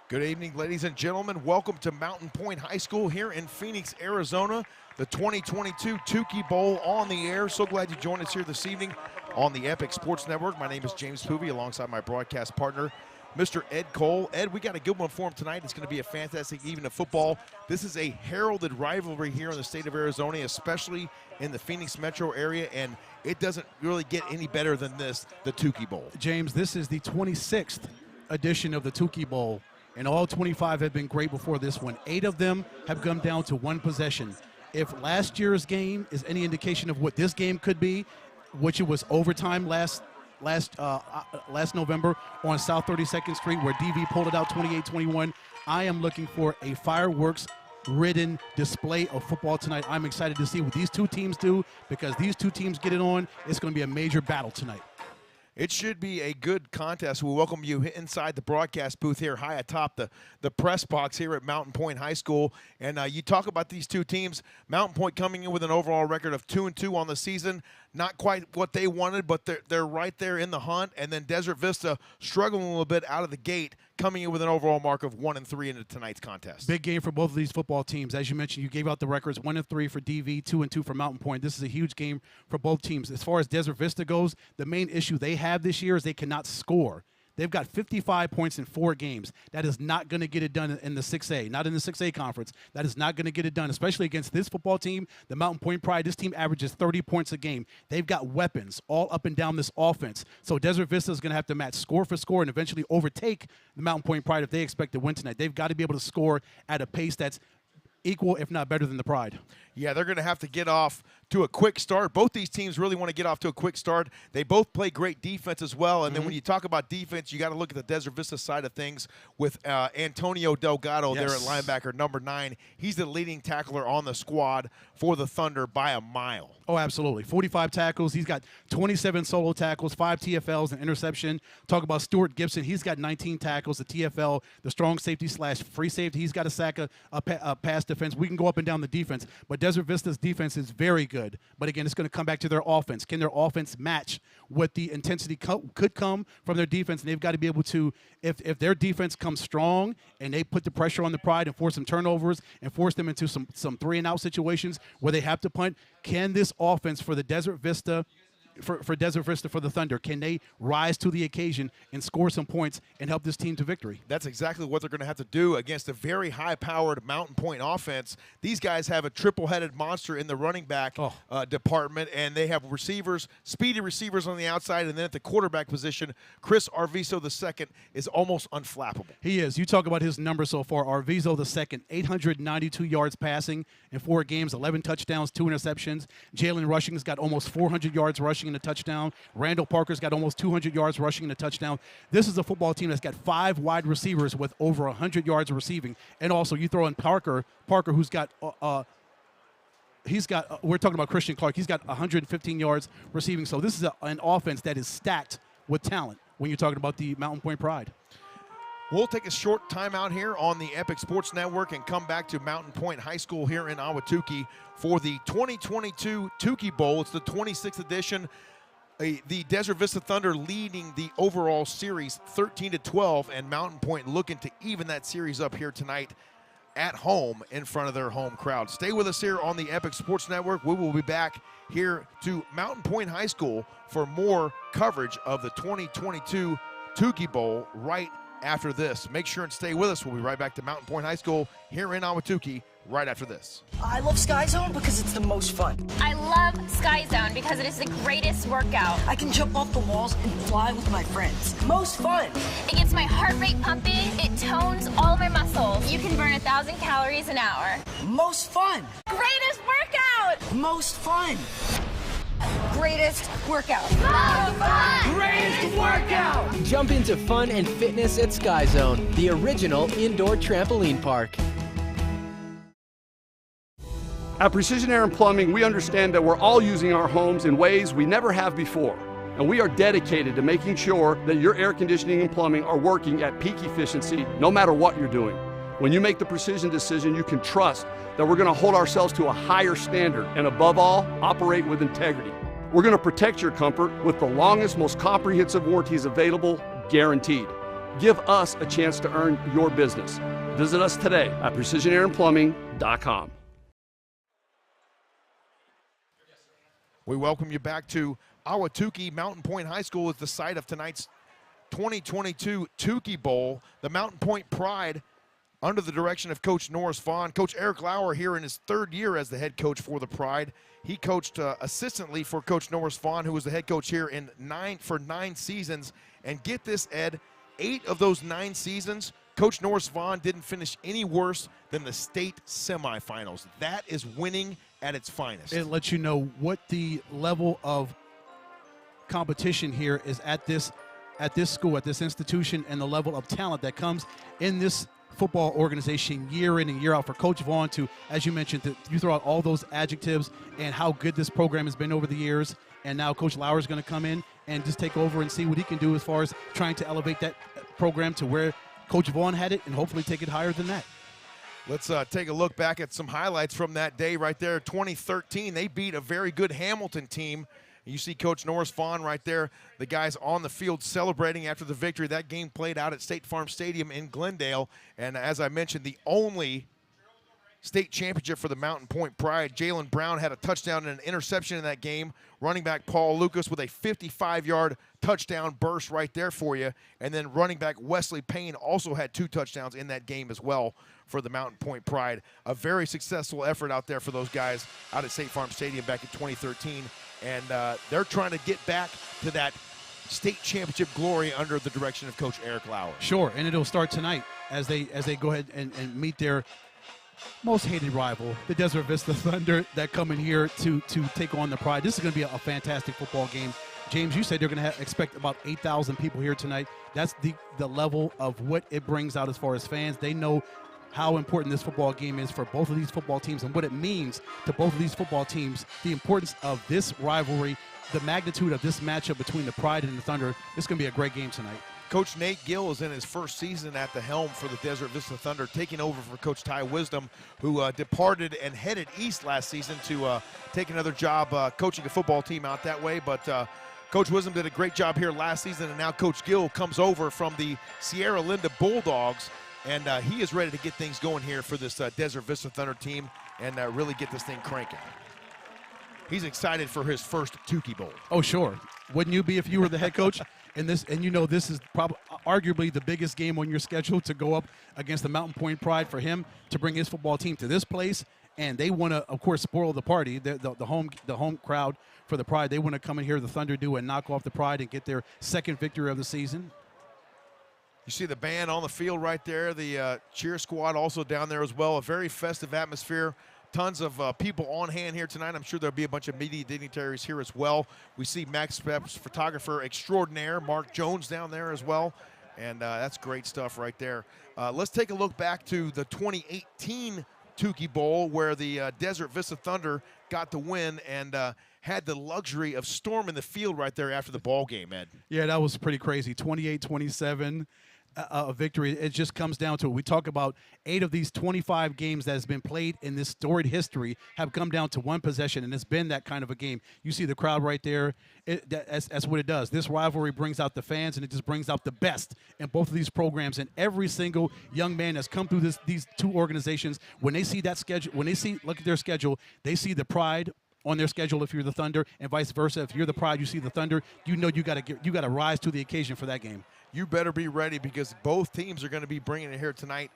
Good evening, ladies and gentlemen. Welcome to Mountain Pointe High School here in Phoenix, Arizona. The 2022 Tukee Bowl on the air. So glad you joined us here this evening on the Epic Sports Network. My name is James Poovey, alongside my broadcast partner, Mr. Ed Cole. Ed, we got a good one for him tonight. It's going to be a fantastic evening of football. This is a heralded rivalry here in the state of Arizona, especially in the Phoenix metro area, and it doesn't really get any better than this, the Tukee Bowl. James, this is the 26th edition of the Tukee Bowl, and all 25 have been great before this one. 8 of them have come down to one possession. If last year's game is any indication of what this game could be, which it was overtime last November on South 32nd Street where DV pulled it out 28-21, I am looking for a fireworks-ridden display of football tonight. I'm excited to see what these two teams do, because these two teams get it on. It's going to be a major battle tonight. It should be a good contest. We welcome you inside the broadcast booth here high atop the press box here at Mountain Pointe High School. And you talk about these two teams. Mountain Pointe coming in with an overall record of 2-2 on the season. Not quite what they wanted, but they're right there in the hunt. And then Desert Vista struggling a little bit out of the gate, coming in with an overall mark of 1-3 into tonight's contest. Big game for both of these football teams. As you mentioned, you gave out the records, 1-3 for DV, 2-2 for Mountain Pointe. This is a huge game for both teams. As far as Desert Vista goes, the main issue they have this year is they cannot score. They've got 55 points in 4 games. That is not going to get it done in the 6A, not in the 6A conference. That is not going to get it done, especially against this football team, the Mountain Pointe Pride. This team averages 30 points a game. They've got weapons all up and down this offense. So Desert Vista is going to have to match score for score and eventually overtake the Mountain Pointe Pride if they expect to win tonight. They've got to be able to score at a pace that's equal, if not better, than the Pride. Yeah, they're going to have to get off to a quick start. Both these teams really want to get off to a quick start. They both play great defense as well. And then when you talk about defense, you got to look at the Desert Vista side of things with Antonio Delgado there at linebacker, number 9. He's the leading tackler on the squad for the Thunder by a mile. Oh, absolutely. 45 tackles. He's got 27 solo tackles, 5 TFLs, and interception. Talk about Stuart Gibson. He's got 19 tackles, the TFL, the strong safety / free safety. He's got a sack, a pass defense. We can go up and down the defense, but Desert Vista's defense is very good. But again, it's going to come back to their offense. Can their offense match what the intensity could come from their defense? And they've got to be able to, if their defense comes strong and they put the pressure on the Pride and force some turnovers and force them into some 3-and-out situations where they have to punt, can this offense for the Desert Vista, for Desert Vista, for the Thunder, can they rise to the occasion and score some points and help this team to victory? That's exactly what they're going to have to do against a very high-powered Mountain Pointe offense. These guys have a triple-headed monster in the running back department, and they have receivers, speedy receivers on the outside, and then at the quarterback position, Chris Arviso II is almost unflappable. He is. You talk about his numbers so far. Arviso II, 892 yards passing in 4 games, 11 touchdowns, 2 interceptions. Jalen Rushing's got almost 400 yards rushing in a touchdown. Randall Parker's got almost 200 yards rushing in a touchdown. This is a football team that's got 5 wide receivers with over 100 yards of receiving. And also you throw in Parker who's got we're talking about Christian Clark. He's got 115 yards receiving. So this is an offense that is stacked with talent when you're talking about the Mountain Pointe Pride. We'll take a short timeout here on the Epic Sports Network and come back to Mountain Pointe High School here in Ahwatukee for the 2022 Tukee Bowl. It's the 26th edition. The Desert Vista Thunder leading the overall series 13-12, and Mountain Pointe looking to even that series up here tonight at home in front of their home crowd. Stay with us here on the Epic Sports Network. We will be back here to Mountain Pointe High School for more coverage of the 2022 Tukee Bowl right after this. Make sure and stay with us. We'll be right back to Mountain Pointe High School here in Ahwatukee right after this. I love Sky Zone because it's the most fun. I love Sky Zone because it is the greatest workout. I can jump off the walls and fly with my friends. Most fun. It gets my heart rate pumping. It tones all of my muscles. You can burn 1,000 calories an hour. Most fun. Greatest workout. Most fun. Greatest workout. Most fun. Greatest workout. Jump into fun and fitness at Sky Zone, the original indoor trampoline park. At Precision Air and Plumbing, we understand that we're all using our homes in ways we never have before. And we are dedicated to making sure that your air conditioning and plumbing are working at peak efficiency no matter what you're doing. When you make the Precision decision, you can trust that we're going to hold ourselves to a higher standard and above all, operate with integrity. We're going to protect your comfort with the longest, most comprehensive warranties available, guaranteed. Give us a chance to earn your business. Visit us today at PrecisionAironPlumbing.com. We welcome you back to Ahwatukee. Mountain Pointe High School is the site of tonight's 2022 Tukee Bowl. The Mountain Pointe Pride, under the direction of Coach Norris Vaughn. Coach Eric Lauer here in his third year as the head coach for the Pride. He coached assistantly for Coach Norris Vaughn, who was the head coach here for 9 seasons. And get this, Ed, 8 of those 9 seasons, Coach Norris Vaughn didn't finish any worse than the state semifinals. That is winning at its finest. It lets you know what the level of competition here is at this school, at this institution, and the level of talent that comes in this football organization year in and year out. For Coach Vaughn to, as you mentioned, you throw out all those adjectives and how good this program has been over the years, and now Coach Lauer is going to come in and just take over and see what he can do as far as trying to elevate that program to where Coach Vaughn had it and hopefully take it higher than that. Let's take a look back at some highlights from that day right there. 2013, they beat a very good Hamilton team. You see Coach Norris Vaughn right there, the guys on the field celebrating after the victory. That game played out at State Farm Stadium in Glendale. And as I mentioned, the only state championship for the Mountain Pointe Pride. Jalen Brown had a touchdown and an interception in that game. Running back Paul Lucas with a 55-yard touchdown burst right there for you. And then running back Wesley Payne also had 2 touchdowns in that game as well for the Mountain Pointe Pride. A very successful effort out there for those guys out at State Farm Stadium back in 2013. And they're trying to get back to that state championship glory under the direction of Coach Eric Lauer. Sure, and it'll start tonight as they go ahead and meet their most hated rival, the Desert Vista Thunder, that come in here to take on the Pride. This is going to be a fantastic football game. James, you said they're going to expect about 8,000 people here tonight. That's the level of what it brings out as far as fans. They know how important this football game is for both of these football teams and what it means to both of these football teams, the importance of this rivalry, the magnitude of this matchup between the Pride and the Thunder. This is going to be a great game tonight. Coach Nate Gill is in his first season at the helm for the Desert Vista Thunder, taking over for Coach Ty Wisdom, who departed and headed east last season to take another job coaching a football team out that way. But Coach Wisdom did a great job here last season, and now Coach Gill comes over from the Sierra Linda Bulldogs, and he is ready to get things going here for this Desert Vista Thunder team and really get this thing cranking. He's excited for his first Tukee Bowl. Oh, sure. Wouldn't you be if you were the head coach? And you know this is probably arguably the biggest game on your schedule to go up against the Mountain Pointe Pride, for him to bring his football team to this place. And they want to, of course, spoil the party. The home crowd for the Pride. They want to come in here, the Thunder do, and knock off the Pride and get their second victory of the season. You see the band on the field right there. The cheer squad also down there as well. A very festive atmosphere. Tons of people on hand here tonight. I'm sure there'll be a bunch of media dignitaries here as well. We see Max Pep's photographer extraordinaire, Mark Jones, down there as well. And that's great stuff right there. Let's take a look back to the 2018 Tukee Bowl, where the Desert Vista Thunder got the win and had the luxury of storming the field right there after the ball game, Ed. Yeah, that was pretty crazy. 28-27. A victory. It just comes down to it. We talk about 8 of these 25 games that has been played in this storied history have come down to one possession, and it's been that kind of a game. You see the crowd right there. That's what it does. This rivalry brings out the fans, and it just brings out the best in both of these programs. And every single young man that's come through these 2 organizations, when they see that schedule, look at their schedule, they see the Pride on their schedule if you're the Thunder, and vice versa. If you're the Pride, you see the Thunder. You know you got to rise to the occasion for that game. You better be ready, because both teams are going to be bringing it here tonight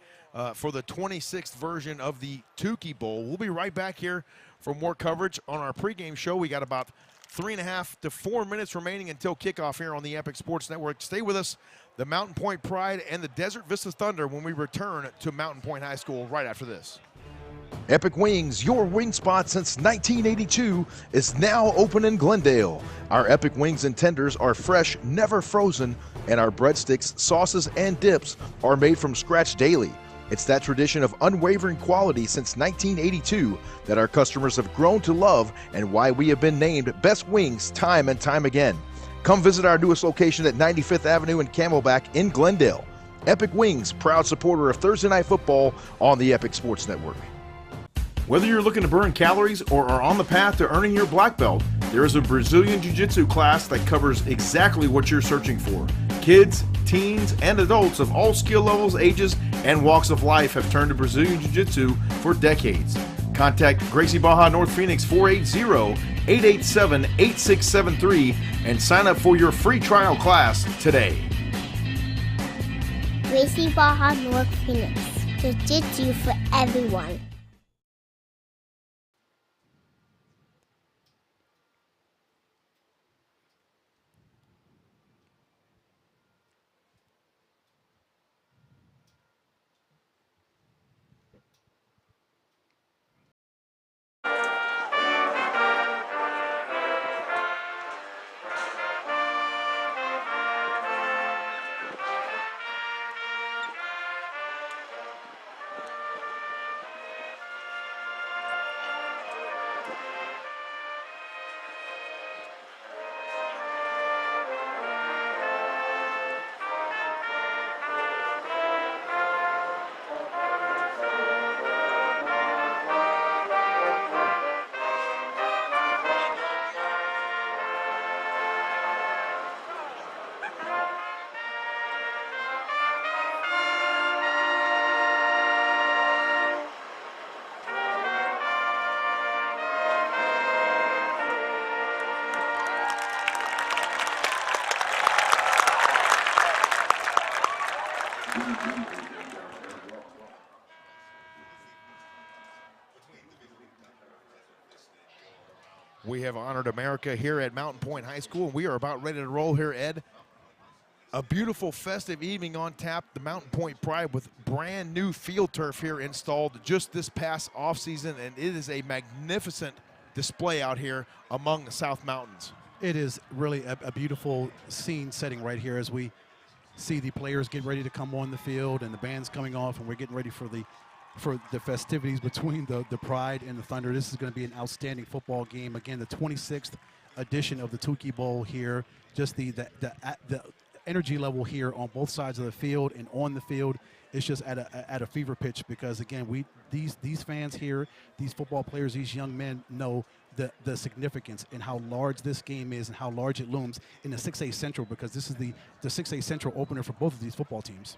for the 26th version of the Tukee Bowl. We'll be right back here for more coverage on our pregame show. We got about 3.5 to 4 minutes remaining until kickoff here on the Epic Sports Network. Stay with us, the Mountain Pointe Pride and the Desert Vista Thunder, when we return to Mountain Pointe High School right after this. Epic Wings, your wing spot since 1982, is now open in Glendale. Our Epic Wings and tenders are fresh, never frozen, and our breadsticks, sauces, and dips are made from scratch daily. It's that tradition of unwavering quality since 1982 that our customers have grown to love, and why we have been named Best Wings time and time again. Come visit our newest location at 95th Avenue and Camelback in Glendale. Epic Wings, proud supporter of Thursday Night Football on the Epic Sports Network. Whether you're looking to burn calories or are on the path to earning your black belt, there is a Brazilian Jiu-Jitsu class that covers exactly what you're searching for. Kids, teens, and adults of all skill levels, ages, and walks of life have turned to Brazilian Jiu-Jitsu for decades. Contact Gracie Baja North Phoenix 480-887-8673 and sign up for your free trial class today. Gracie Baja North Phoenix. Jiu-Jitsu for everyone. We have honored America here at Mountain Pointe High School, and we are about ready to roll here, Ed. A beautiful festive evening on tap, the Mountain Pointe Pride with brand new field turf here installed just this past offseason, and it is a magnificent display out here among the South Mountains. It is really a beautiful scene setting right here as we see the players get ready to come on the field and the band's coming off, and we're getting ready for the festivities between the Pride and the Thunder. This is going to be an outstanding football game. Again, the 26th edition of the Tukee Bowl here. Just the energy level here on both sides of the field and on the field is just at a fever pitch, because again, these fans here, these football players, these young men know the significance and how large this game is and how large it looms in the 6A Central, because this is the 6A Central opener for both of these football teams.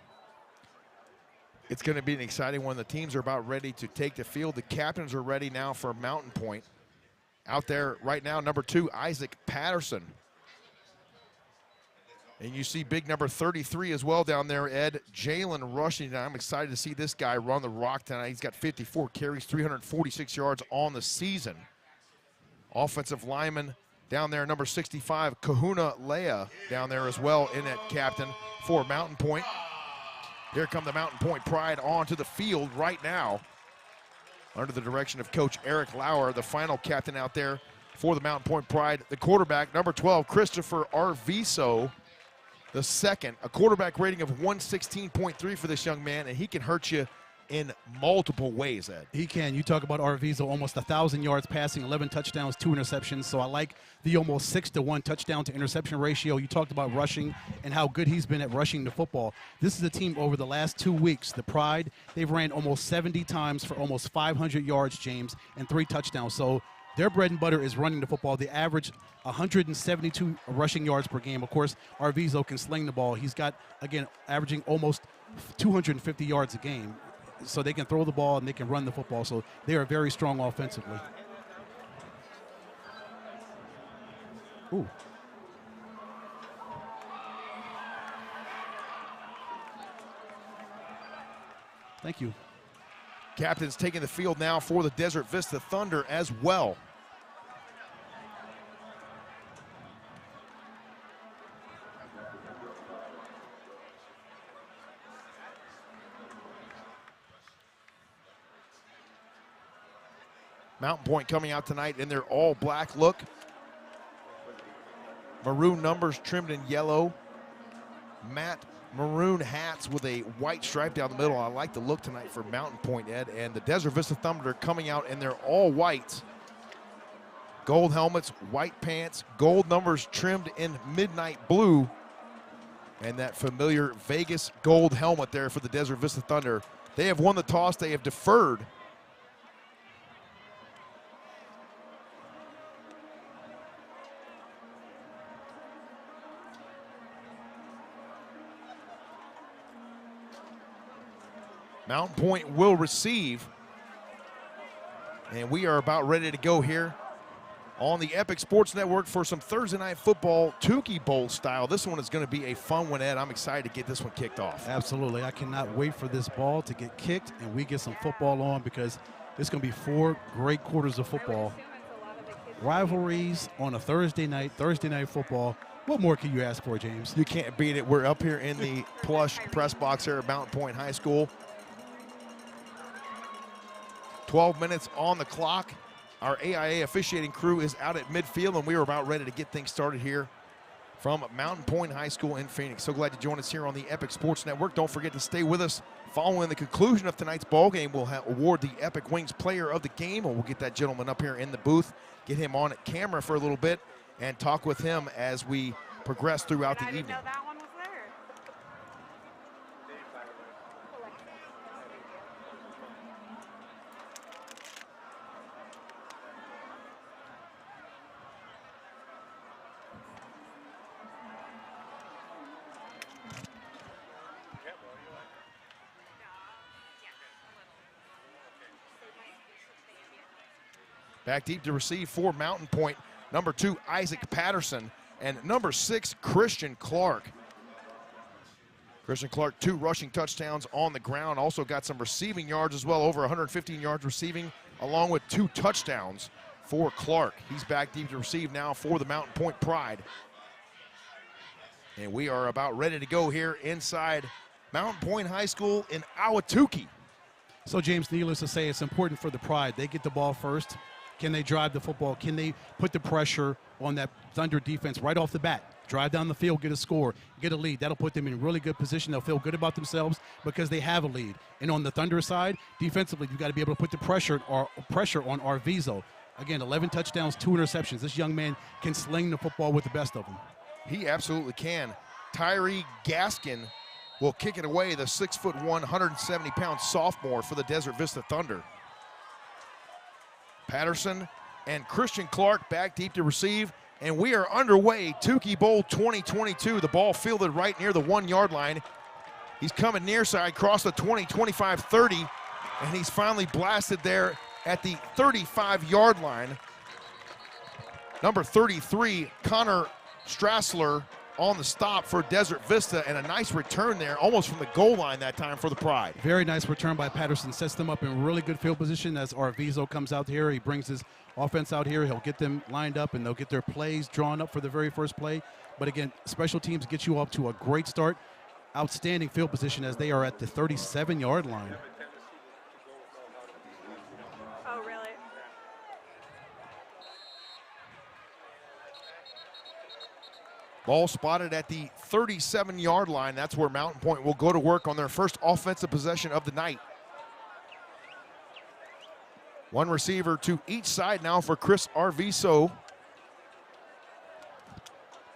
It's going to be an exciting one. The teams are about ready to take the field. The captains are ready now for Mountain Pointe. Out there right now, number 2, Isaac Patterson. And you see big number 33 as well down there, Ed. Jalen Rushing. I'm excited to see this guy run the rock tonight. He's got 54 carries, 346 yards on the season. Offensive lineman down there, number 65, Kahuna Leah down there as well in that captain for Mountain Pointe. Here come the Mountain Pointe Pride onto the field right now under the direction of Coach Eric Lauer, the final captain out there for the Mountain Pointe Pride. The quarterback, number 12, Christopher Arviso, the second. A quarterback rating of 116.3 for this young man, and he can hurt you in multiple ways, Ed. He can. You talk about Arviso, almost 1,000 yards passing, 11 touchdowns, 2 interceptions. So I like the almost 6-to-1 touchdown to interception ratio. You talked about rushing and how good he's been at rushing the football. This is a team over the last 2 weeks, the Pride, they've ran almost 70 times for almost 500 yards, James, and 3 touchdowns. So their bread and butter is running the football. They average 172 rushing yards per game. Of course, Arviso can sling the ball. He's got, again, averaging almost 250 yards a game. So they can throw the ball and they can run the football. So they are very strong offensively. Ooh. Thank you. Captain's taking the field now for the Desert Vista Thunder as well. Mountain Pointe coming out tonight in their all-black look. Maroon numbers trimmed in yellow. Matte maroon hats with a white stripe down the middle. I like the look tonight for Mountain Pointe, Ed. And the Desert Vista Thunder coming out in their all-whites. Gold helmets, white pants, gold numbers trimmed in midnight blue. And that familiar Vegas gold helmet there for the Desert Vista Thunder. They have won the toss. They have deferred. Mountain Pointe will receive. And we are about ready to go here on the Epic Sports Network for some Thursday night football, Tukee Bowl style. This one is going to be a fun one, Ed. I'm excited to get this one kicked off. Absolutely. I cannot wait for this ball to get kicked and we get some football on, because it's going to be 4 great quarters of football. Rivalries on a Thursday night football. What more can you ask for, James? You can't beat it. We're up here in the plush press box here at Mountain Pointe High School. 12 minutes on the clock. Our AIA officiating crew is out at midfield, and we are about ready to get things started here from Mountain Pointe High School in Phoenix. So glad to join us here on the Epic Sports Network. Don't forget to stay with us. Following the conclusion of tonight's ball game, we'll award the Epic Wings Player of the Game, and we'll get that gentleman up here in the booth, get him on camera for a little bit, and talk with him as we progress throughout the evening. Back deep to receive for Mountain Pointe, number 2, Isaac Patterson, and number 6, Christian Clark. Christian Clark, 2 rushing touchdowns on the ground, also got some receiving yards as well, over 115 yards receiving, along with 2 touchdowns for Clark. He's back deep to receive now for the Mountain Pointe Pride. And we are about ready to go here inside Mountain Pointe High School in Ahwatukee. So, James, needless to say, it's important for the Pride. They get the ball first. Can they drive the football? Can they put the pressure on that Thunder defense right off the bat? Drive down the field, get a score, get a lead. That'll put them in really good position. They'll feel good about themselves because they have a lead. And on the Thunder side, defensively, you've got to be able to put the pressure on Arviso. Again, 11 touchdowns, 2 interceptions. This young man can sling the football with the best of them. He absolutely can. Tyree Gaskin will kick it away, the 6'1", 170-pound sophomore for the Desert Vista Thunder. Patterson and Christian Clark back deep to receive, and we are underway. Tukee Bowl 2022. The ball fielded right near the 1-yard line. He's coming near side, cross the 20, 25, 30, and he's finally blasted there at the 35-yard line. Number 33, Connor Strassler, on the stop for Desert Vista, and a nice return there, almost from the goal line that time for the Pride. Very nice return by Patterson. Sets them up in really good field position as Arviso comes out here. He brings his offense out here. He'll get them lined up, and they'll get their plays drawn up for the very first play. But again, special teams get you up to a great start. Outstanding field position as they are at the 37-yard line. Oh, really? Ball spotted at the 37-yard line. That's where Mountain Pointe will go to work on their first offensive possession of the night. 1 receiver to each side now for Chris Arviso.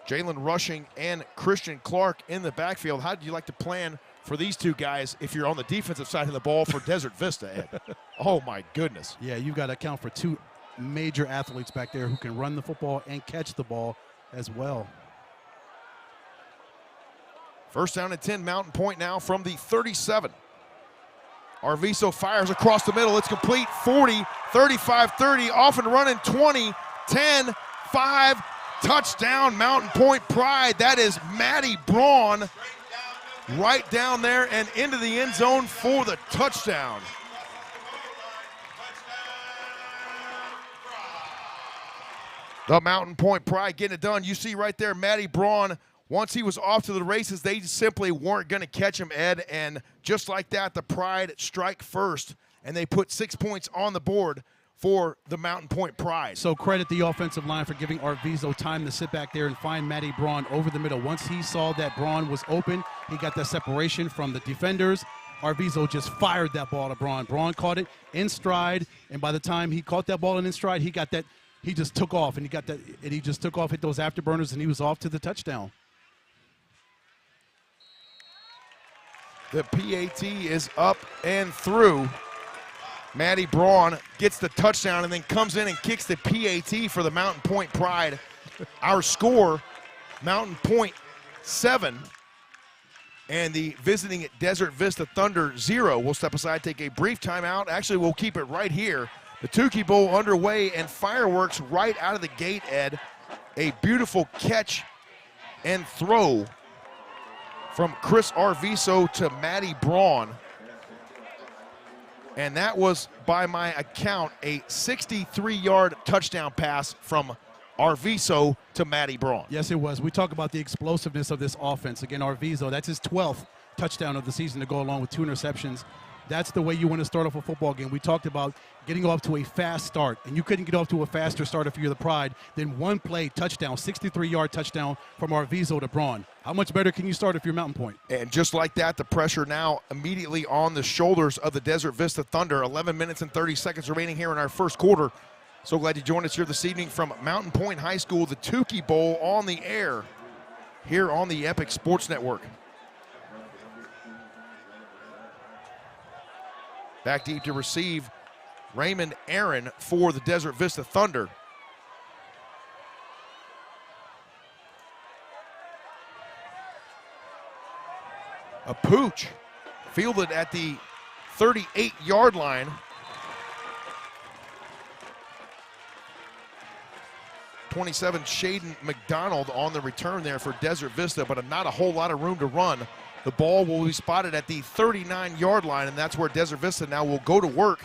Jalen Rushing and Christian Clark in the backfield. How do you like to plan for these 2 guys if you're on the defensive side of the ball for Desert Vista, Ed? Oh, my goodness. Yeah, you've got to account for 2 major athletes back there who can run the football and catch the ball as well. First down and 10, Mountain Pointe now from the 37. Arviso fires across the middle. It's complete. 40, 35, 30, off and running. 20, 10, 5, touchdown, Mountain Pointe Pride. That is Maddie Braun right down there and into the end zone for the touchdown. The Mountain Pointe Pride getting it done. You see right there, Maddie Braun. Once he was off to the races, they simply weren't going to catch him, Ed. And just like that, the Pride strike first, and they put 6 points on the board for the Mountain Pointe Pride. So credit the offensive line for giving Arviso time to sit back there and find Matty Braun over the middle. Once he saw that Braun was open, he got that separation from the defenders. Arviso just fired that ball to Braun. Braun caught it in stride, and by the time he caught that ball in stride, he got that. He just took off, and he just took off, hit those afterburners, and he was off to the touchdown. The PAT is up and through. Maddie Braun gets the touchdown and then comes in and kicks the PAT for the Mountain Pointe Pride. Our score, Mountain Pointe 7, And the visiting Desert Vista Thunder 0 will step aside, take a brief timeout. Actually, we'll keep it right here. The Tukee Bowl underway and fireworks right out of the gate, Ed. A beautiful catch and throw from Chris Arviso to Matty Braun. And that was, by my account, a 63-yard touchdown pass from Arviso to Matty Braun. Yes, it was. We talk about the explosiveness of this offense. Again, Arviso, that's his 12th touchdown of the season to go along with 2 interceptions. That's the way you want to start off a football game. We talked about getting off to a fast start, and you couldn't get off to a faster start if you're the Pride than one play touchdown, 63-yard touchdown from Arviso to Braun. How much better can you start if you're Mountain Pointe? And just like that, the pressure now immediately on the shoulders of the Desert Vista Thunder. 11 minutes and 30 seconds remaining here in our first quarter. So glad you joined us here this evening from Mountain Pointe High School, the Tukee Bowl on the air here on the Epic Sports Network. Back deep to receive, Raymond Aaron for the Desert Vista Thunder. A pooch fielded at the 38-yard line. 27, Shaden McDonald on the return there for Desert Vista, but not a whole lot of room to run. The ball will be spotted at the 39-yard line, and that's where Desert Vista now will go to work.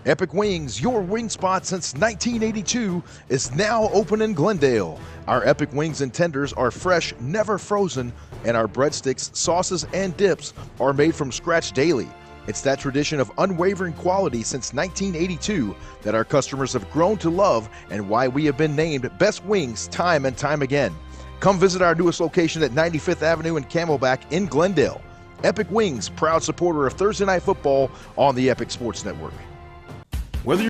Epic Wings, your wing spot since 1982, is now open in Glendale. Our Epic Wings and tenders are fresh, never frozen, and our breadsticks, sauces, and dips are made from scratch daily. It's that tradition of unwavering quality since 1982 that our customers have grown to love and why we have been named Best Wings time and time again. Come visit our newest location at 95th Avenue and Camelback in Glendale. Epic Wings, proud supporter of Thursday Night Football on the Epic Sports Network. Whether you're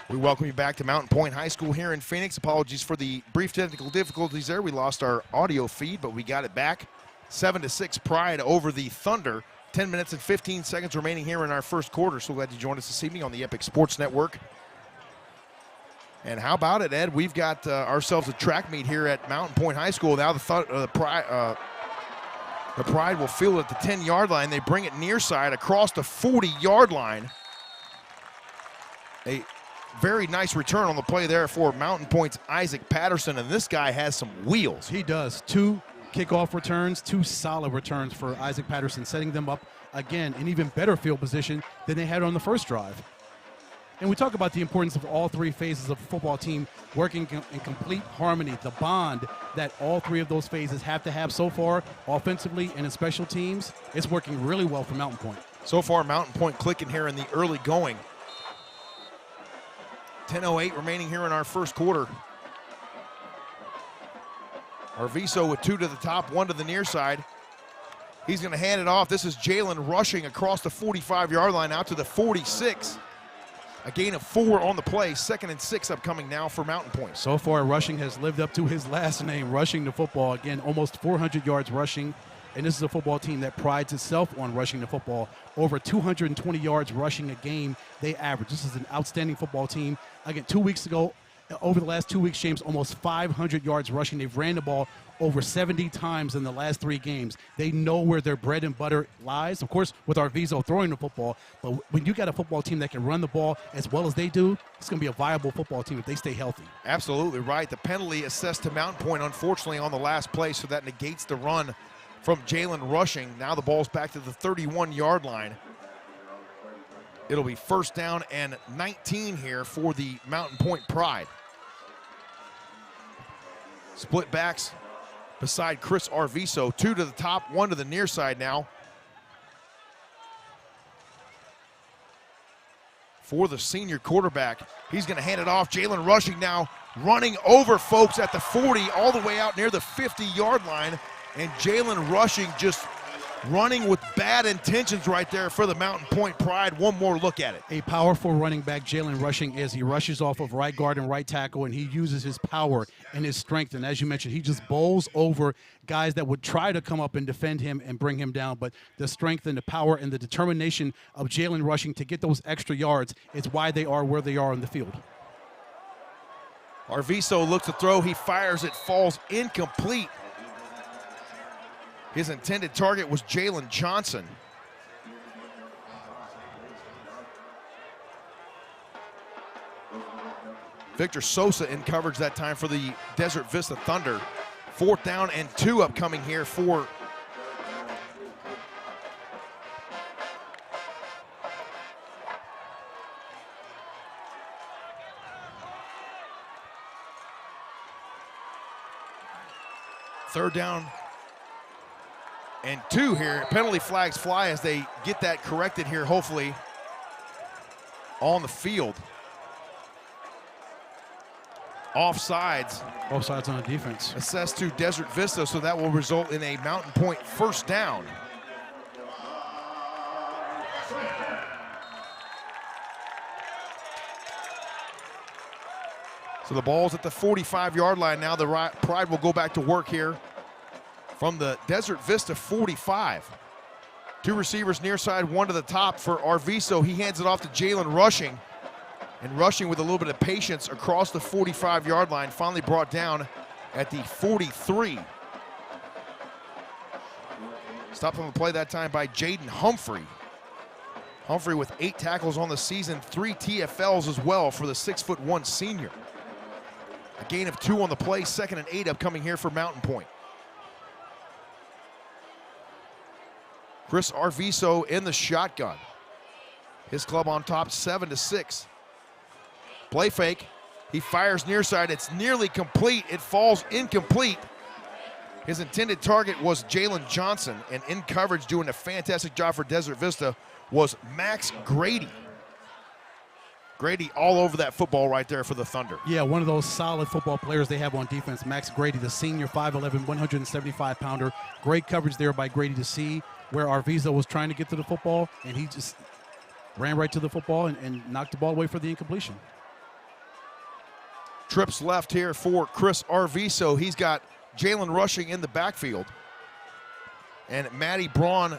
We welcome you back to Mountain Pointe High School here in Phoenix. Apologies for the brief technical difficulties there. We lost our audio feed, but we got it back. 7-6 Pride over the Thunder. 10 minutes and 15 seconds remaining here in our first quarter. So glad you joined us this evening on the Epic Sports Network. And how about it, Ed? We've got ourselves a track meet here at Mountain Pointe High School. Now the Pride will field at the 10-yard line. They bring it near side across the 40-yard line. A very nice return on the play there for Mountain Pointe's Isaac Patterson, and this guy has some wheels. He does. 2 kickoff returns, 2 solid returns for Isaac Patterson, setting them up, again, in even better field position than they had on the first drive. And we talk about the importance of all 3 phases of a football team working in complete harmony, the bond that all 3 of those phases have to have so far, offensively and in special teams. It's working really well for Mountain Pointe. So far, Mountain Pointe clicking here in the early going. 10:08 remaining here in our first quarter. Arviso with 2 to the top, 1 to the near side. He's going to hand it off. This is Jalen rushing across the 45-yard line out to the 46. A gain of 4 on the play. 2nd and 6 upcoming now for Mountain Pointe. So far, rushing has lived up to his last name, rushing the football. Again, almost 400 yards rushing. And this is a football team that prides itself on rushing the football. Over 220 yards rushing a game they average. This is an outstanding football team. Again, 2 weeks ago, over the last 2 weeks, James, almost 500 yards rushing. They've ran the ball over 70 times in the last 3 games. They know where their bread and butter lies. Of course, with Arviso throwing the football. But when you got a football team that can run the ball as well as they do, it's going to be a viable football team if they stay healthy. Absolutely right. The penalty assessed to Mountain Pointe, unfortunately, on the last play, so that negates the run from Jalen rushing. Now the ball's back to the 31-yard line. It'll be 1st down and 19 here for the Mountain Pointe Pride. Split backs beside Chris Arviso. 2 to the top, 1 to the near side now. For the senior quarterback, he's going to hand it off. Jalen rushing now, running over folks at the 40, all the way out near the 50-yard line. And Jalen rushing just running with bad intentions right there for the Mountain Pointe Pride. One more look at it. A powerful running back, Jalen rushing, as he rushes off of right guard and right tackle, and he uses his power and his strength. And as you mentioned, he just bowls over guys that would try to come up and defend him and bring him down. But the strength and the power and the determination of Jalen rushing to get those extra yards is why they are where they are on the field. Arviso looks to throw. He fires. It falls incomplete. His intended target was Jalen Johnson. Victor Sosa in coverage that time for the Desert Vista Thunder. 4th down and 2 upcoming here for third down and 2 here. Penalty flags fly as they get that corrected here, hopefully, on the field. Offsides. Offsides on the defense. Assessed to Desert Vista, so that will result in a Mountain Pointe first down. So the ball's at the 45-yard line now. The Pride will go back to work here from the Desert Vista 45. 2 receivers near side, 1 to the top for Arviso. He hands it off to Jalen Rushing. And Rushing with a little bit of patience across the 45-yard line, finally brought down at the 43. Stopped on the play that time by Jaden Humphrey. Humphrey with 8 tackles on the season, 3 TFLs as well for the 6'1" senior. A gain of 2 on the play, 2nd and 8 upcoming here for Mountain Pointe. Chris Arviso in the shotgun. His club on top, 7-6. Play fake. He fires near side. It's nearly complete. It falls incomplete. His intended target was Jalen Johnson, and in coverage doing a fantastic job for Desert Vista was Max Grady. Grady all over that football right there for the Thunder. Yeah, one of those solid football players they have on defense. Max Grady, the senior, 5'11", 175-pounder. Great coverage there by Grady to see where Arviso was trying to get to the football, and he just ran right to the football and knocked the ball away for the incompletion. Trips left here for Chris Arviso. He's got Jalen Rushing in the backfield. And Matty Braun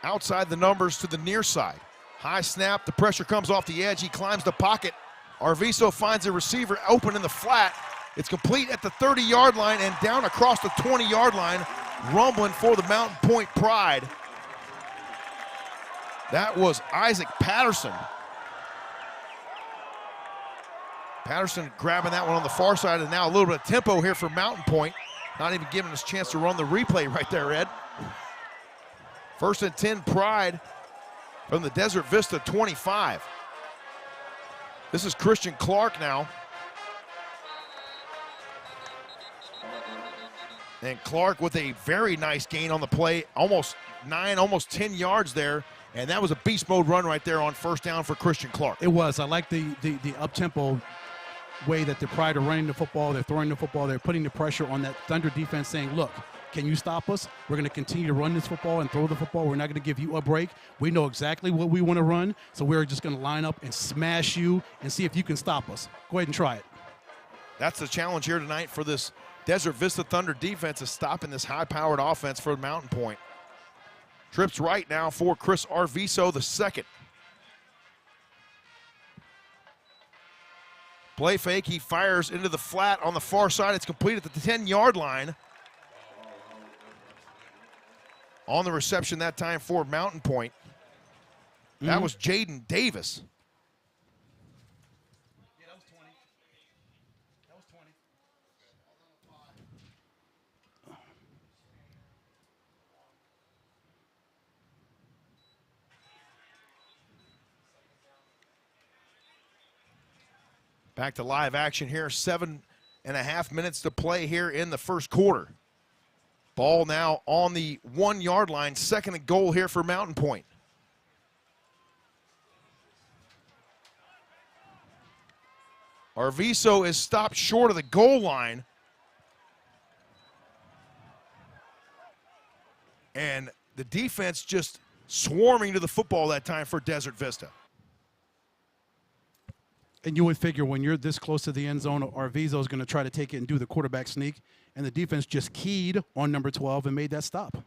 outside the numbers to the near side. High snap, the pressure comes off the edge. He climbs the pocket. Arviso finds a receiver open in the flat. It's complete at the 30-yard line and down across the 20-yard line, rumbling for the Mountain Pointe Pride. That was Isaac Patterson. Patterson grabbing that one on the far side, and now a little bit of tempo here for Mountain Pointe. Not even giving us a chance to run the replay right there, Ed. 1st and 10 Pride from the Desert Vista 25. This is Christian Clark now. And Clark with a very nice gain on the play, almost 9, almost 10 yards there. And that was a beast mode run right there on first down for Christian Clark. It was. I like the up-tempo way that the Pride are running the football. They're throwing the football. They're putting the pressure on that Thunder defense saying, look, can you stop us? We're going to continue to run this football and throw the football. We're not going to give you a break. We know exactly what we want to run, so we're just going to line up and smash you and see if you can stop us. Go ahead and try it. That's the challenge here tonight for this Desert Vista Thunder defense, is stopping this high-powered offense for Mountain Pointe. Trips right now for Chris Arviso, the second. Play fake, he fires into the flat on the far side. It's complete at the 10-yard line. On the reception that time for Mountain Pointe. That was Jaden Davis. Yeah, that was 20. That was 20. Back to live action here. 7.5 minutes to play here in the first quarter. Ball now on the 1-yard line. 2nd and goal here for Mountain Pointe. Arviso is stopped short of the goal line. And the defense just swarming to the football that time for Desert Vista. And you would figure when you're this close to the end zone, Arviso is going to try to take it and do the quarterback sneak. And the defense just keyed on number 12 and made that stop.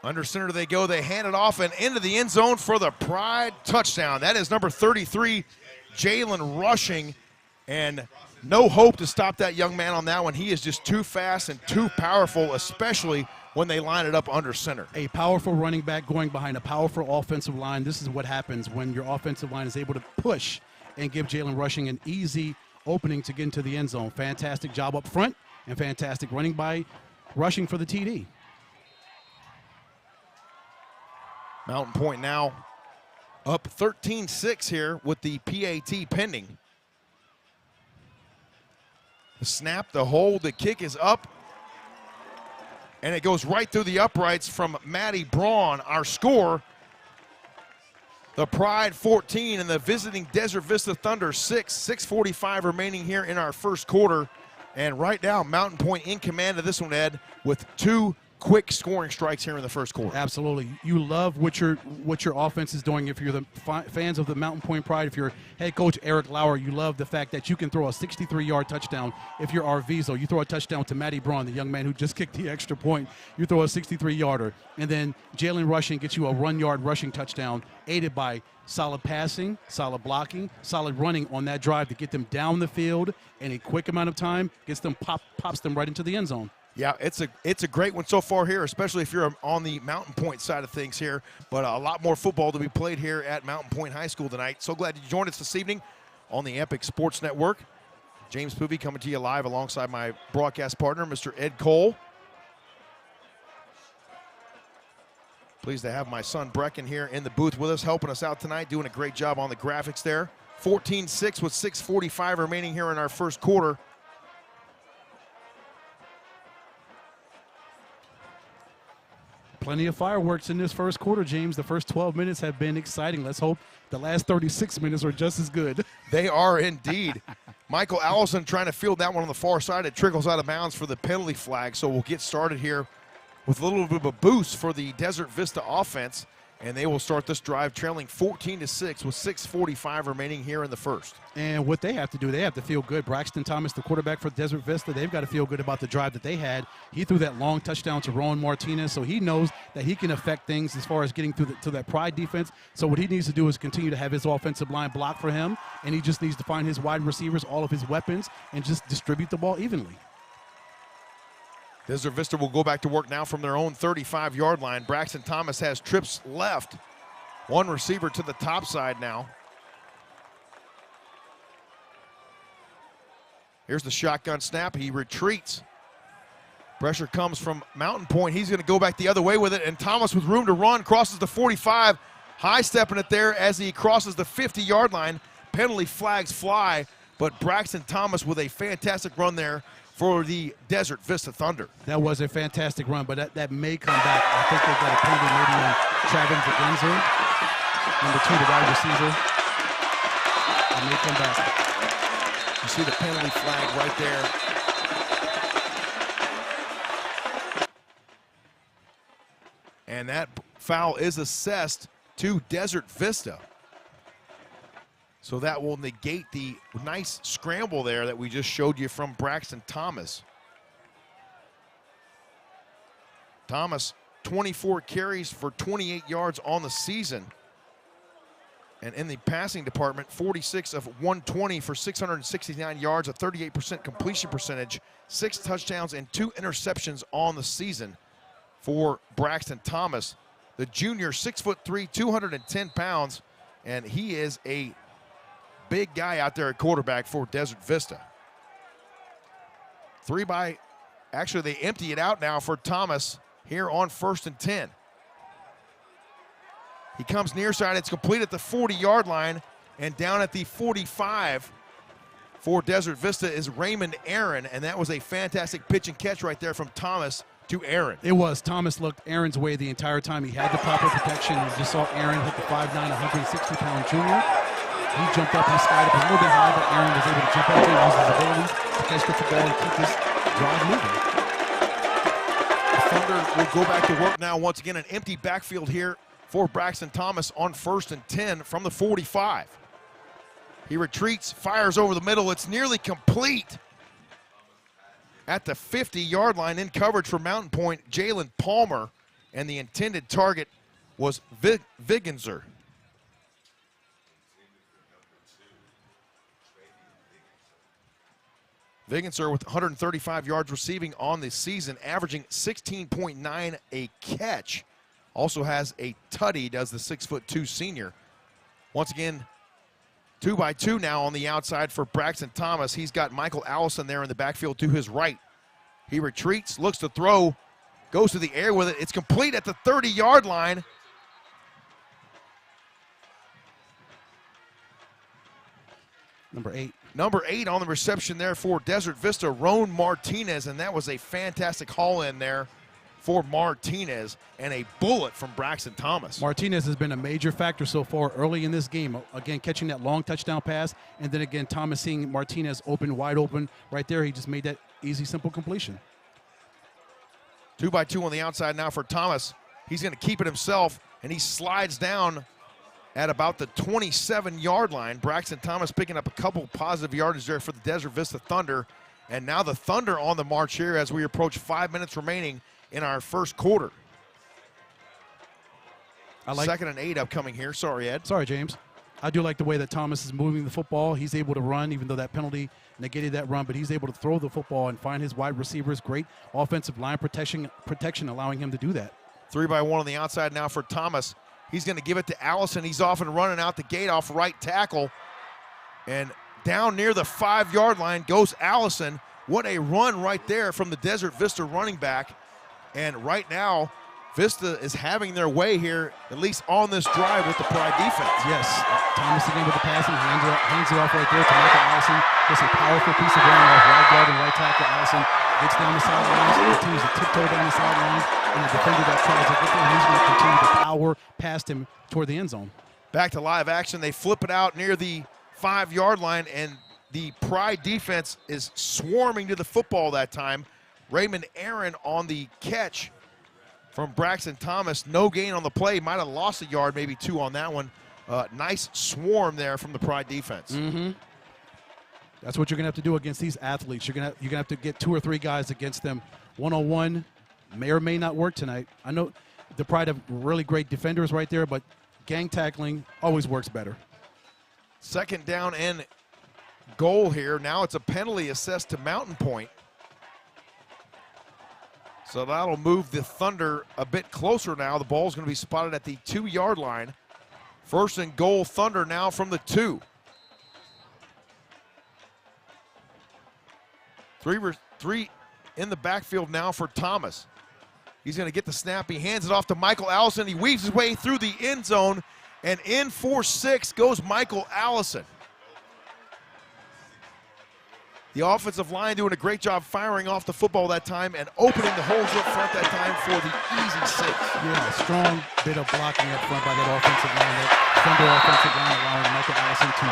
Under center they go. They hand it off and into the end zone for the Pride touchdown. That is number 33, Jalen Rushing. And no hope to stop that young man on that one. He is just too fast and too powerful, especially when they line it up under center. A powerful running back going behind a powerful offensive line. This is what happens when your offensive line is able to push and give Jalen Rushing an easy opening to get into the end zone. Fantastic job up front and fantastic running by Rushing for the TD. Mountain Pointe now up 13-6 here with the PAT pending. The snap, the hold, the kick is up. And it goes right through the uprights from Maddie Braun, our score. The Pride 14 and the visiting Desert Vista Thunder 6. 6:45 remaining here in our first quarter. And right now, Mountain Pointe in command of this one, Ed, with 2 quick scoring strikes here in the first quarter. Absolutely. You love what your offense is doing. If you're the fans of the Mountain Pointe Pride, if you're head coach Eric Lauer, you love the fact that you can throw a 63-yard touchdown. If you're Arviso, you throw a touchdown to Maddie Braun, the young man who just kicked the extra point. You throw a 63-yarder. And then Jalen Rushing gets you a 1-yard rushing touchdown, aided by solid passing, solid blocking, solid running on that drive to get them down the field in a quick amount of time, pops them right into the end zone. Yeah, it's a great one so far here, especially if you're on the Mountain Pointe side of things here. But a lot more football to be played here at Mountain Pointe High School tonight. So glad you joined us this evening on the Epic Sports Network. James Poovey coming to you live alongside my broadcast partner, Mr. Ed Cole. Pleased to have my son Brecken here in the booth with us, helping us out tonight, doing a great job on the graphics there. 14-6 with 6:45 remaining here in our first quarter. Plenty of fireworks in this first quarter, James. The first 12 minutes have been exciting. Let's hope the last 36 minutes are just as good. They are indeed. Michael Allison trying to field that one on the far side. It trickles out of bounds for the penalty flag, so we'll get started here with a little bit of a boost for the Desert Vista offense, and they will start this drive trailing 14-6 with 6:45 remaining here in the first. And what they have to do, they have to feel good. Braxton Thomas, the quarterback for Desert Vista, they've got to feel good about the drive that they had. He threw that long touchdown to Rowan Martinez, so he knows that he can affect things as far as getting through to that Pride defense. So what he needs to do is continue to have his offensive line block for him, and he just needs to find his wide receivers, all of his weapons, and just distribute the ball evenly. Desert Vista will go back to work now from their own 35-yard line. Braxton Thomas has trips left. One receiver to the top side now. Here's the shotgun snap. He retreats. Pressure comes from Mountain Pointe. He's going to go back the other way with it, and Thomas with room to run crosses the 45. High-stepping it there as he crosses the 50-yard line. Penalty flags fly, but Braxton Thomas with a fantastic run there for the Desert Vista Thunder. That was a fantastic run, but that may come back. I think they've got a penalty maybe on Travis Vagenza, number 2, the wide receiver. It may come back. You see the penalty flag right there. And that foul is assessed to Desert Vista. So that will negate the nice scramble there that we just showed you from Braxton Thomas. Thomas, 24 carries for 28 yards on the season. And in the passing department, 46 of 120 for 669 yards, a 38% completion percentage, 6 touchdowns and 2 interceptions on the season for Braxton Thomas. The junior, 6'3", 210 pounds, and he is a big guy out there at quarterback for Desert Vista. Actually they empty it out now for Thomas here on 1st and 10. He comes near side, it's complete at the 40-yard line, and down at the 45 for Desert Vista is Raymond Aaron, and that was a fantastic pitch and catch right there from Thomas to Aaron. It was. Thomas looked Aaron's way the entire time. He had the proper protection. You just saw Aaron hit the 5'9", 160-pound junior. He jumped up, he skied up a little bit high, but Aaron was able to jump up there, use his abilities to catch the football and keep this drive moving. The Thunder will go back to work now. Once again, an empty backfield here for Braxton Thomas on 1st and 10 from the 45. He retreats, fires over the middle. It's nearly complete at the 50-yard line in coverage for Mountain Pointe, Jalen Palmer, and the intended target was Vagenza. Vagenza with 135 yards receiving on the season, averaging 16.9 a catch. Also has a tutty, does the 6'2" senior. Once again, 2-by-2 now on the outside for Braxton Thomas. He's got Michael Allison there in the backfield to his right. He retreats, looks to throw, goes to the air with it. It's complete at the 30-yard line. Number 8. Number 8 on the reception there for Desert Vista, Roan Martinez, and that was a fantastic haul in there for Martinez, and a bullet from Braxton Thomas. Martinez has been a major factor so far early in this game. Again, catching that long touchdown pass, and then again, Thomas seeing Martinez wide open right there. He just made that easy, simple completion. 2-by-2 on the outside now for Thomas. He's going to keep it himself, and he slides down at about the 27-yard line. Braxton Thomas picking up a couple positive yardage there for the Desert Vista Thunder. And now the Thunder on the march here as we approach 5 minutes remaining in our first quarter. Second and 8 upcoming here. Sorry, Ed. Sorry, James. I do like the way that Thomas is moving the football. He's able to run, even though that penalty negated that run, but he's able to throw the football and find his wide receivers. Great offensive line protection allowing him to do that. 3-by-1 on the outside now for Thomas. He's going to give it to Allison. He's off and running out the gate off right tackle. And down near the 5-yard line goes Allison. What a run right there from the Desert Vista running back. And right now, Vista is having their way here, at least on this drive with the Pride defense. Yes, Thomas again with the passing, hands it off right there to Michael Allison. Just a powerful piece of running off right guard and right tackle. Allison gets down the sidelines, continues to tiptoe down the sidelines, and the defender that tries to get there, he's going to continue to power past him toward the end zone. Back to live action. They flip it out near the 5-yard line, and the Pride defense is swarming to the football that time. Raymond Aaron on the catch from Braxton Thomas. No gain on the play. Might have lost a yard, maybe 2 on that one. Nice swarm there from the Pride defense. Mm-hmm. That's what you're going to have to do against these athletes. You're going to have to get 2 or 3 guys against them. One-on-one may or may not work tonight. I know the Pride have really great defenders right there, but gang tackling always works better. Second down and goal here. Now it's a penalty assessed to Mountain Pointe. So that'll move the Thunder a bit closer now. The ball's going to be spotted at the 2-yard line. First and goal, Thunder now from the 2. Three in the backfield now for Thomas. He's going to get the snap. He hands it off to Michael Allison. He weaves his way through the end zone, and in for 6 goes Michael Allison. The offensive line doing a great job firing off the football that time and opening the holes up front that time for the easy 6. Yeah, strong bit of blocking up front by that offensive line, that Thunder offensive line, allowing Michael Allison to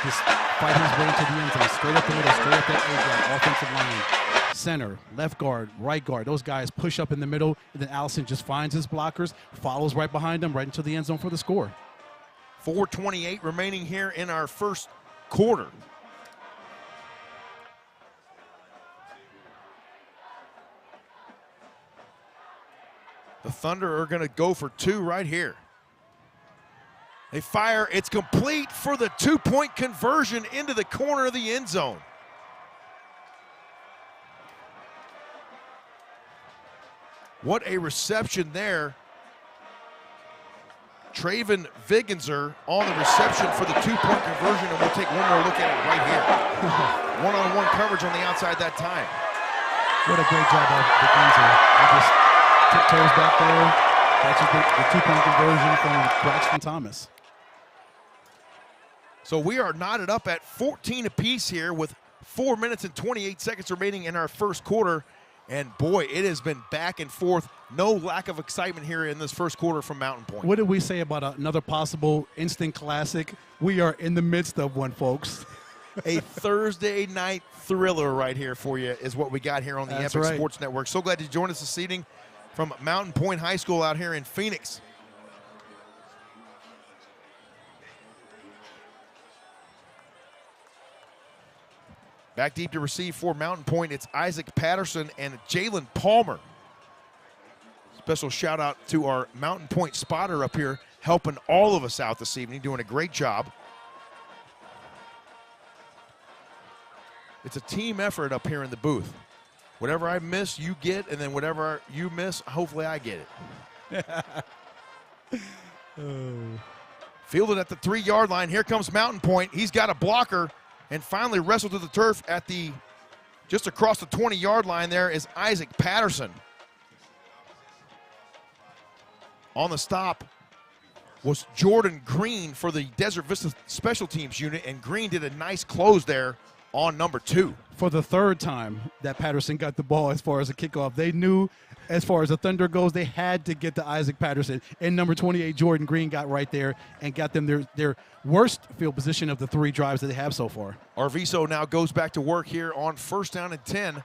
just fight his way to the end zone, straight up the middle, straight up that A-gap, offensive line, center, left guard, right guard. Those guys push up in the middle, and then Allison just finds his blockers, follows right behind them, right into the end zone for the score. 4:28 remaining here in our first quarter. The Thunder are going to go for 2 right here. They fire. It's complete for the 2-point conversion into the corner of the end zone. What a reception there. Traven Vigenser on the reception for the 2-point conversion, and we'll take one more look at it right here. One-on-one coverage on the outside that time. What a great job by Vigenser. Tiptoes back there. That's the 2-point conversion from Braxton Thomas. So we are knotted up at 14 apiece here with 4 minutes and 28 seconds remaining in our first quarter. And boy, it has been back and forth. No lack of excitement here in this first quarter from Mountain Pointe. What did we say about another possible instant classic? We are in the midst of one, folks. A Thursday night thriller right here for you is what we got here on the That's Epic right. Sports Network. So glad you joined us this evening from Mountain Pointe High School out here in Phoenix. Back deep to receive for Mountain Pointe, it's Isaac Patterson and Jalen Palmer. Special shout out to our Mountain Pointe spotter up here, helping all of us out this evening, doing a great job. It's a team effort up here in the booth. Whatever I miss, you get, and then whatever you miss, hopefully I get it. Fielded at the 3-yard line. Here comes Mountain Pointe. He's got a blocker and finally wrestled to the turf at the just across the 20-yard line. There is Isaac Patterson. On the stop, was Jordan Green for the Desert Vista special teams unit, and Green did a nice close there on number 2. For the third time that Patterson got the ball as far as a kickoff, they knew as far as the Thunder goes, they had to get to Isaac Patterson. And number 28, Jordan Green, got right there and got them their worst field position of the 3 drives that they have so far. Arviso now goes back to work here on 1st down and 10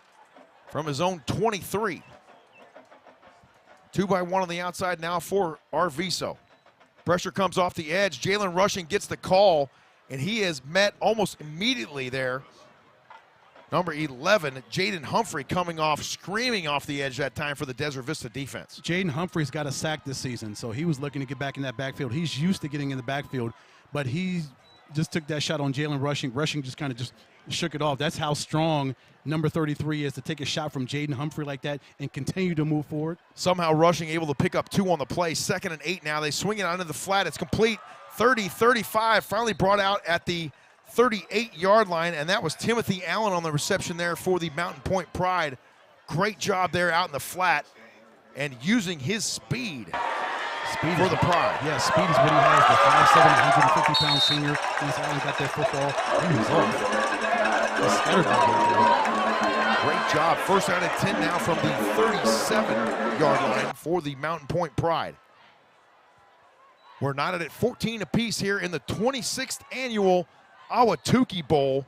from his own 23. 2-by-1 on the outside now for Arviso. Pressure comes off the edge. Jalen Rushing gets the call, and he is met almost immediately there. Number 11, Jaden Humphrey, coming off, screaming off the edge that time for the Desert Vista defense. Jaden Humphrey's got a sack this season, so he was looking to get back in that backfield. He's used to getting in the backfield, but he just took that shot on Jalen Rushing. Rushing just kind of just shook it off. That's how strong number 33 is, to take a shot from Jaden Humphrey like that and continue to move forward. Somehow Rushing able to pick up 2 on the play. 2nd and 8 now. They swing it onto the flat. It's complete. 30-35, finally brought out at the 38-yard line, and that was Timothy Allen on the reception there for the Mountain Pointe Pride. Great job there out in the flat and using his speed for the Pride. Yeah, speed is what he has. The 5'7", 150-pound senior. Once Allen got that football, he was off. He scattered that. Great job. 1st down and 10 now from the 37-yard line for the Mountain Pointe Pride. We're knotted at 14 apiece here in the 26th annual Tukee Bowl,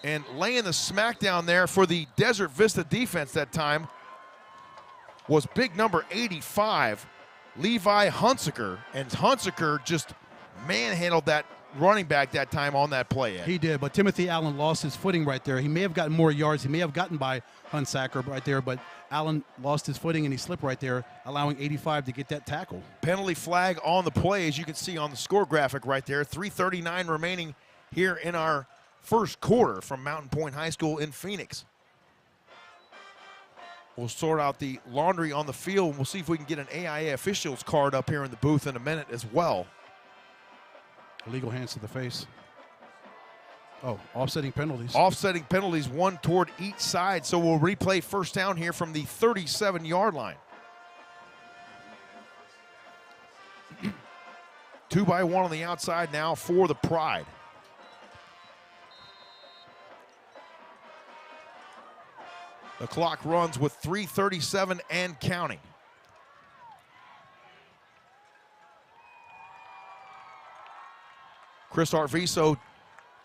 and laying the smackdown there for the Desert Vista defense that time was big number 85, Levi Hunsaker, and Hunsaker just manhandled that running back that time on that play. Ed. He did, but Timothy Allen lost his footing right there. He may have gotten more yards. He may have gotten by Hunsaker right there, but Allen lost his footing and he slipped right there, allowing 85 to get that tackle. Penalty flag on the play, as you can see on the score graphic right there. 3:39 remaining here in our first quarter from Mountain Pointe High School in Phoenix. We'll sort out the laundry on the field, and we'll see if we can get an AIA officials card up here in the booth in a minute as well. Illegal hands to the face. Oh, offsetting penalties. Offsetting penalties, 1 toward each side, so we'll replay 1st down here from the 37-yard line. 2-by-1 on the outside now for the Pride. The clock runs with 3:37 and counting. Chris Arviso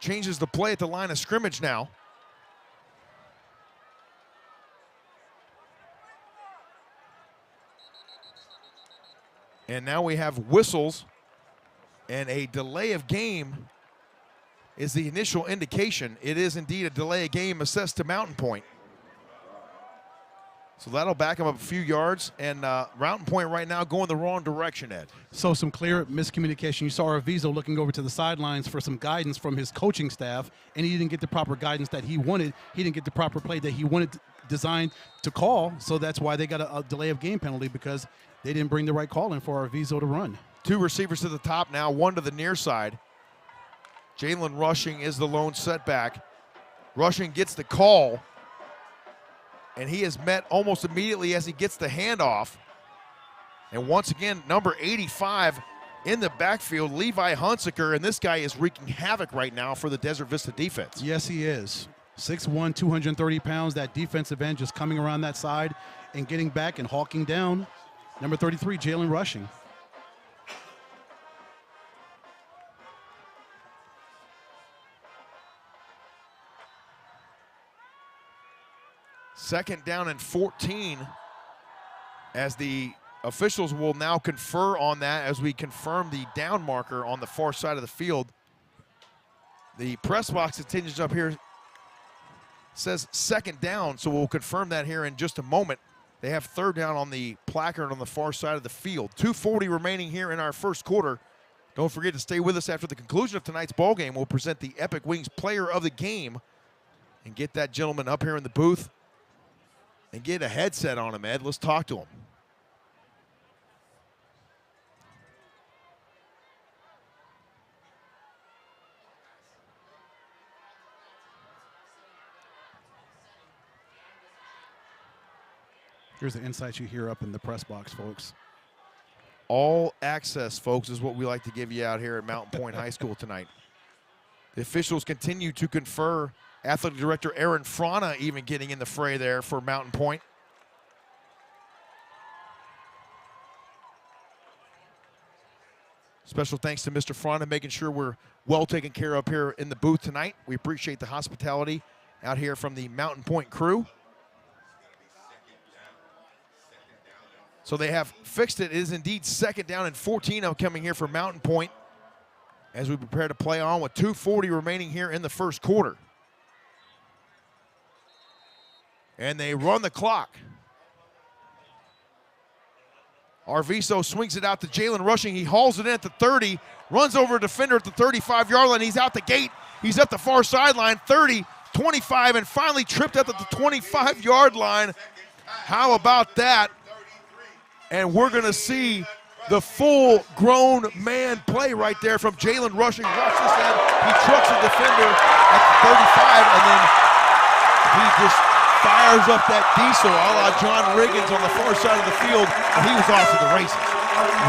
changes the play at the line of scrimmage now. And now we have whistles, and a delay of game is the initial indication. It is indeed a delay of game assessed to Mountain Pointe. So that'll back him up a few yards, and Mountain Pointe right now going the wrong direction, Ed. So some clear miscommunication. You saw Arviso looking over to the sidelines for some guidance from his coaching staff, and he didn't get the proper guidance that he wanted. He didn't get the proper play that he wanted designed to call, so that's why they got a delay of game penalty, because they didn't bring the right call in for Arviso to run. 2 receivers to the top now, 1 to the near side. Jalen Rushing is the lone setback. Rushing gets the call, and he is met almost immediately as he gets the handoff. And once again, number 85 in the backfield, Levi Hunsaker, and this guy is wreaking havoc right now for the Desert Vista defense. Yes, he is. 6'1", 230 pounds. That defensive end just coming around that side and getting back and hawking down number 33, Jalen Rushing. Second down and 14, as the officials will now confer on that as we confirm the down marker on the far side of the field. The press box continues up here, says 2nd down, so we'll confirm that here in just a moment. They have 3rd down on the placard on the far side of the field. 2:40 remaining here in our first quarter. Don't forget to stay with us after the conclusion of tonight's ball game. We'll present the Epic Wings Player of the Game and get that gentleman up here in the booth and get a headset on him, Ed. Let's talk to him. Here's the insights you hear up in the press box, folks. All access, folks, is what we like to give you out here at Mountain Pointe High School tonight. The officials continue to confer. Athletic Director Aaron Frana even getting in the fray there for Mountain Pointe. Special thanks to Mr. Frana making sure we're well taken care of here in the booth tonight. We appreciate the hospitality out here from the Mountain Pointe crew. So they have fixed it. It is indeed 2nd down and 14 coming here for Mountain Pointe as we prepare to play on with 2:40 remaining here in the first quarter. And they run the clock. Arviso swings it out to Jalen Rushing. He hauls it in at the 30, runs over a defender at the 35-yard line. He's out the gate. He's at the far sideline, 30, 25, and finally tripped up at the 25-yard line. How about that? And we're going to see the full-grown man play right there from Jalen Rushing. Watch this, man. He trucks a defender at the 35, and then he just fires up that diesel a la John Riggins on the far side of the field, and he was off to the races.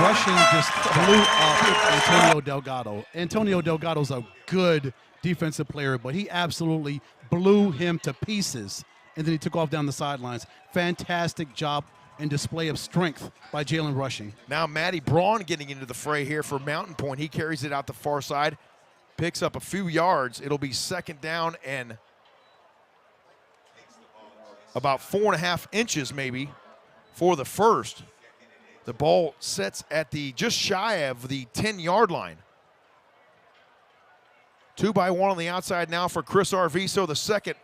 Rushing just blew up Antonio Delgado. Antonio Delgado's a good defensive player, but he absolutely blew him to pieces, and then he took off down the sidelines. Fantastic job and display of strength by Jalen Rushing. Now Matty Braun getting into the fray here for Mountain Pointe. He carries it out the far side, picks up a few yards. It'll be 2nd down and about 4.5 inches maybe for the first. The ball sets at the just shy of the 10-yard line. 2-by-1 on the outside now for Chris Arviso, the second.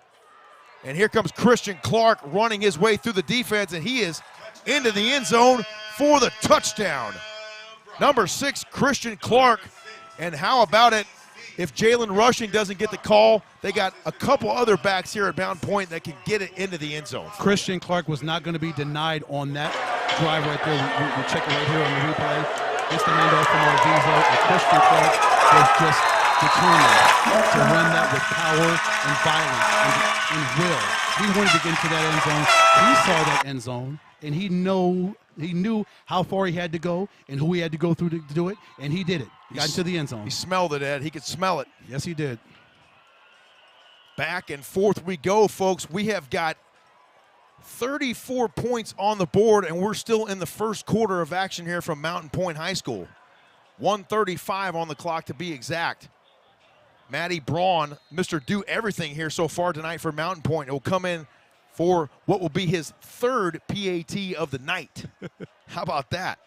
And here comes Christian Clark running his way through the defense, and he is into the end zone for the touchdown. Number 6, Christian Clark. And how about it if Jalen Rushing doesn't get the call? They got a couple other backs here at Mountain Pointe that can get it into the end zone. Christian Clark was not going to be denied on that drive right there. We check it right here on the replay. It's the handoff from Arviso, and Christian Clark was just determined to run that with power and violence and will. He wanted to get into that end zone. He saw that end zone, and he knew how far he had to go and who he had to go through to do it, and he did it. He got into the end zone. He smelled it, Ed. He could smell it. Yes, he did. Back and forth we go, folks. We have got 34 points on the board, and we're still in the first quarter of action here from Mountain Pointe High School. 1:35 on the clock to be exact. Matty Braun, Mr. Do Everything here so far tonight for Mountain Pointe. He'll come in for what will be his 3rd PAT of the night. How about that?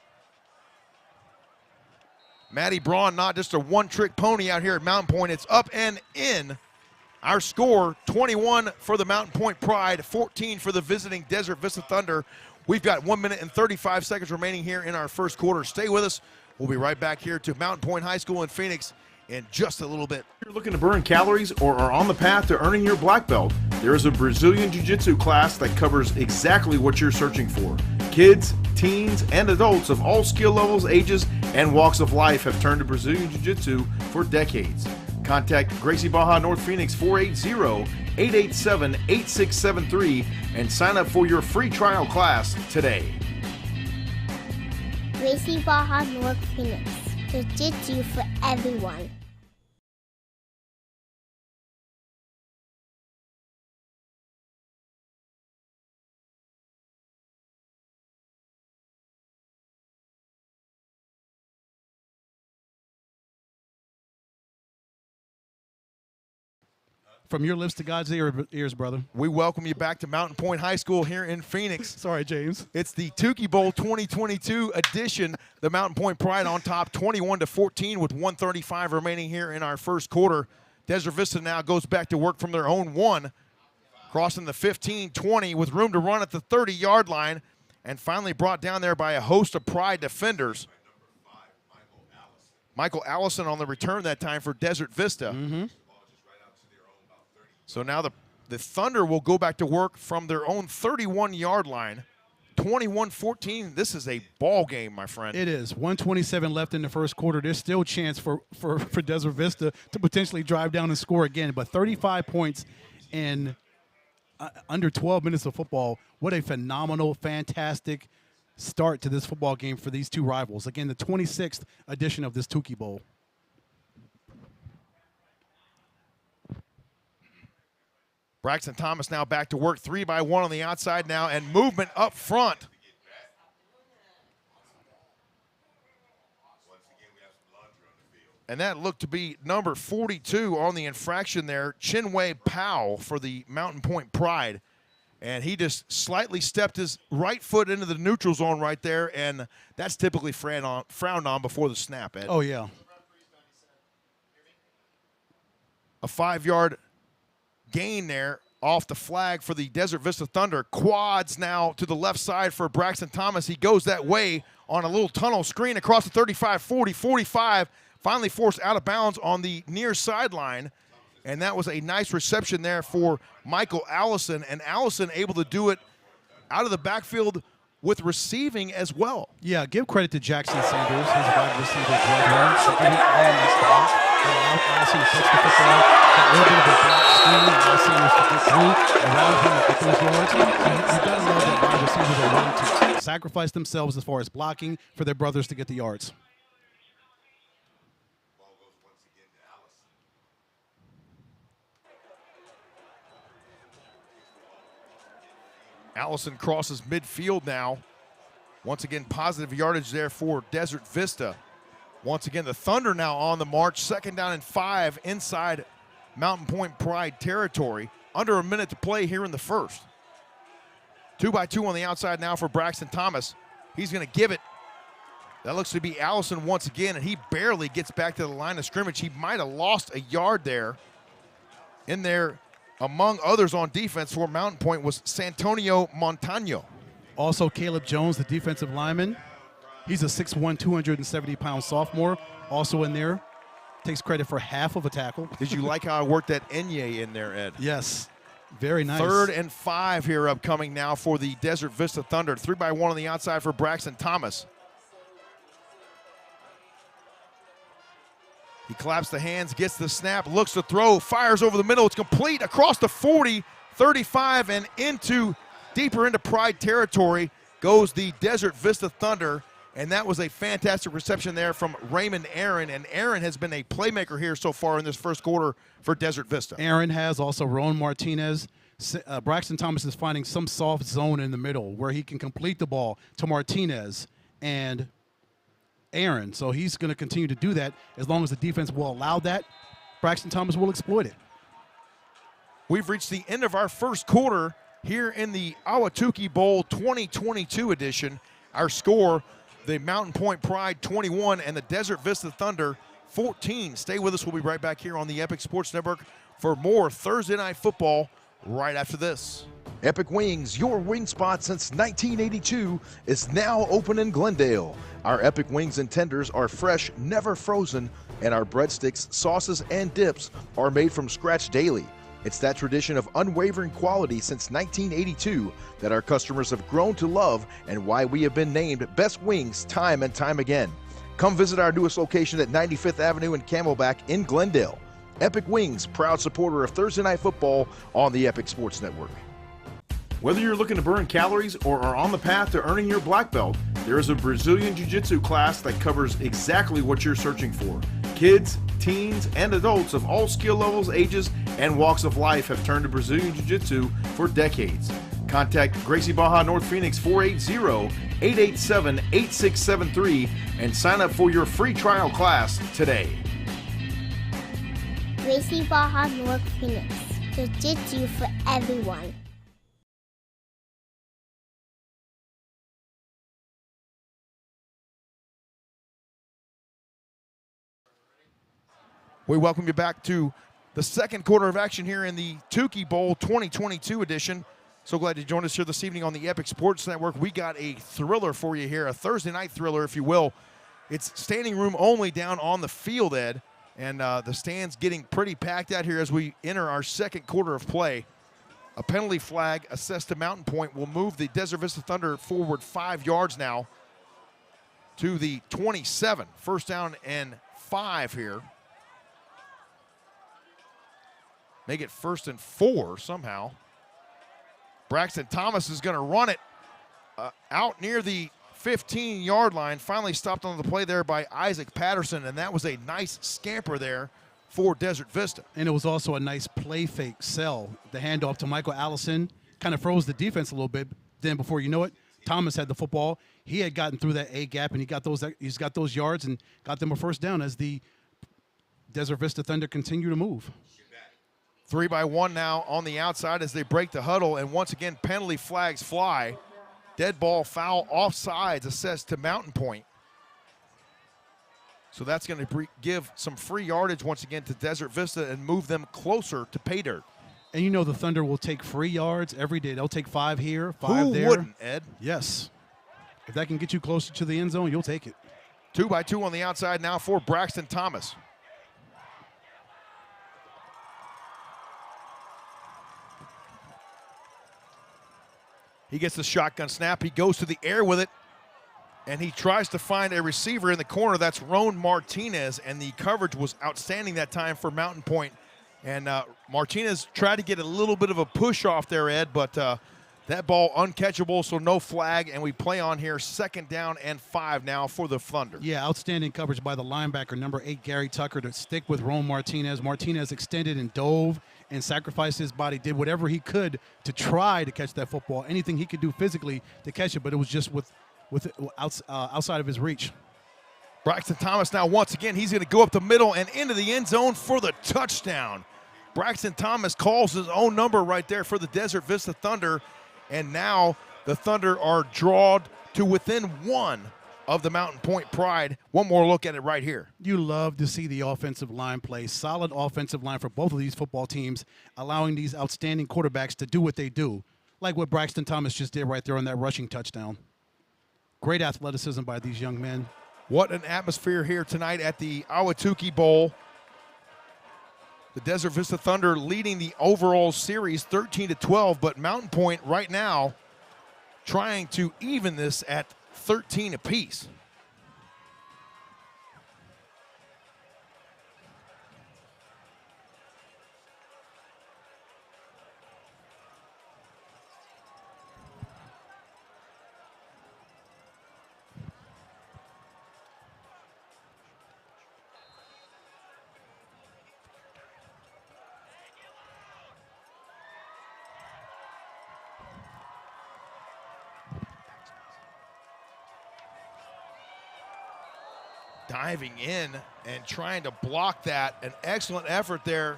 Matty Braun, not just a one-trick pony out here at Mountain Pointe. It's up and in. Our score, 21 for the Mountain Pointe Pride, 14 for the visiting Desert Vista Thunder. We've got 1 minute and 35 seconds remaining here in our first quarter. Stay with us. We'll be right back here to Mountain Pointe High School in Phoenix in just a little bit. If you're looking to burn calories or are on the path to earning your black belt, there is a Brazilian Jiu-Jitsu class that covers exactly what you're searching for. Kids, teens, and adults of all skill levels, ages, and walks of life have turned to Brazilian Jiu-Jitsu for decades. Contact Gracie Baja North Phoenix 480-887-8673 and sign up for your free trial class today. Gracie Baja North Phoenix. Jiu-Jitsu for everyone. From your lips to God's ears, brother. We welcome you back to Mountain Pointe High School here in Phoenix. Sorry, James. It's the Tukee Bowl 2022 edition. The Mountain Pointe Pride on top, 21-14 with 1:35 remaining here in our first quarter. Desert Vista now goes back to work from their own 1, crossing the 15-20 with room to run at the 30-yard line, and finally brought down there by a host of Pride defenders. Michael Allison on the return that time for Desert Vista. Mm-hmm. So now the Thunder will go back to work from their own 31-yard line. 21-14. This is a ball game, my friend. It is. 1:27 left in the first quarter. There's still a chance for Desert Vista to potentially drive down and score again. But 35 points in under 12 minutes of football. What a phenomenal, fantastic start to this football game for these two rivals. Again, the 26th edition of this Tukee Bowl. Braxton Thomas now back to work, 3-by-1 on the outside now, and movement up front. And that looked to be number 42 on the infraction there, Chinwe Powell for the Mountain Pointe Pride. And he just slightly stepped his right foot into the neutral zone right there, and that's typically frowned on before the snap, Ed. Oh, yeah. A 5-yard gain there off the flag for the Desert Vista Thunder. Quads now to the left side for Braxton Thomas. He goes that way on a little tunnel screen across the 35, 40, 45. Finally forced out of bounds on the near sideline. And that was a nice reception there for Michael Allison. And Allison able to do it out of the backfield with receiving as well. Yeah, give credit to Jackson Sanders, his wide receiver, for getting on the spot. Allowed Allison to touch the football. That little bit of a block screen allowed Sanders to get through, allowed him to get those yards. And you've got to know that wide receivers are willing to sacrifice themselves as far as blocking for their brothers to get the yards. Allison crosses midfield now. Once again, positive yardage there for Desert Vista. Once again, the Thunder now on the march. 2nd down and 5 inside Mountain Pointe Pride territory. Under a minute to play here in the first. 2-by-2 on the outside now for Braxton Thomas. He's going to give it. That looks to be Allison once again, and he barely gets back to the line of scrimmage. He might have lost a yard there. In there, among others on defense for Mountain Pointe, was Santonio Montano. Also, Caleb Jones, the defensive lineman. He's a 6'1", 270-pound sophomore. Also in there, takes credit for half of a tackle. Did you like how I worked that Enye in there, Ed? Yes, very nice. 3rd and 5 here upcoming now for the Desert Vista Thunder. 3-by-1 on the outside for Braxton Thomas. He claps the hands, gets the snap, looks to throw, fires over the middle. It's complete across the 40, 35, and deeper into Pride territory goes the Desert Vista Thunder. And that was a fantastic reception there from Raymond Aaron. And Aaron has been a playmaker here so far in this first quarter for Desert Vista. Aaron has also Rowan Martinez. Braxton Thomas is finding some soft zone in the middle where he can complete the ball to Martinez and Aaron. So he's going to continue to do that as long as the defense will allow that. Braxton Thomas will exploit it. We've reached the end of our first quarter here in the Tukee Bowl 2022 edition. Our score, the Mountain Pointe Pride 21 and the Desert Vista Thunder 14. Stay with us. We'll be right back here on the Epic Sports Network for more Thursday Night Football right after this. Epic Wings, your wing spot since 1982, is now open in Glendale. Our Epic Wings and tenders are fresh, never frozen, and our breadsticks, sauces, and dips are made from scratch daily. It's that tradition of unwavering quality since 1982 that our customers have grown to love and why we have been named Best Wings time and time again. Come visit our newest location at 95th Avenue and Camelback in Glendale. Epic Wings, proud supporter of Thursday Night Football on the Epic Sports Network. Whether you're looking to burn calories or are on the path to earning your black belt, there is a Brazilian Jiu-Jitsu class that covers exactly what you're searching for. Kids, teens, and adults of all skill levels, ages, and walks of life have turned to Brazilian Jiu-Jitsu for decades. Contact Gracie Baja North Phoenix 480-887-8673 and sign up for your free trial class today. Gracie Baja North Phoenix. Jiu-Jitsu for everyone. We welcome you back to the second quarter of action here in the Tukee Bowl 2022 edition. So glad you joined us here this evening on the Epic Sports Network. We got a thriller for you here, a Thursday night thriller, if you will. It's standing room only down on the field, Ed, and the stands getting pretty packed out here as we enter our second quarter of play. A penalty flag assessed to Mountain Pointe will move the Desert Vista Thunder forward 5 yards now to the 27. 1st down and 5 here. Make it 1st and 4 somehow. Braxton Thomas is going to run it out near the 15-yard line. Finally stopped on the play there by Isaac Patterson, and that was a nice scamper there for Desert Vista. And it was also a nice play fake sell. The handoff to Michael Allison kind of froze the defense a little bit. Then before you know it, Thomas had the football. He had gotten through that A gap, and he's got those yards and got them a first down as the Desert Vista Thunder continue to move. 3-by-1 now on the outside as they break the huddle, and once again penalty flags fly. Dead ball, foul, offsides assessed to Mountain Pointe. So that's going to give some free yardage once again to Desert Vista and move them closer to pay dirt. And you know the Thunder will take free yards every day. They'll take 5 here, 5 there. Who wouldn't, Ed? Yes. If that can get you closer to the end zone, you'll take it. 2-by-2 on the outside now for Braxton Thomas. He gets the shotgun snap. He goes to the air with it, and he tries to find a receiver in the corner. That's Roan Martinez, and the coverage was outstanding that time for Mountain Pointe. And Martinez tried to get a little bit of a push off there, Ed, but that ball uncatchable, so no flag, and we play on here 2nd down and 5 now for the Thunder. Yeah, outstanding coverage by the linebacker, number 8, Gary Tucker, to stick with Roan Martinez. Martinez extended and dove and sacrificed his body, did whatever he could to try to catch that football, anything he could do physically to catch it, but it was just outside of his reach. Braxton Thomas now once again, he's going to go up the middle and into the end zone for the touchdown. Braxton Thomas calls his own number right there for the Desert Vista Thunder, and now the Thunder are drawn to within 1 of the Mountain Pointe Pride. One more look at it right here. You love to see the offensive line play. Solid offensive line for both of these football teams, allowing these outstanding quarterbacks to do what they do, like what Braxton Thomas just did right there on that rushing touchdown. Great athleticism by these young men. What an atmosphere here tonight at the Tukee Bowl. The Desert Vista Thunder leading the overall series 13-12, but Mountain Pointe right now trying to even this at 13 apiece. Diving in and trying to block that. An excellent effort there.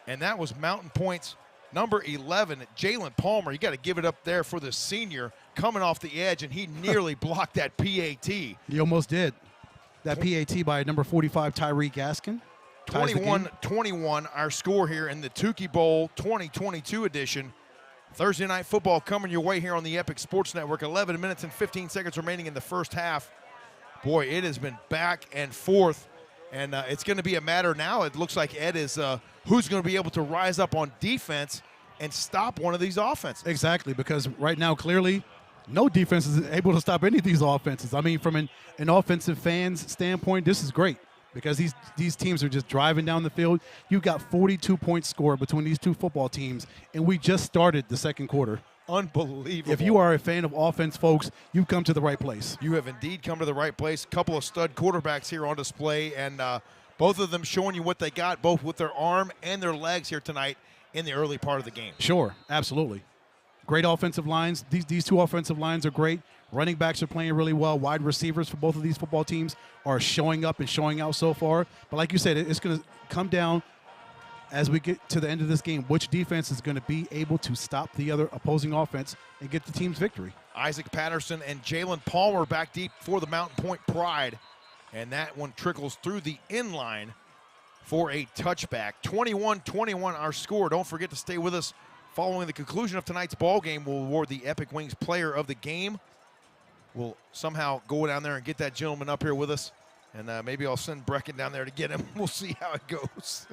And that was Mountain Pointe's number 11, Jalen Palmer. You got to give it up there for the senior coming off the edge, and he nearly blocked that PAT. He almost did. That PAT by number 45, Tyreek Gaskin. 21-21 our score here in the Tukee Bowl 2022 edition. Thursday Night Football coming your way here on the Epic Sports Network. 11 minutes and 15 seconds remaining in the first half. Boy, it has been back and forth, and it's going to be a matter now. It looks like, Ed, is who's going to be able to rise up on defense and stop one of these offenses. Exactly, because right now, clearly, no defense is able to stop any of these offenses. I mean, from an offensive fan's standpoint, this is great, because these teams are just driving down the field. You've got 42 points scored between these two football teams, and we just started the second quarter. Unbelievable. If you are a fan of offense, folks, you've come to the right place. You have indeed come to the right place. A couple of stud quarterbacks here on display, and both of them showing you what they got, both with their arm and their legs here tonight in the early part of the game. Sure, absolutely. Great offensive lines. These two offensive lines are great. Running backs are playing really well. Wide receivers for both of these football teams are showing up and showing out so far. But like you said, it's going to come down as we get to the end of this game, which defense is going to be able to stop the other opposing offense and get the team's victory. Isaac Patterson and Jalen Palmer back deep for the Mountain Pointe Pride. And that one trickles through the inline for a touchback. 21-21 our score. Don't forget to stay with us. Following the conclusion of tonight's ball game, we'll award the Epic Wings Player of the Game. We'll somehow go down there and get that gentleman up here with us. And maybe I'll send Brecken down there to get him. We'll see how it goes.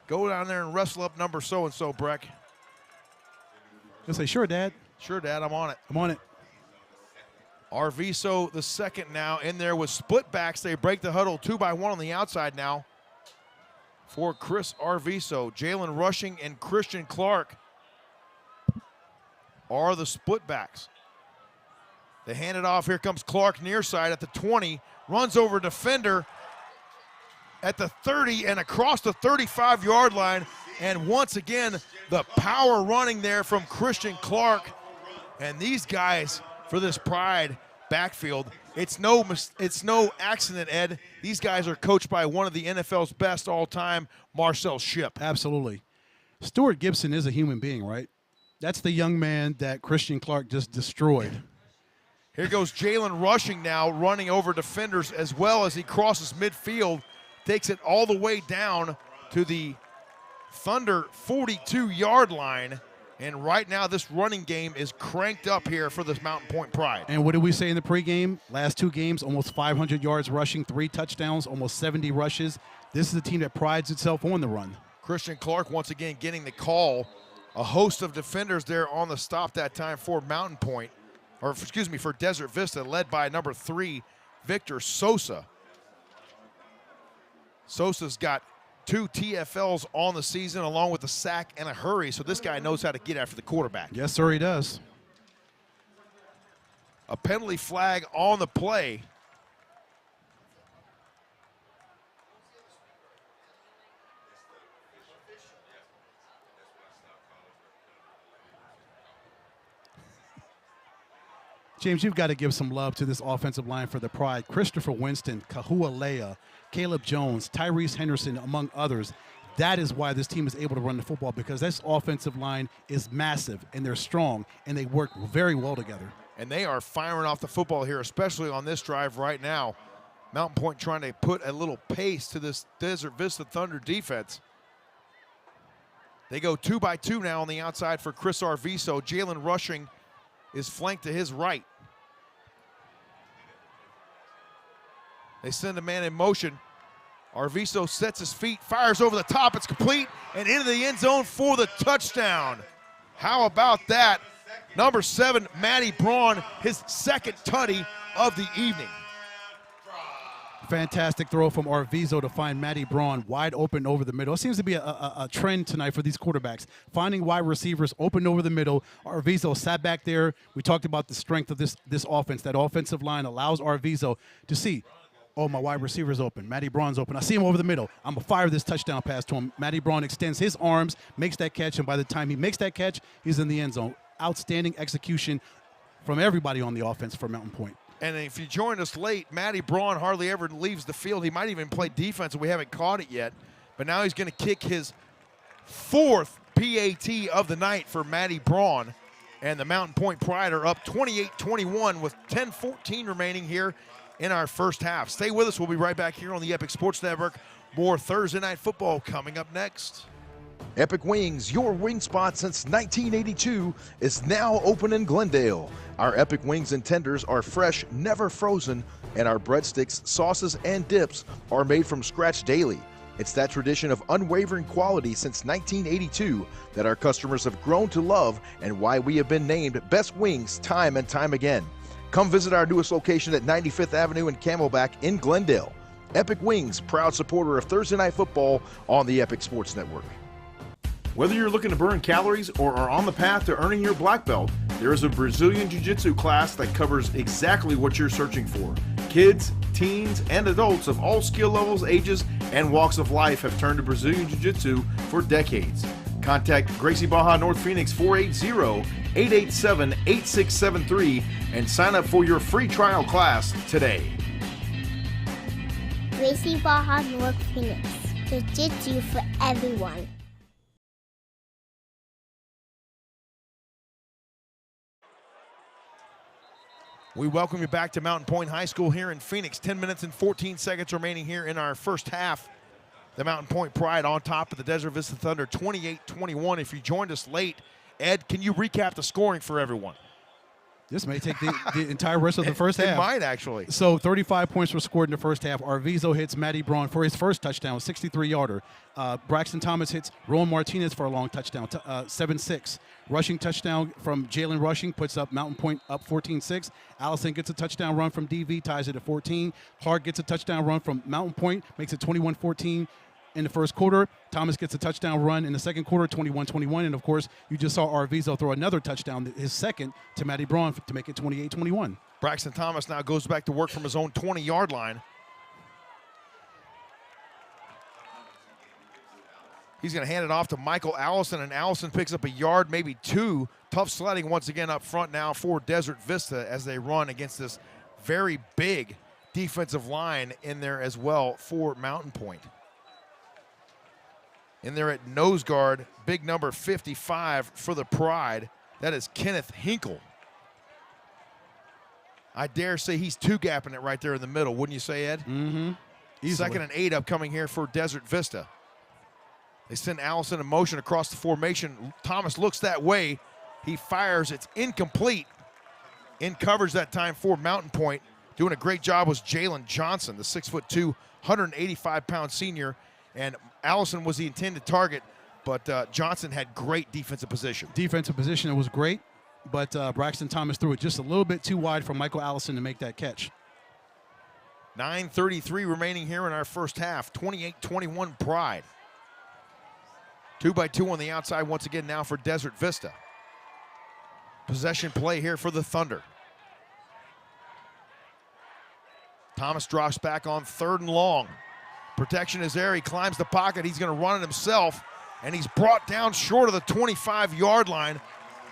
Go down there and wrestle up number so-and-so, Breck. He'll say, sure, Dad. Sure, Dad, I'm on it. I'm on it. Arviso the second now in there with split backs. They break the huddle 2-by-1 on the outside now for Chris Arviso. Jalen Rushing and Christian Clark are the split backs. They hand it off. Here comes Clark near side at the 20. Runs over defender at the 30 and across the 35-yard line. And once again, the power running there from Christian Clark. And these guys for this Pride backfield, it's no accident, Ed. These guys are coached by one of the NFL's best all-time, Marcel Shipp. Absolutely. Stuart Gibson is a human being, right? That's the young man that Christian Clark just destroyed. Here goes Jalen Rushing now, running over defenders as well as he crosses midfield, takes it all the way down to the Thunder 42-yard line. And right now this running game is cranked up here for this Mountain Pointe Pride. And what did we say in the pregame? Last 2 games, almost 500 yards rushing, 3 touchdowns, almost 70 rushes. This is a team that prides itself on the run. Christian Clark once again getting the call. A host of defenders there on the stop that time for Mountain Pointe. Or excuse me, for Desert Vista, led by number 3, Victor Sosa. Sosa's got 2 TFLs on the season, along with a sack and a hurry, so this guy knows how to get after the quarterback. Yes, sir, he does. A penalty flag on the play. James, you've got to give some love to this offensive line for the Pride. Christopher Winston, Kahua Leah, Caleb Jones, Tyrese Henderson, among others. That is why this team is able to run the football, because this offensive line is massive, and they're strong, and they work very well together. And they are firing off the football here, especially on this drive right now. Mountain Pointe trying to put a little pace to this Desert Vista Thunder defense. They go 2 by 2 now on the outside for Chris Arviso. Jalen Rushing is flanked to his right. They send a man in motion. Arviso sets his feet, fires over the top. It's complete and into the end zone for the touchdown. How about that? Number 7, Matty Braun, his second tutty of the evening. Fantastic throw from Arviso to find Matty Braun wide open over the middle. It seems to be a trend tonight for these quarterbacks, finding wide receivers open over the middle. Arviso sat back there. We talked about the strength of this offense. That offensive line allows Arviso to see, oh, my wide receiver's open. Matty Braun's open. I see him over the middle. I'm going to fire this touchdown pass to him. Matty Braun extends his arms, makes that catch, and by the time he makes that catch, he's in the end zone. Outstanding execution from everybody on the offense for Mountain Pointe. And if you joined us late, Matty Braun hardly ever leaves the field. He might even play defense, and we haven't caught it yet. But now he's going to kick his 4th PAT of the night for Matty Braun. And the Mountain Pointe Pride are up 28-21 with 10:14 remaining here in our first half. Stay with us. We'll be right back here on the Epic Sports Network. More Thursday Night Football coming up next. Epic Wings, your wing spot since 1982, is now open in Glendale. Our Epic Wings and tenders are fresh, never frozen, and our breadsticks, sauces, and dips are made from scratch daily. It's that tradition of unwavering quality since 1982 that our customers have grown to love, and why we have been named Best Wings time and time again. Come visit our newest location at 95th Avenue and Camelback in Glendale. Epic Wings, proud supporter of Thursday Night Football on the Epic Sports Network. Whether you're looking to burn calories or are on the path to earning your black belt, there is a Brazilian Jiu-Jitsu class that covers exactly what you're searching for. Kids, teens, and adults of all skill levels, ages, and walks of life have turned to Brazilian Jiu-Jitsu for decades. Contact Gracie Baja North Phoenix 480-887-8673 and sign up for your free trial class today. Gracie Baja North Phoenix. Jiu-Jitsu for everyone. We welcome you back to Mountain Pointe High School here in Phoenix. 10 minutes and 14 seconds remaining here in our first half. The Mountain Pointe Pride on top of the Desert Vista Thunder, 28-21. If you joined us late, Ed, can you recap the scoring for everyone? This may take the entire rest of the first half. It might, actually. So 35 points were scored in the first half. Arviso hits Matty Braun for his first touchdown, 63-yarder. Braxton Thomas hits Rowan Martinez for a long touchdown, 7-6. Rushing touchdown from Jalen Rushing puts up Mountain Pointe up 14-6. Allison gets a touchdown run from DV, ties it at 14. Clark gets a touchdown run from Mountain Pointe, makes it 21-14. in the first quarter. Thomas gets a touchdown run in the second quarter, 21-21. And, of course, you just saw Arviso throw another touchdown, his second, to Matty Braun to make it 28-21. Braxton Thomas now goes back to work from his own 20-yard line. He's going to hand it off to Michael Allison, and Allison picks up a yard, maybe two. Tough sledding once again up front now for Desert Vista as they run against this very big defensive line in there as well for Mountain Pointe. In there at nose guard, big number 55 for the Pride. That is Kenneth Hinkle. I dare say he's two-gapping it right there in the middle, wouldn't you say, Ed? Mm-hmm. Easily. 2nd and 8 upcoming here for Desert Vista. They send Allison in motion across the formation. Thomas looks that way. He fires. It's incomplete. In coverage that time for Mountain Pointe. Doing a great job was Jalen Johnson, the 6'2", 185-pound senior. And Allison was the intended target, but Johnson had great defensive position. Defensive position, it was great, but Braxton Thomas threw it just a little bit too wide for Michael Allison to make that catch. 9:33 remaining here in our first half. 28-21 Pride. 2-by-2 on the outside once again now for Desert Vista. Possession play here for the Thunder. Thomas drops back on 3rd and long. Protection is there. He climbs the pocket. He's going to run it himself, and he's brought down short of the 25-yard line.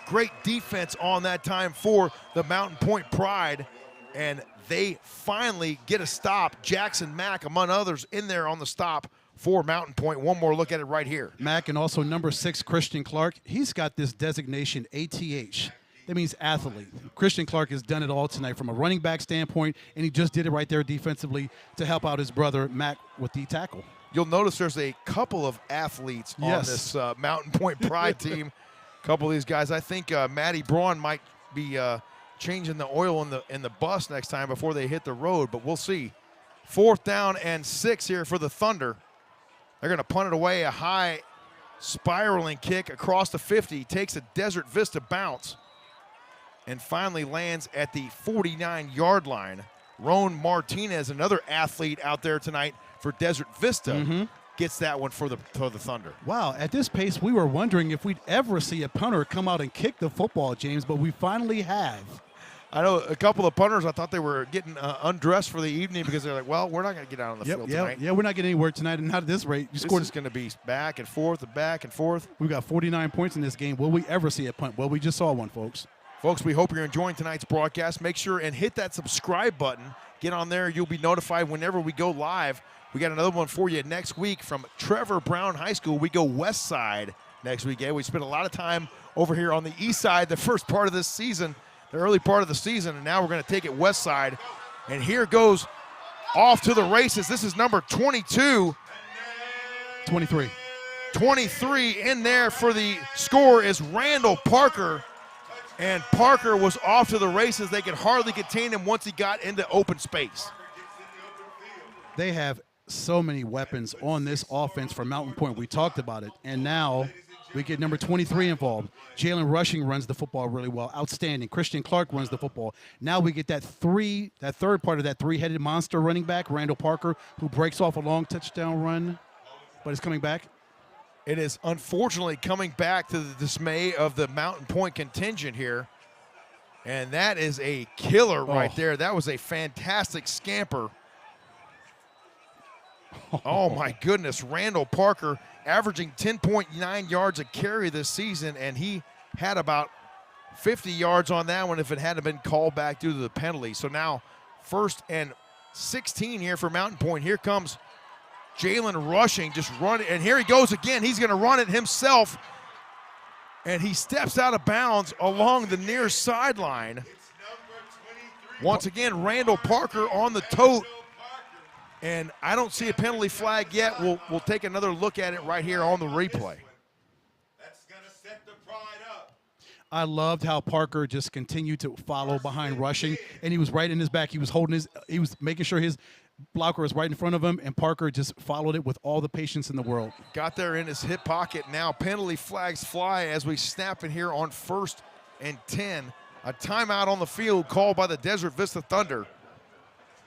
Great defense on that time for the Mountain Pointe Pride, and they finally get a stop. Jackson Mack, among others, in there on the stop for Mountain Pointe. One more look at it right here. Mack and also number 6, Christian Clark. He's got this designation, ATH. That means athlete. Christian Clark has done it all tonight from a running back standpoint, and he just did it right there defensively to help out his brother, Mack, with the tackle. You'll notice there's a couple of athletes on this Mountain Pointe Pride team. A couple of these guys. I think Matty Braun might be changing the oil in the bus next time before they hit the road, but we'll see. 4th down and 6 here for the Thunder. They're going to punt it away, a high spiraling kick across the 50, takes a Desert Vista bounce, and finally lands at the 49-yard line. Roan Martinez, another athlete out there tonight for Desert Vista, gets that one for the Thunder. Wow, at this pace, we were wondering if we'd ever see a punter come out and kick the football, James, but we finally have. I know a couple of punters, I thought they were getting undressed for the evening because they're like, well, we're not going to get out on the field tonight. Yeah, we're not getting anywhere tonight, and not at this rate. This is going to be back and forth and back and forth. We've got 49 points in this game. Will we ever see a punt? Well, we just saw one, folks. Folks, we hope you're enjoying tonight's broadcast. Make sure and hit that subscribe button. Get on there. You'll be notified whenever we go live. We got another one for you next week from Trevor Brown High School. We go west side next week. We spent a lot of time over here on the east side the first part of this season, the early part of the season, and now we're going to take it west side. And here goes off to the races. This is number 22. 23. 23 in there for the score is Randall Parker. And Parker was off to the races. They could hardly contain him once he got into open space. They have so many weapons on this offense for Mountain Pointe. We talked about it. And now we get number 23 involved. Jalen Rushing runs the football really well. Outstanding. Christian Clark runs the football. Now we get that third part of that three-headed monster running back, Randall Parker, who breaks off a long touchdown run, but is coming back. It is unfortunately coming back to the dismay of the Mountain Pointe contingent here. And that is a killer right there. That was a fantastic scamper. Oh, my goodness. Randall Parker averaging 10.9 yards a carry this season, and he had about 50 yards on that one if it hadn't been called back due to the penalty. So now 1st and 16 here for Mountain Pointe. Here comes Jalen Rushing, just running, and here he goes again. He's going to run it himself, and he steps out of bounds along the near sideline. Once again, Randall Parker on the tote, and I don't see a penalty flag yet. We'll take another look at it right here on the replay. That's going to set the Pride up. I loved how Parker just continued to follow behind Rushing, and he was right in his back. He was making sure his blocker was right in front of him, and Parker just followed it with all the patience in the world. Got there in his hip pocket. Now penalty flags fly as we snap in here on 1st and 10. A timeout on the field called by the Desert Vista Thunder.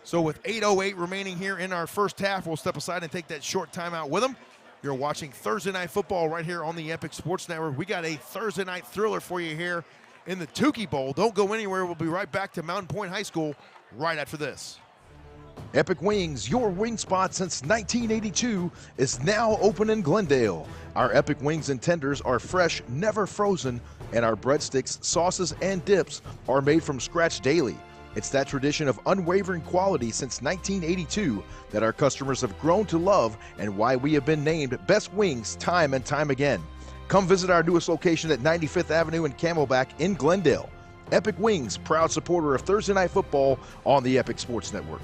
So with 8:08 remaining here in our first half, we'll step aside and take that short timeout with them. You're watching Thursday Night Football right here on the Epic Sports Network. We got a Thursday night thriller for you here in the Tukee Bowl. Don't go anywhere. We'll be right back to Mountain Pointe High School right after this. Epic Wings, your wing spot since 1982, is now open in Glendale. Our Epic Wings and tenders are fresh, never frozen, and our breadsticks, sauces, and dips are made from scratch daily. It's that tradition of unwavering quality since 1982 that our customers have grown to love and why we have been named Best Wings time and time again. Come visit our newest location at 95th Avenue and Camelback in Glendale. Epic Wings, proud supporter of Thursday Night Football on the Epic Sports Network.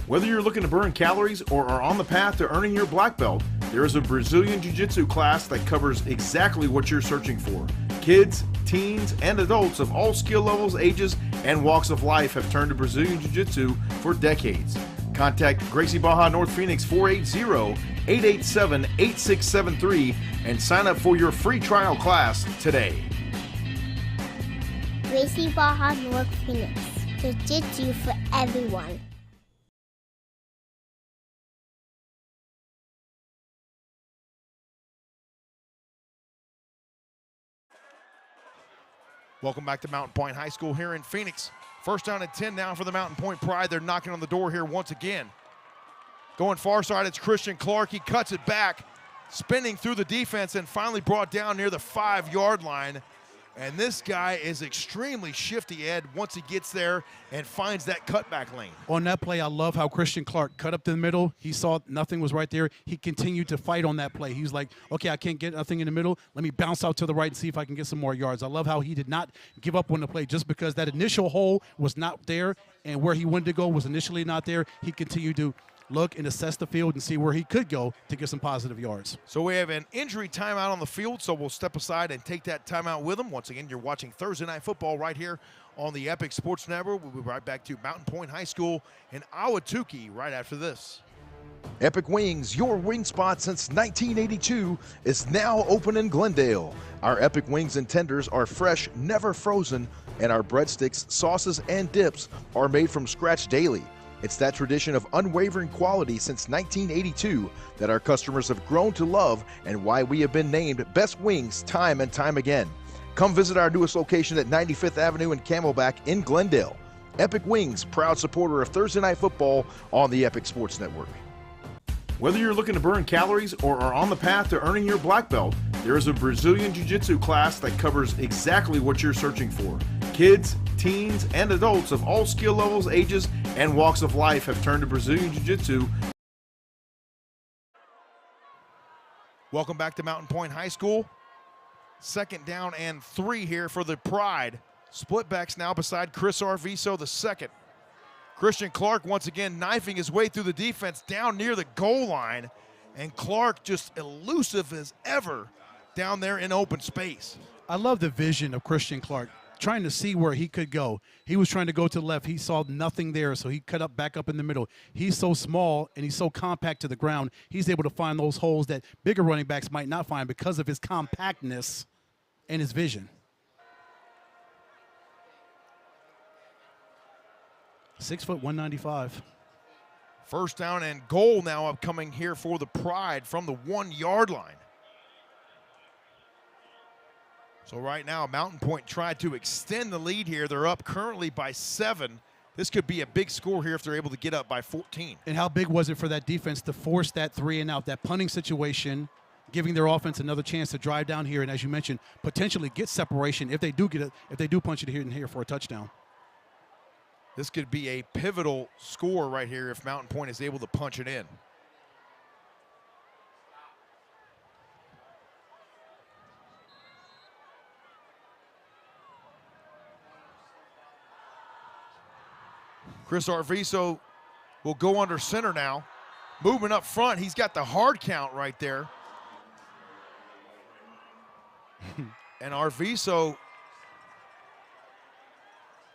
Whether you're looking to burn calories or are on the path to earning your black belt, there is a Brazilian Jiu-Jitsu class that covers exactly what you're searching for. Kids, teens, and adults of all skill levels, ages, and walks of life have turned to Brazilian Jiu-Jitsu for decades. Contact Gracie Baja North Phoenix 480-887-8673 and sign up for your free trial class today. Gracie Baja North Phoenix. Jiu-Jitsu for everyone. Welcome back to Mountain Pointe High School here in Phoenix. First down and 10 now for the Mountain Pointe Pride. They're knocking on the door here once again. Going far side, it's Christian Clark. He cuts it back, spinning through the defense and finally brought down near the 5-yard line. And this guy is extremely shifty, Ed, once he gets there and finds that cutback lane. On that play, I love how Christian Clark cut up the middle. He saw nothing was right there. He continued to fight on that play. He was like, okay, I can't get nothing in the middle. Let me bounce out to the right and see if I can get some more yards. I love how he did not give up on the play just because that initial hole was not there and where he wanted to go was initially not there. He continued to look and assess the field and see where he could go to get some positive yards. So we have an injury timeout on the field, so we'll step aside and take that timeout with him. Once again, you're watching Thursday Night Football right here on the Epic Sports Network. We'll be right back to Mountain Pointe High School in Ahwatukee right after this. Epic Wings, your wing spot since 1982, is now open in Glendale. Our Epic Wings and tenders are fresh, never frozen, and our breadsticks, sauces, and dips are made from scratch daily. It's that tradition of unwavering quality since 1982 that our customers have grown to love and why we have been named Best Wings time and time again. Come visit our newest location at 95th Avenue and Camelback in Glendale. Epic Wings, proud supporter of Thursday Night Football on the Epic Sports Network. Whether you're looking to burn calories or are on the path to earning your black belt, there is a Brazilian Jiu-Jitsu class that covers exactly what you're searching for. Kids, teens, and adults of all skill levels, ages, and walks of life have turned to Brazilian Jiu-Jitsu. Welcome back to Mountain Pointe High School. Second down and 3 here for the Pride. Split backs now beside Chris Arviso, the second. Christian Clark once again knifing his way through the defense down near the goal line. And Clark just elusive as ever down there in open space. I love the vision of Christian Clark, trying to see where he could go. He was trying to go to the left. He saw nothing there, so he cut up back up in the middle. He's so small and he's so compact to the ground. He's able to find those holes that bigger running backs might not find because of his compactness and his vision. 6 foot 195. First down and goal now upcoming here for the Pride from the 1-yard line. So right now, Mountain Pointe tried to extend the lead here. They're up currently by 7. This could be a big score here if they're able to get up by 14. And how big was it for that defense to force that 3 and out, that punting situation, giving their offense another chance to drive down here and, as you mentioned, potentially get separation if they do get it, if they do punch it here and here for a touchdown. This could be a pivotal score right here if Mountain Pointe is able to punch it in. Chris Arviso will go under center now. Movement up front, he's got the hard count right there. And Arviso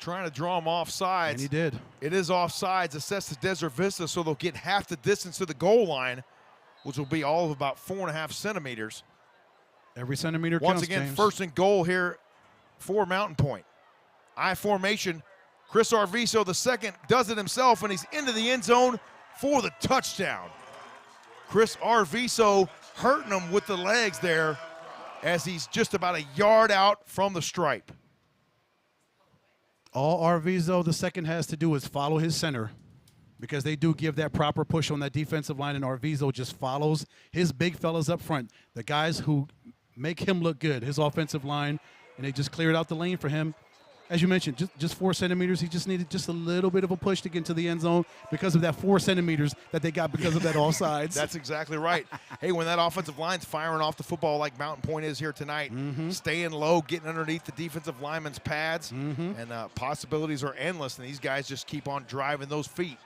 trying to draw him off sides. And he did. It is offsides, assessed to Desert Vista, so they'll get half the distance to the goal line, which will be all of about 4.5 centimeters. Every centimeter Once counts, again, James. first and goal here for Mountain Pointe. I formation, Chris Arviso, the second, does it himself, and he's into the end zone for the touchdown. Chris Arviso hurting him with the legs there as he's just about a yard out from the stripe. All Arviso the second has to do is follow his center, because they do give that proper push on that defensive line, and Arviso just follows his big fellas up front, the guys who make him look good, his offensive line, and they just cleared out the lane for him. As you mentioned, just 4 centimeters. He just needed just a little bit of a push to get into the end zone because of that 4 centimeters that they got because of that offsides. That's exactly right. Hey, when that offensive line's firing off the football like Mountain Pointe is here tonight, staying low, getting underneath the defensive lineman's pads, and possibilities are endless, and these guys just keep on driving those feet.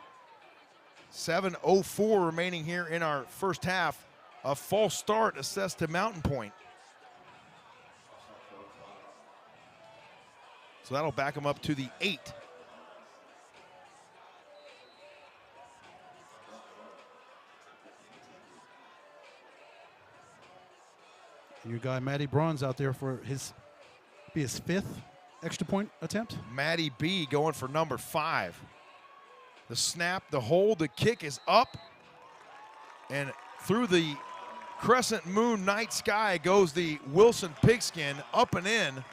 7:04 remaining here in our first half. A false start assessed to Mountain Pointe. So that'll back them up to the 8. Your guy Matty Braun's out there for his 5th extra point attempt. Matty B going for number 5. The snap, the hold, the kick is up, and through the crescent moon night sky goes the Wilson pigskin, up and in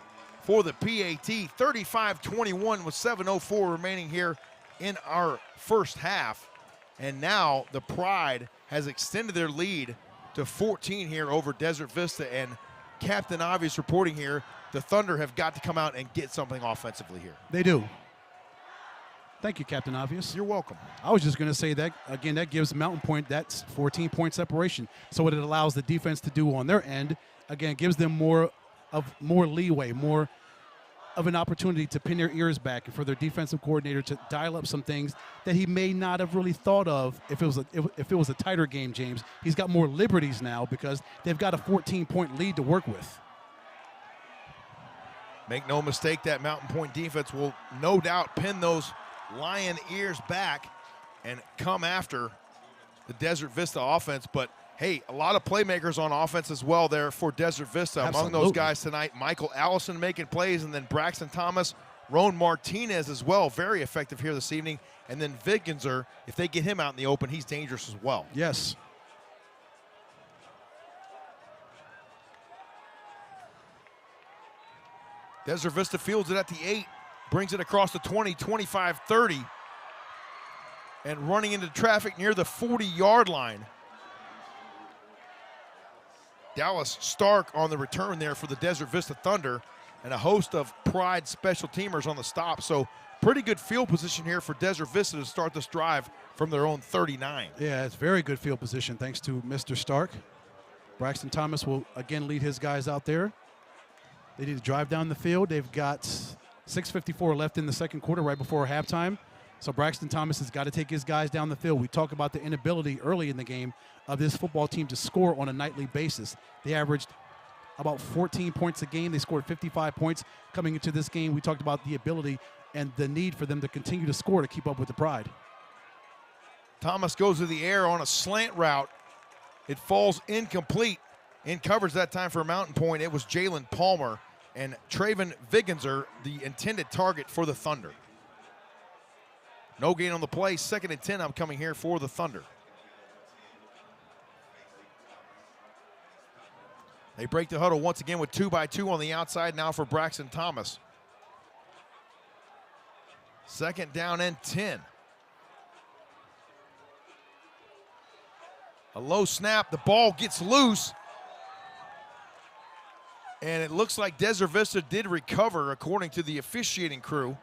for the PAT. 35-21 with 7:04 remaining here in our first half. And now the Pride has extended their lead to 14 here over Desert Vista. And Captain Obvious reporting here, the Thunder have got to come out and get something offensively here. They do. Thank you, Captain Obvious. You're welcome. I was just going to say that, again, that gives Mountain Pointe that 14-point separation. So what it allows the defense to do on their end, again, gives them more leeway, more of an opportunity to pin their ears back, and for their defensive coordinator to dial up some things that he may not have really thought of if it was a tighter game, James. He's got more liberties now because they've got a 14-point lead to work with. Make no mistake, that Mountain Pointe defense will no doubt pin those lion ears back and come after the Desert Vista offense. But hey, a lot of playmakers on offense as well there for Desert Vista. Absolutely. Among those guys tonight, Michael Allison making plays, and then Braxton Thomas, Roan Martinez as well, very effective here this evening. And then Viggenser, if they get him out in the open, he's dangerous as well. Yes. Desert Vista fields it at the 8, brings it across the 20, 25, 30, and running into traffic near the 40-yard line. Dallas Stark on the return there for the Desert Vista Thunder, and a host of Pride special teamers on the stop. So pretty good field position here for Desert Vista to start this drive from their own 39. Yeah, it's very good field position thanks to Mr. Stark. Braxton Thomas will again lead his guys out there. They need to drive down the field. They've got 6:54 left in the second quarter, right before halftime. So Braxton Thomas has got to take his guys down the field. We talk about the inability early in the game of this football team to score on a nightly basis. They averaged about 14 points a game. They scored 55 points coming into this game. We talked about the ability and the need for them to continue to score to keep up with the Pride. Thomas goes to the air on a slant route. It falls incomplete. In coverage that time for Mountain Pointe, it was Jalen Palmer and Traven Viggenser, the intended target for the Thunder. No gain on the play. 2nd and 10 upcoming here for the Thunder. They break the huddle once again with 2x2 on the outside now for Braxton Thomas. 2nd down and 10. A low snap. The ball gets loose. And it looks like Desert Vista did recover according to the officiating crew.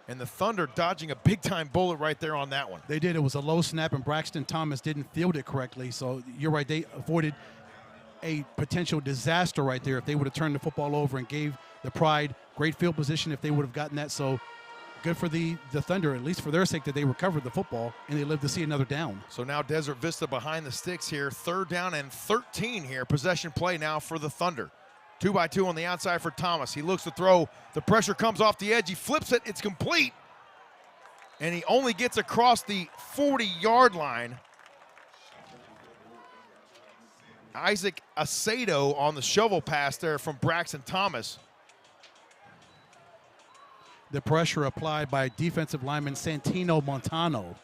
And the Thunder dodging a big-time bullet right there on that one. They did. It was a low snap, and Braxton Thomas didn't field it correctly. So you're right. They avoided a potential disaster right there if they would have turned the football over and gave the Pride great field position if they would have gotten that. So good for the Thunder, at least for their sake, that they recovered the football and they lived to see another down. So now Desert Vista behind the sticks here. 3rd down and 13 here. Possession play now for the Thunder. 2x2 on the outside for Thomas. He looks to throw. The pressure comes off the edge. He flips it. It's complete. And he only gets across the 40-yard line. Isaac Acedo on the shovel pass there from Braxton Thomas. the pressure applied by defensive lineman Santino Montano,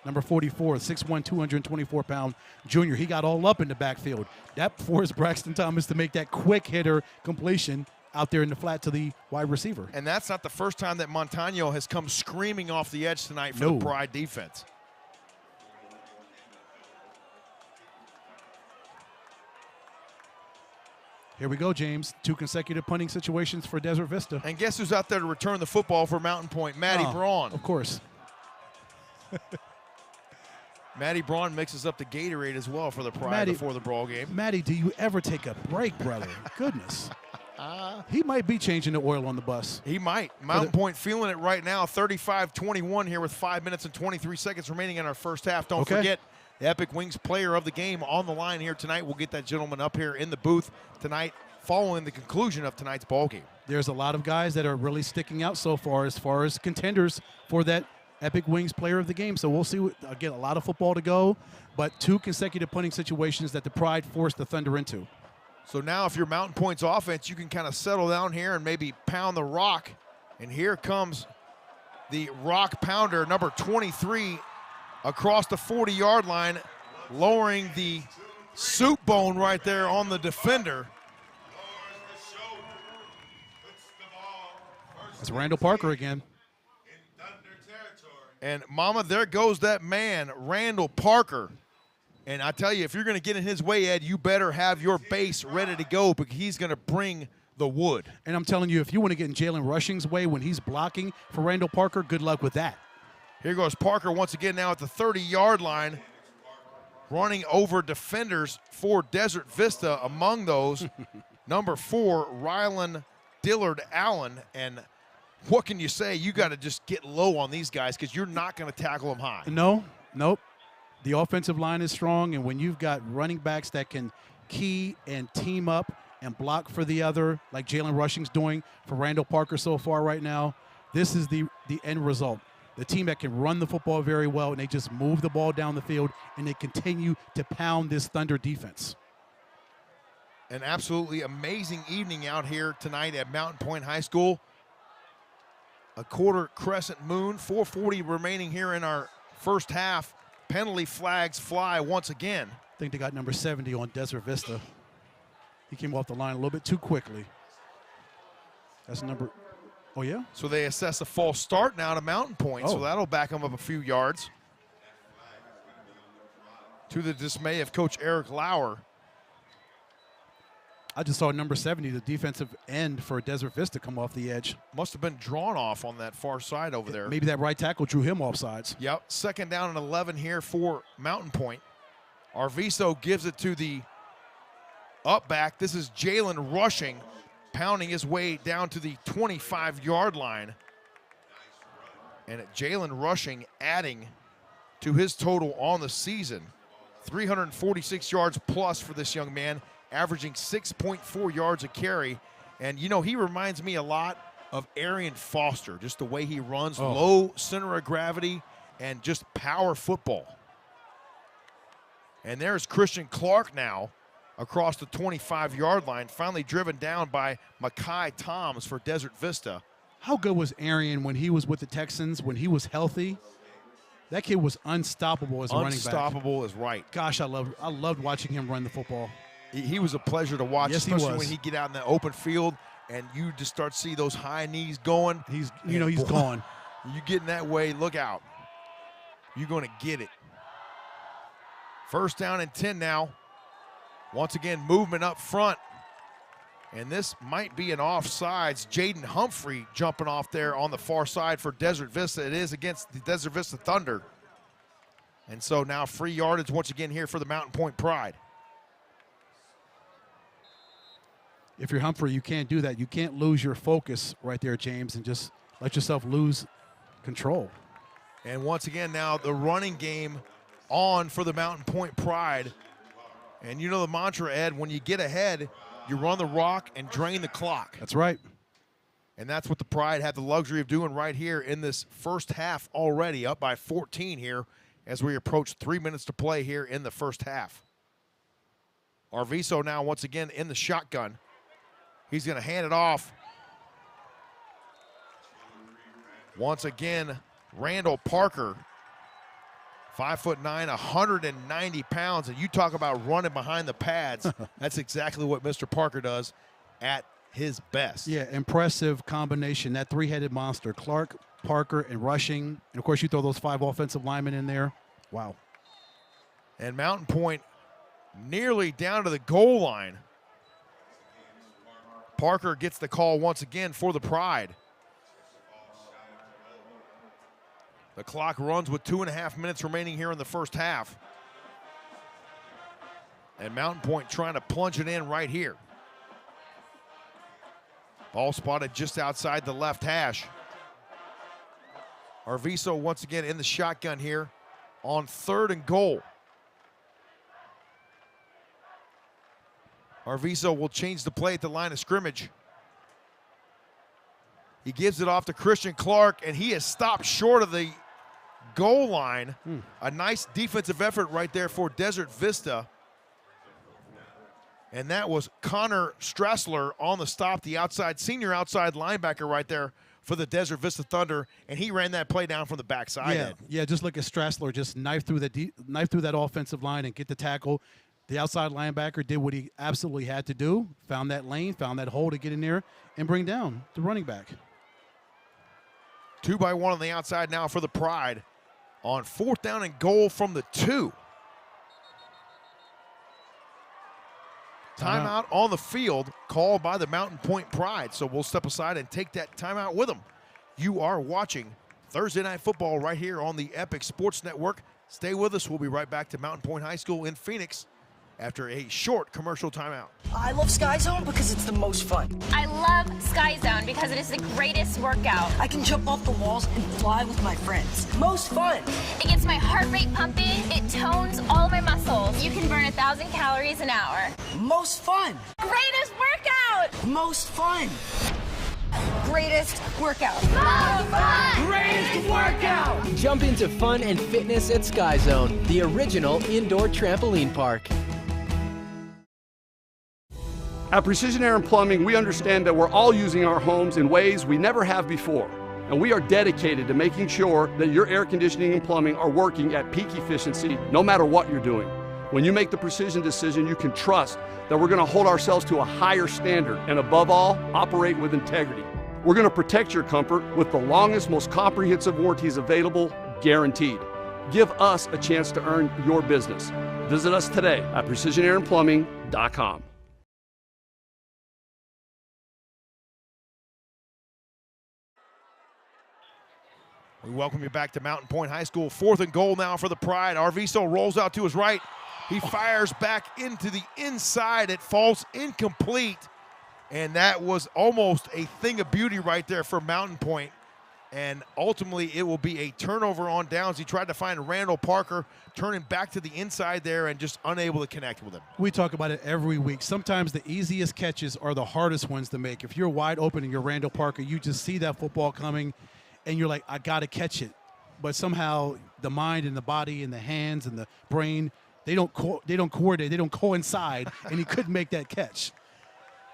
number 44, 6'1", 224-pound junior. He got all up in the backfield. That forced Braxton Thomas to make that quick hitter completion out there in the flat to the wide receiver. And that's not the first time that Montano has come screaming off the edge tonight for the Pride defense. Here we go, James. 2 consecutive punting situations for Desert Vista. And guess who's out there to return the football for Mountain Pointe? Matty Braun. Of course. Matty Braun mixes up the Gatorade as well for the Pride before the ball game. Matty, do you ever take a break, brother? Goodness. He might be changing the oil on the bus. He might. Mountain Pointe feeling it right now. 35-21 here with 5 minutes and 23 seconds remaining in our first half. Don't forget, the Epic Wings player of the game on the line here tonight. We'll get that gentleman up here in the booth tonight following the conclusion of tonight's ball game. There's a lot of guys that are really sticking out so far as contenders for that Epic Wings player of the game. So we'll see. Again, a lot of football to go, but 2 consecutive punting situations that the Pride forced the Thunder into. So now if you're Mountain Pointe's offense, you can kind of settle down here and maybe pound the rock. And here comes the rock pounder, number 23, across the 40-yard line, lowering the soup bone right there on the defender. It's Randall Parker again. And, Mama, there goes that man, Randall Parker. And I tell you, if you're going to get in his way, Ed, you better have your base ready to go because he's going to bring the wood. And I'm telling you, if you want to get in Jalen Rushing's way when he's blocking for Randall Parker, good luck with that. Here goes Parker once again now at the 30-yard line, running over defenders for Desert Vista. Among those, number 4, Rylan Dillard Allen. And what can you say? You got to just get low on these guys because you're not going to tackle them high. Nope. The offensive line is strong, and when you've got running backs that can key and team up and block for the other, like Jalen Rushing's doing for Randall Parker so far right now, this is the end result. The team that can run the football very well, and they just move the ball down the field, and they continue to pound this Thunder defense. An absolutely amazing evening out here tonight at Mountain Pointe High School. A quarter crescent moon, 4:40 remaining here in our first half. Penalty flags fly once again. I think they got number 70 on Desert Vista. He came off the line a little bit too quickly. That's number, oh yeah? So they assess a false start now to Mountain Pointe, so that'll back them up a few yards. To the dismay of Coach Eric Lauer. I just saw number 70, the defensive end for Desert Vista, come off the edge. Must have been drawn off on that far side over there. Maybe that right tackle drew him off sides. Yep, 2nd down and 11 here for Mountain Pointe. Arviso gives it to the up back. This is Jalen Rushing, pounding his way down to the 25-yard line. And Jalen Rushing adding to his total on the season. 346 yards plus for this young man, averaging 6.4 yards a carry. And, you know, he reminds me a lot of Arian Foster, just the way he runs, low center of gravity, and just power football. And there's Christian Clark now across the 25-yard line, finally driven down by Makai Toms for Desert Vista. How good was Arian when he was with the Texans, when he was healthy? That kid was unstoppable as a running back. Unstoppable is right. Gosh, I loved watching him run the football. He was a pleasure to watch, yes, especially when he get out in the open field and you just start to see those high knees going. He's gone. You get in that way, look out. You're going to get it. 1st down and 10 now. Once again, movement up front. And this might be an offsides. Jaden Humphrey jumping off there on the far side for Desert Vista. It is against the Desert Vista Thunder. And so now free yardage once again here for the Mountain Pointe Pride. If you're Humphrey, you can't do that. You can't lose your focus right there, James, and just let yourself lose control. And once again now the running game on for the Mountain Pointe Pride. And you know the mantra, Ed, when you get ahead, you run the rock and drain the clock. That's right. And that's what the Pride had the luxury of doing right here in this first half already, up by 14 here as we approach 3 minutes to play here in the first half. Arviso now once again in the shotgun. He's going to hand it off. Once again, Randall Parker, 5'9", 190 pounds, and you talk about running behind the pads. That's exactly what Mr. Parker does at his best. Yeah, impressive combination. That three-headed monster, Clark, Parker, and rushing. And, of course, you throw those 5 offensive linemen in there. Wow. And Mountain Pointe nearly down to the goal line. Parker gets the call once again for the Pride. The clock runs with 2.5 minutes remaining here in the first half. And Mountain Pointe trying to plunge it in right here. Ball spotted just outside the left hash. Arviso once again in the shotgun here on 3rd and goal. Arviso will change the play at the line of scrimmage. He gives it off to Christian Clark, and he is stopped short of the goal line. A nice defensive effort right there for Desert Vista. And that was Connor Strassler on the stop, the outside, senior outside linebacker right there for the Desert Vista Thunder, and he ran that play down from the backside. Yeah, just look at Strassler, just knife through that offensive line and get the tackle. The outside linebacker did what he absolutely had to do, found that lane, found that hole to get in there and bring down the running back. 2-by-1 on the outside now for the Pride on 4th down and goal from the 2. Timeout on the field called by the Mountain Pointe Pride. So we'll step aside and take that timeout with them. You are watching Thursday Night Football right here on the Epic Sports Network. Stay with us. We'll be right back to Mountain Pointe High School in Phoenix after a short commercial timeout. I love Sky Zone because it's the most fun. I love Sky Zone because it is the greatest workout. I can jump off the walls and fly with my friends. Most fun. It gets my heart rate pumping. It tones all my muscles. You can burn 1,000 calories an hour. Most fun. Greatest workout. Most fun. Greatest workout. Most fun. Greatest workout. Jump into fun and fitness at Sky Zone, the original indoor trampoline park. At Precision Air and Plumbing, we understand that we're all using our homes in ways we never have before. And we are dedicated to making sure that your air conditioning and plumbing are working at peak efficiency no matter what you're doing. When you make the precision decision, you can trust that we're going to hold ourselves to a higher standard and above all, operate with integrity. We're going to protect your comfort with the longest, most comprehensive warranties available, guaranteed. Give us a chance to earn your business. Visit us today at precisionairandplumbing.com. We welcome you back to Mountain Pointe High School. 4th and goal now for the Pride. Arviso rolls out to his right. He fires back into the inside. It falls incomplete. And that was almost a thing of beauty right there for Mountain Pointe. And ultimately, it will be a turnover on downs. He tried to find Randall Parker, turning back to the inside there and just unable to connect with him. We talk about it every week. Sometimes the easiest catches are the hardest ones to make. If you're wide open and you're Randall Parker, you just see that football coming, and you're like, I got to catch it. But somehow the mind and the body and the hands and the brain, they don't coordinate, they don't coincide, and he couldn't make that catch.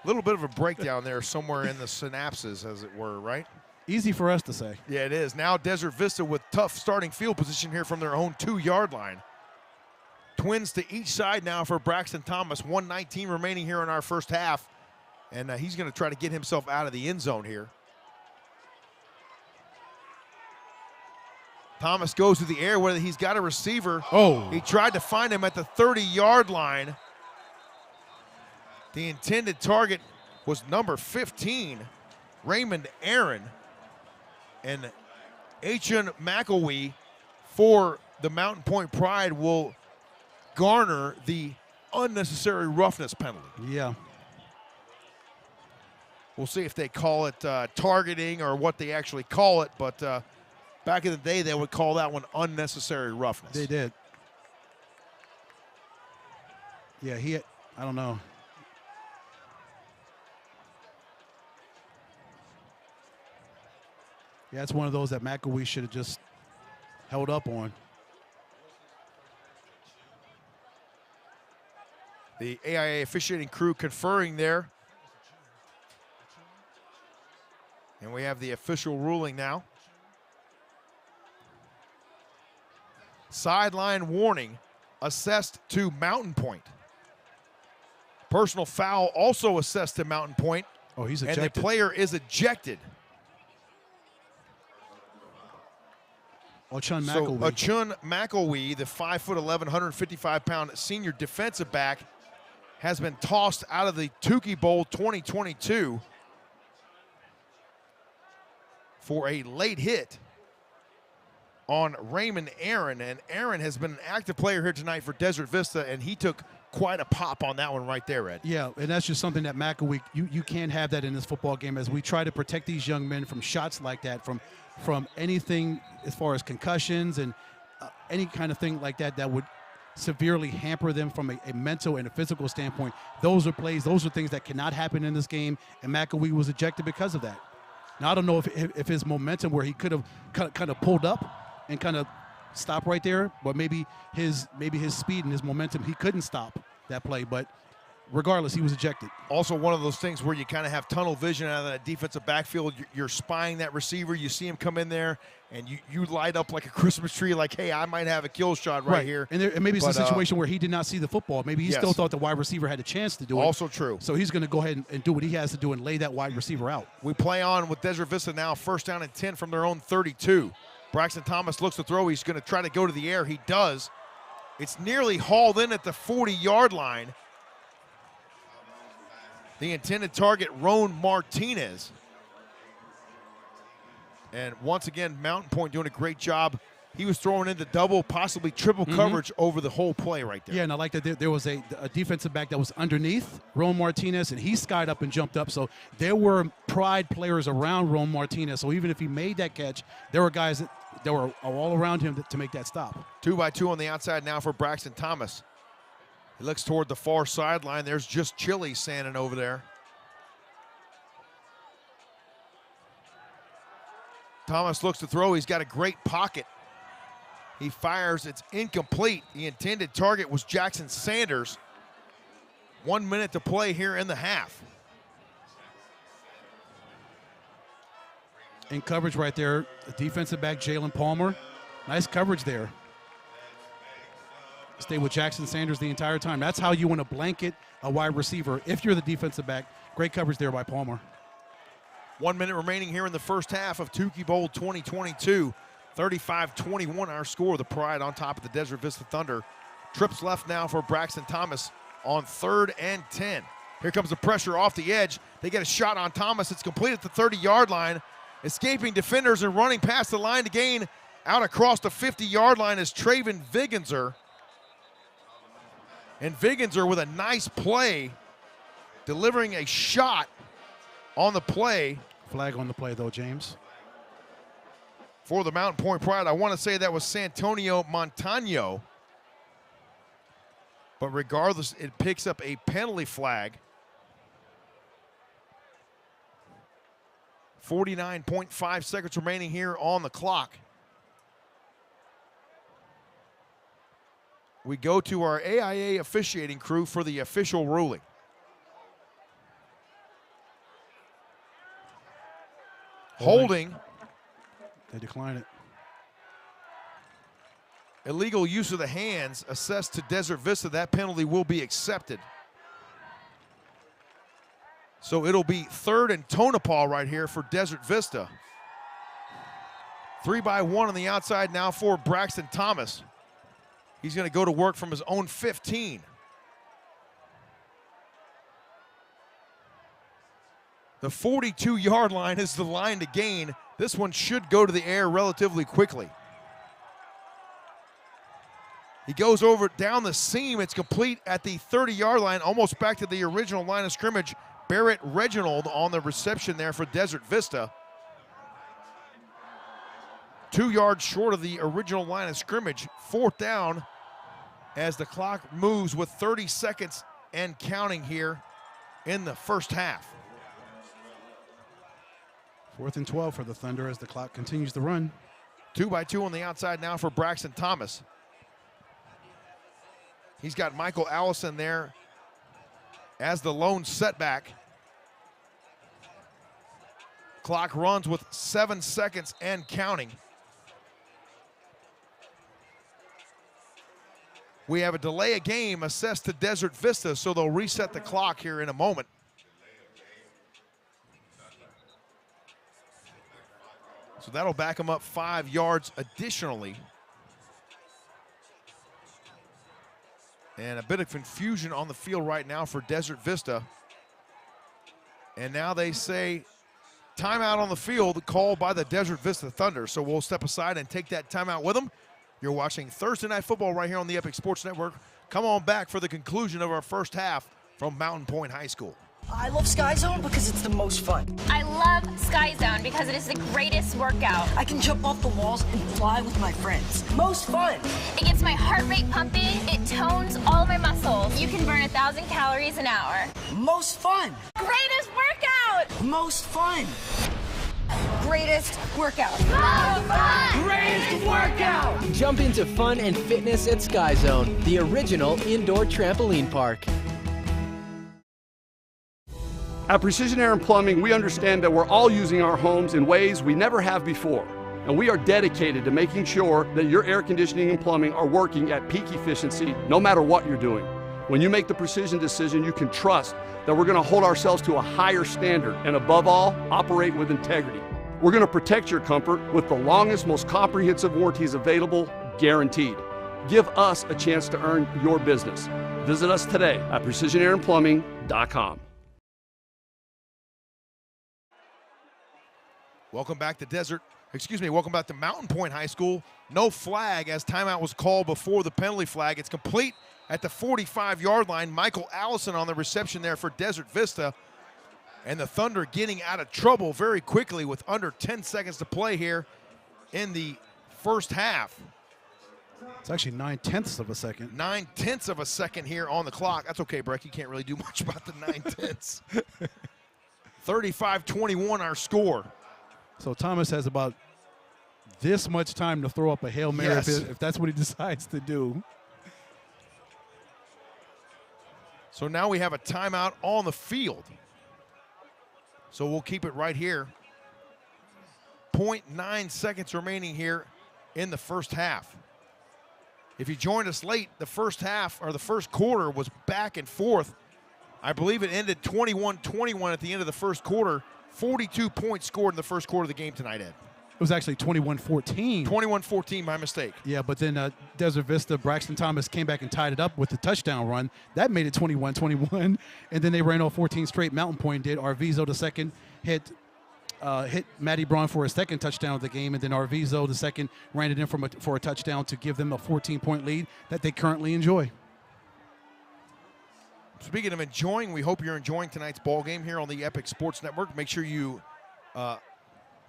A little bit of a breakdown there somewhere in the synapses, as it were, right? Easy for us to say. Yeah, it is. Now Desert Vista with tough starting field position here from their own 2-yard line. Twins to each side now for Braxton Thomas. 1:19 remaining here in our first half. And he's going to try to get himself out of the end zone here. Thomas goes to the air whether he's got a receiver. Oh. He tried to find him at the 30-yard line. The intended target was number 15, Raymond Aaron. And H.N. McElwee for the Mountain Pointe Pride will garner the unnecessary roughness penalty. Yeah. We'll see if they call it targeting or what they actually call it, but back in the day, they would call that one unnecessary roughness. They did. Yeah, I don't know. Yeah, it's one of those that McElwee should have just held up on. The AIA officiating crew conferring there. And we have the official ruling now. Sideline warning assessed to Mountain Pointe. Personal foul also assessed to Mountain Pointe. Oh, he's and ejected. the player is ejected. Ochun So McElwee. Ochun McElwee, the 5'11", 155-pound senior defensive back, has been tossed out of the Tukee Bowl 2022 for a late hit on Raymond Aaron. And Aaron has been an active player here tonight for Desert Vista, and he took quite a pop on that one right there, Ed. Yeah, and that's just something that McElwee, you can't have that in this football game, as we try to protect these young men from shots like that, from anything as far as concussions and any kind of thing like that would severely hamper them from a mental and a physical standpoint. Those are plays, those are things that cannot happen in this game, and McElwee was ejected because of that. Now, I don't know if his momentum, where he could have kind of pulled up and kind of stopped right there, but maybe his speed and his momentum, he couldn't stop that play. But regardless, he was ejected. Also, one of those things where you kind of have tunnel vision out of that defensive backfield. You're spying that receiver. You see him come in there, and you light up like a Christmas tree, like, hey, I might have a kill shot right here. And maybe it's a situation where he did not see the football. Maybe he still thought the wide receiver had a chance to do it. Also true. So he's going to go ahead and do what he has to do and lay that wide receiver out. We play on with Desert Vista now, 1st down and 10 from their own 32. Braxton Thomas looks to throw. He's going to try to go to the air. He does. It's nearly hauled in at the 40-yard line. The intended target, Roan Martinez. And once again, Mountain Pointe doing a great job. He was throwing into double, possibly triple coverage over the whole play right there. Yeah, and I like that there was a defensive back that was underneath Roan Martinez, and he skied up and jumped up. So there were pride players around Roan Martinez. So even if he made that catch, there were guys that were all around him to make that stop. 2-by-2 on the outside now for Braxton Thomas. He looks toward the far sideline. There's just Chili standing over there. Thomas looks to throw. He's got a great pocket. He fires. It's incomplete. The intended target was Jackson Sanders. 1 minute to play here in the half. In coverage right there, defensive back Jalen Palmer. Nice coverage there. Stay with Jackson Sanders the entire time. That's how you want to blanket a wide receiver if you're the defensive back. Great coverage there by Palmer. 1 minute remaining here in the first half of Tukee Bowl 2022. 35-21 our score. The Pride on top of the Desert Vista Thunder. Trips left now for Braxton Thomas on 3rd and 10. Here comes the pressure off the edge. They get a shot on Thomas. It's complete at the 30-yard line. Escaping defenders and running past the line to gain out across the 50-yard line is Traven Vigenser. And Vigenser with a nice play, delivering a shot on the play. Flag on the play, though, James. For the Mountain Pointe Pride, I want to say that was Santonio Montano. But regardless, it picks up a penalty flag. 49.5 seconds remaining here on the clock. We go to our AIA officiating crew for the official ruling. Holding. They decline it. Illegal use of the hands assessed to Desert Vista. That penalty will be accepted. So it'll be 3rd and Tonopah right here for Desert Vista. 3-by-1 on the outside now for Braxton Thomas. He's going to go to work from his own 15. The 42-yard line is the line to gain. This one should go to the air relatively quickly. He goes over down the seam. It's complete at the 30-yard line, almost back to the original line of scrimmage. Barrett Reginald on the reception there for Desert Vista. 2 yards short of the original line of scrimmage. 4th down as the clock moves with 30 seconds and counting here in the first half. 4th and 12 for the Thunder as the clock continues to run. 2-by-2 on the outside now for Braxton Thomas. He's got Michael Allison there as the lone setback. Clock runs with 7 seconds and counting. We have a delay of game assessed to Desert Vista, so they'll reset the clock here in a moment. So that'll back them up 5 yards additionally. And a bit of confusion on the field right now for Desert Vista. And now they say timeout on the field called by the Desert Vista Thunder. So we'll step aside and take that timeout with them. You're watching Thursday Night Football right here on the Epic Sports Network. Come on back for the conclusion of our first half from Mountain Pointe High School. I love Sky Zone because it's the most fun. I love Sky Zone because it is the greatest workout. I can jump off the walls and fly with my friends. Most fun. It gets my heart rate pumping. It tones all my muscles. You can burn 1,000 calories an hour. Most fun. Greatest workout. Most fun. Greatest workout. Most fun. Greatest workout. Jump into fun and fitness at Sky Zone, the original indoor trampoline park. At Precision Air and Plumbing, we understand that we're all using our homes in ways we never have before. And we are dedicated to making sure that your air conditioning and plumbing are working at peak efficiency no matter what you're doing. When you make the precision decision, you can trust that we're going to hold ourselves to a higher standard and above all, operate with integrity. We're going to protect your comfort with the longest, most comprehensive warranties available, guaranteed. Give us a chance to earn your business. Visit us today at precisionairandplumbing.com. Welcome back to welcome back to Mountain Pointe High School. No flag as timeout was called before the penalty flag. It's complete at the 45-yard line. Michael Allison on the reception there for Desert Vista. And the Thunder getting out of trouble very quickly with under 10 seconds to play here in the first half. It's actually 9/10 of a second. 9/10 of a second here on the clock. That's okay, Breck. You can't really do much about the 9/10. 35-21 our score. So Thomas has about this much time to throw up a Hail Mary if that's what he decides to do. So now we have a timeout on the field. So we'll keep it right here. 0.9 seconds remaining here in the first half. If you joined us late, the first half or the first quarter was back and forth. I believe it ended 21-21 at the end of the first quarter. 42 points scored in the first quarter of the game tonight, Ed. It was actually 21-14. 21-14, my mistake. Yeah, but then Desert Vista, Braxton Thomas came back and tied it up with the touchdown run. That made it 21-21. And then they ran off 14 straight. Mountain Pointe did. Arviso, the second, hit Matty Braun for his second touchdown of the game. And then Arviso, the second, ran it in for a touchdown to give them a 14-point lead that they currently enjoy. Speaking of enjoying, we hope you're enjoying tonight's ball game here on the Epic Sports Network. Make sure you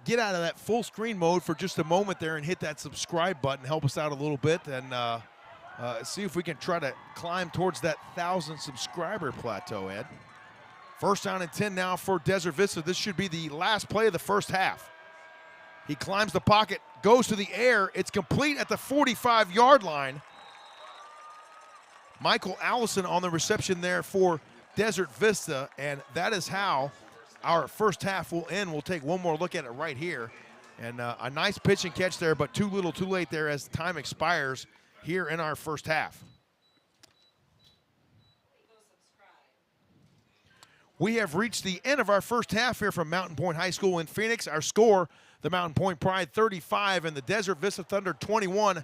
get out of that full screen mode for just a moment there and hit that subscribe button. Help us out a little bit and see if we can try to climb towards that 1,000 subscriber plateau, Ed. First down and 10 now for Desert Vista. This should be the last play of the first half. He climbs the pocket, goes to the air. It's complete at the 45-yard line. Michael Allison on the reception there for Desert Vista, and that is how our first half will end. We'll take one more look at it right here. And a nice pitch and catch there, but too little too late there as time expires here in our first half. We have reached the end of our first half here from Mountain Pointe High School in Phoenix. Our score, the Mountain Pointe Pride 35 and the Desert Vista Thunder 21.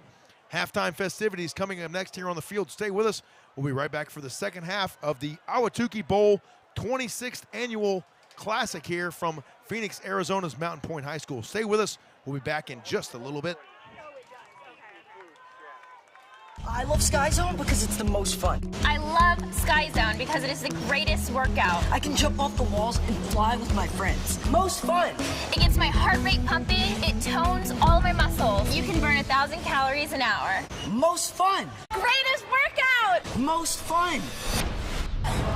Halftime festivities coming up next here on the field. Stay with us. We'll be right back for the second half of the Tukee Bowl 26th Annual Classic here from Phoenix, Arizona's Mountain Pointe High School. Stay with us. We'll be back in just a little bit. I love Sky Zone because it's the most fun. I love Sky Zone because it is the greatest workout. I can jump off the walls and fly with my friends. Most fun. It gets my heart rate pumping. It tones all my muscles. You can burn 1,000 calories an hour. Most fun. Greatest workout. Most fun.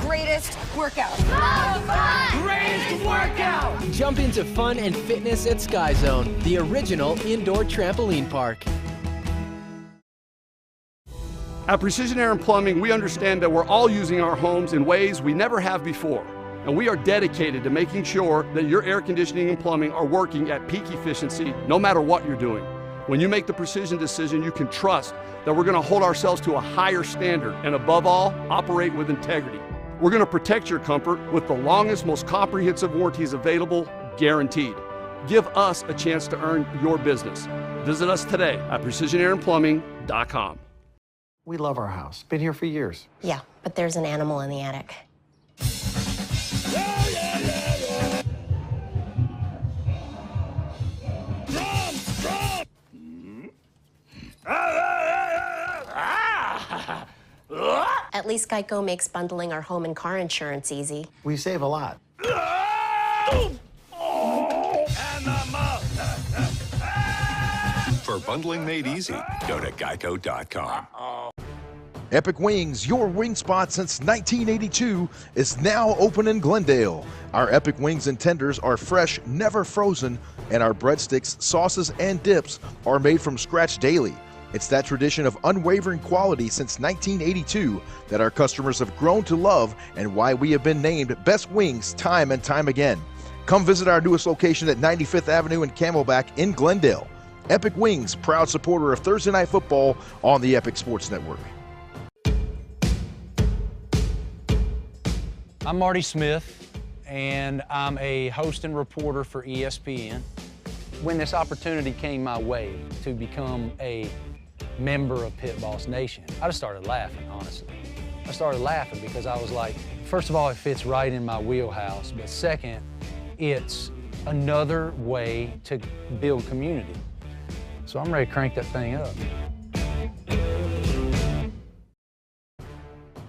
Greatest workout. Most fun. Greatest workout. Jump into fun and fitness at Sky Zone, the original indoor trampoline park. At Precision Air and Plumbing, we understand that we're all using our homes in ways we never have before. And we are dedicated to making sure that your air conditioning and plumbing are working at peak efficiency no matter what you're doing. When you make the precision decision, you can trust that we're going to hold ourselves to a higher standard and above all, operate with integrity. We're going to protect your comfort with the longest, most comprehensive warranties available, guaranteed. Give us a chance to earn your business. Visit us today at precisionairanplumbing.com. We love our house. Been here for years. Yeah, but there's an animal in the attic. At least Geico makes bundling our home and car insurance easy. We save a lot. For bundling made easy, go to geico.com. Epic Wings, your wing spot since 1982, is now open in Glendale. Our Epic Wings and tenders are fresh, never frozen, and our breadsticks, sauces, and dips are made from scratch daily. It's that tradition of unwavering quality since 1982 that our customers have grown to love and why we have been named Best Wings time and time again. Come visit our newest location at 95th Avenue and Camelback in Glendale. Epic Wings, proud supporter of Thursday Night Football on the Epic Sports Network. I'm Marty Smith, and I'm a host and reporter for ESPN. When this opportunity came my way to become a member of Pit Boss Nation, I just started laughing, honestly. I started laughing because I was like, first of all, it fits right in my wheelhouse, but second, it's another way to build community. So I'm ready to crank that thing up.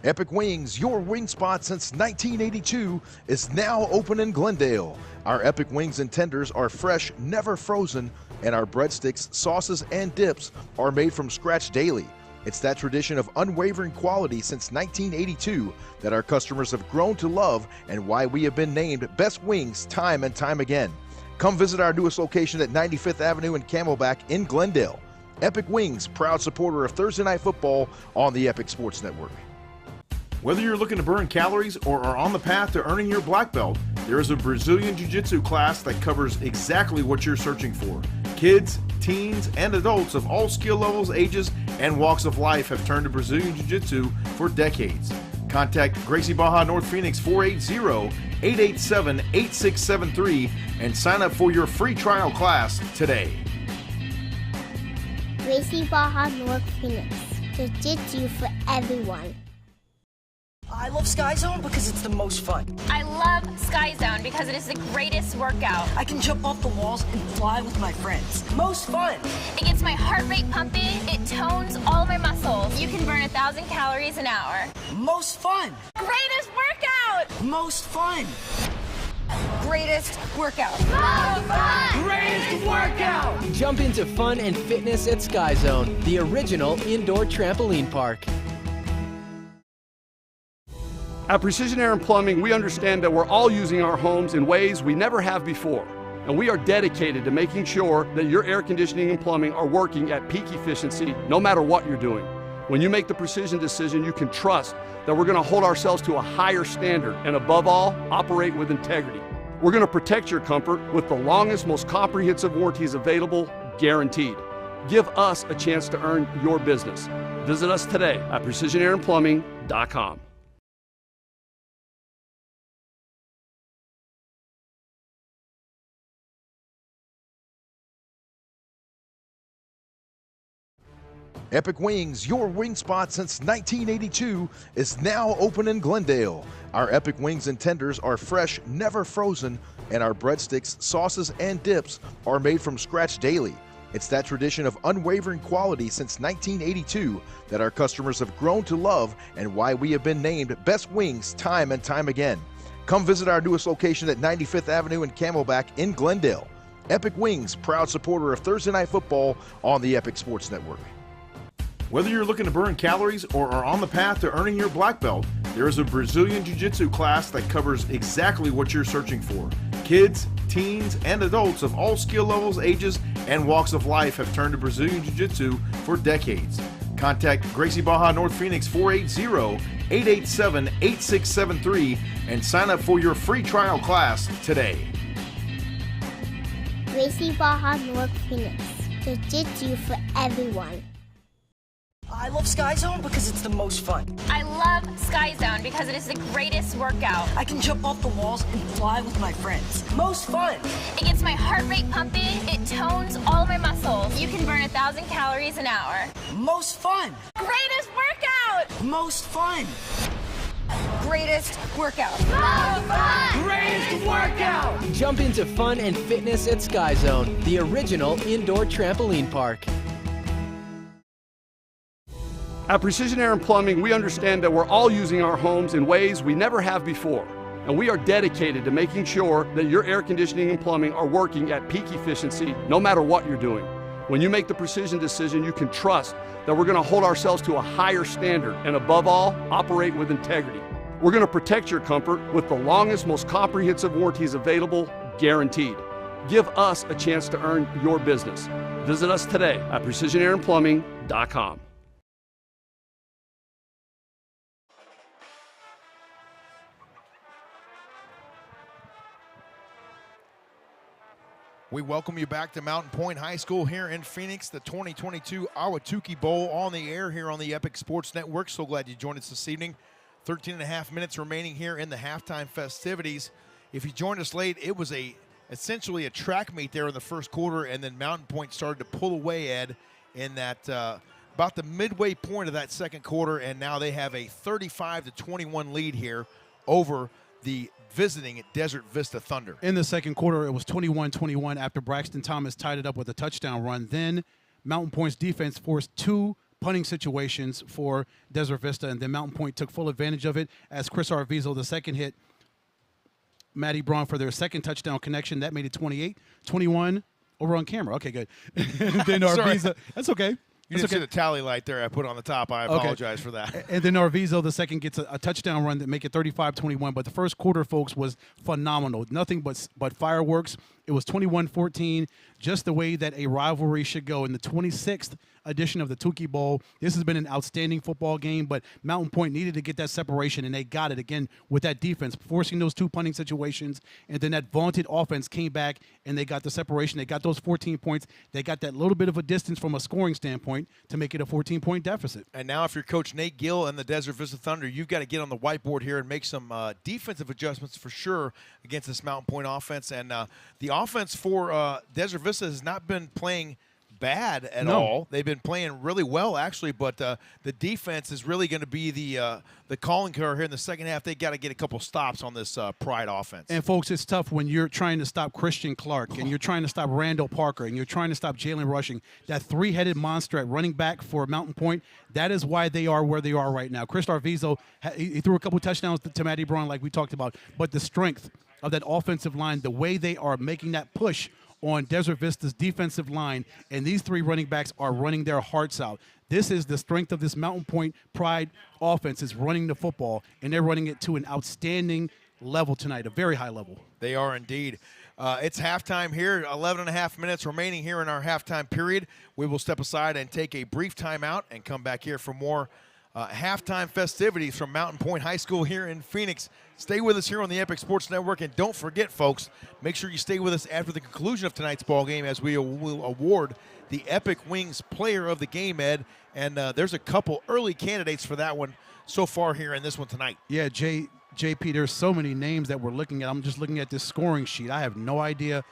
Epic Wings, your wing spot since 1982, is now open in Glendale. Our Epic Wings and tenders are fresh, never frozen, and our breadsticks, sauces, and dips are made from scratch daily. It's that tradition of unwavering quality since 1982 that our customers have grown to love and why we have been named Best Wings time and time again. Come visit our newest location at 95th Avenue and Camelback in Glendale. Epic Wings, proud supporter of Thursday Night Football on the Epic Sports Network. Whether you're looking to burn calories or are on the path to earning your black belt, there is a Brazilian Jiu-Jitsu class that covers exactly what you're searching for. Kids, teens, and adults of all skill levels, ages, and walks of life have turned to Brazilian Jiu-Jitsu for decades. Contact Gracie Baja North Phoenix 480-887-8673 and sign up for your free trial class today. Gracie Baja North Phoenix. Jiu-Jitsu for everyone. I love Sky Zone because it's the most fun. I love Sky Zone because it is the greatest workout. I can jump off the walls and fly with my friends. Most fun. It gets my heart rate pumping. It tones all my muscles. You can burn 1,000 calories an hour. Most fun. Greatest workout. Most fun. Greatest workout. Most fun. Greatest workout! Jump into fun and fitness at Sky Zone, the original indoor trampoline park. At Precision Air and Plumbing, we understand that we're all using our homes in ways we never have before. And we are dedicated to making sure that your air conditioning and plumbing are working at peak efficiency no matter what you're doing. When you make the precision decision, you can trust that we're going to hold ourselves to a higher standard and above all, operate with integrity. We're going to protect your comfort with the longest, most comprehensive warranties available, guaranteed. Give us a chance to earn your business. Visit us today at precisionairanplumbing.com. Epic Wings, your wing spot since 1982, is now open in Glendale. Our Epic Wings and tenders are fresh, never frozen, and our breadsticks, sauces, and dips are made from scratch daily. It's that tradition of unwavering quality since 1982 that our customers have grown to love and why we have been named Best Wings time and time again. Come visit our newest location at 95th Avenue and Camelback in Glendale. Epic Wings, proud supporter of Thursday Night Football on the Epic Sports Network. Whether you're looking to burn calories or are on the path to earning your black belt, there is a Brazilian Jiu-Jitsu class that covers exactly what you're searching for. Kids, teens, and adults of all skill levels, ages, and walks of life have turned to Brazilian Jiu-Jitsu for decades. Contact Gracie Baja North Phoenix 480-887-8673 and sign up for your free trial class today. Gracie Baja North Phoenix. Jiu-jitsu for everyone. I love Sky Zone because it's the most fun. I love Sky Zone because it is the greatest workout. I can jump off the walls and fly with my friends. Most fun. It gets my heart rate pumping. It tones all my muscles. You can burn 1,000 calories an hour. Most fun. Greatest workout. Most fun. Greatest workout. Most fun. Greatest workout. Jump into fun and fitness at Sky Zone, the original indoor trampoline park. At Precision Air and Plumbing, we understand that we're all using our homes in ways we never have before. And we are dedicated to making sure that your air conditioning and plumbing are working at peak efficiency no matter what you're doing. When you make the precision decision, you can trust that we're going to hold ourselves to a higher standard and above all, operate with integrity. We're going to protect your comfort with the longest, most comprehensive warranties available, guaranteed. Give us a chance to earn your business. Visit us today at precisionairandplumbing.com. We welcome you back to Mountain Pointe High School here in Phoenix, the 2022 Tukee Bowl on the air here on the Epic Sports Network. So glad you joined us this evening. 13 and a half minutes remaining here in the halftime festivities. If you joined us late, it was essentially a track meet there in the first quarter, and then Mountain Pointe started to pull away, Ed, in that about the midway point of that second quarter, and now they have a 35-21 lead here over the visiting Desert Vista Thunder. In the second quarter, it was 21-21 after Braxton Thomas tied it up with a touchdown run. Then Mountain Pointe's defense forced two punting situations for Desert Vista, and then Mountain Pointe took full advantage of it as Chris Arviso, the second hit Maddie Braun for their second touchdown connection. That made it 28-21. Oh, we're on camera. Okay, good. And then Arviso, that's okay. You didn't see the tally light there I put on the top. I apologize for that. And then Arviso, the second, gets a touchdown run that make it 35-21. But the first quarter, folks, was phenomenal. Nothing but fireworks. It was 21-14, just the way that a rivalry should go. In the 26th edition of the Tukee Bowl, this has been an outstanding football game, but Mountain Pointe needed to get that separation, and they got it again with that defense, forcing those two punting situations. And then that vaunted offense came back, and they got the separation. They got those 14 points. They got that little bit of a distance from a scoring standpoint to make it a 14-point deficit. And now if you're Coach Nate Gill and the Desert Vista Thunder, you've got to get on the whiteboard here and make some defensive adjustments for sure against this Mountain Pointe offense. And the offense for Desert Vista has not been playing bad at all. They've been playing really well, actually, but the defense is really going to be the calling card here in the second half. They got to get a couple stops on this Pride offense. And, folks, it's tough when you're trying to stop Christian Clark and you're trying to stop Randall Parker and you're trying to stop Jalen Rushing. That three-headed monster at running back for Mountain Pointe, that is why they are where they are right now. Chris Arviso, he threw a couple touchdowns to Maddie Braun like we talked about, but the strength of that offensive line, the way they are making that push on Desert Vista's defensive line, and these three running backs are running their hearts out. This is the strength of this Mountain Pointe Pride offense, is running the football, and they're running it to an outstanding level tonight, a very high level. They are indeed. It's halftime here, 11 and a half minutes remaining here in our halftime period. We will step aside and take a brief timeout and come back here for more halftime festivities from Mountain Pointe High School here in Phoenix. Stay with us here on the Epic Sports Network, and don't forget, folks, make sure you stay with us after the conclusion of tonight's ball game as we will award the Epic Wings Player of the Game, Ed. And there's a couple early candidates for that one so far here in this one tonight. Yeah, JP, there's so many names that we're looking at. I'm just looking at this scoring sheet. I have no idea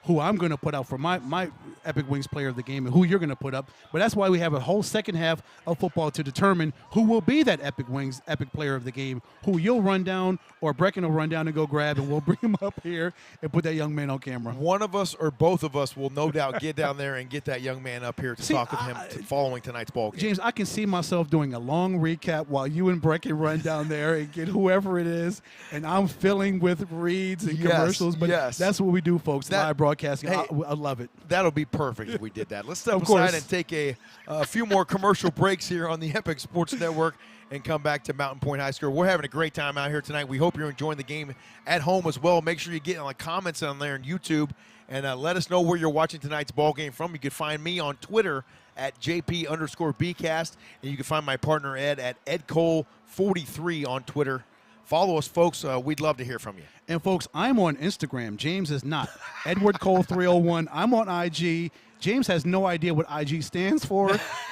who I'm going to put out for my Epic Wings Player of the Game and who you're going to put up. But that's why we have a whole second half of football to determine who will be that Epic Wings Epic Player of the Game, who you'll run down or Brecken will run down and go grab, and we'll bring him up here and put that young man on camera. One of us or both of us will no doubt get down there and get that young man up here to talk with him following tonight's ball game. James, I can see myself doing a long recap while you and Brecken run down there and get whoever it is, and I'm filling with reads and commercials. But that's what we do, folks, live broadcasting. Hey, I love it. That'll be perfect if we did that. Let's step aside and take a few more commercial breaks here on the Epic Sports Network and come back to Mountain Pointe High School. We're having a great time out here tonight. We hope you're enjoying the game at home as well. Make sure you get comments on there on YouTube and let us know where you're watching tonight's ball game from. You can find me on Twitter at JP_Bcast, and you can find my partner Ed at EdCole43 on Twitter. Follow us, folks. We'd love to hear from you. And, folks, I'm on Instagram. James is not. Edward Cole 301. I'm on IG. James has no idea what IG stands for,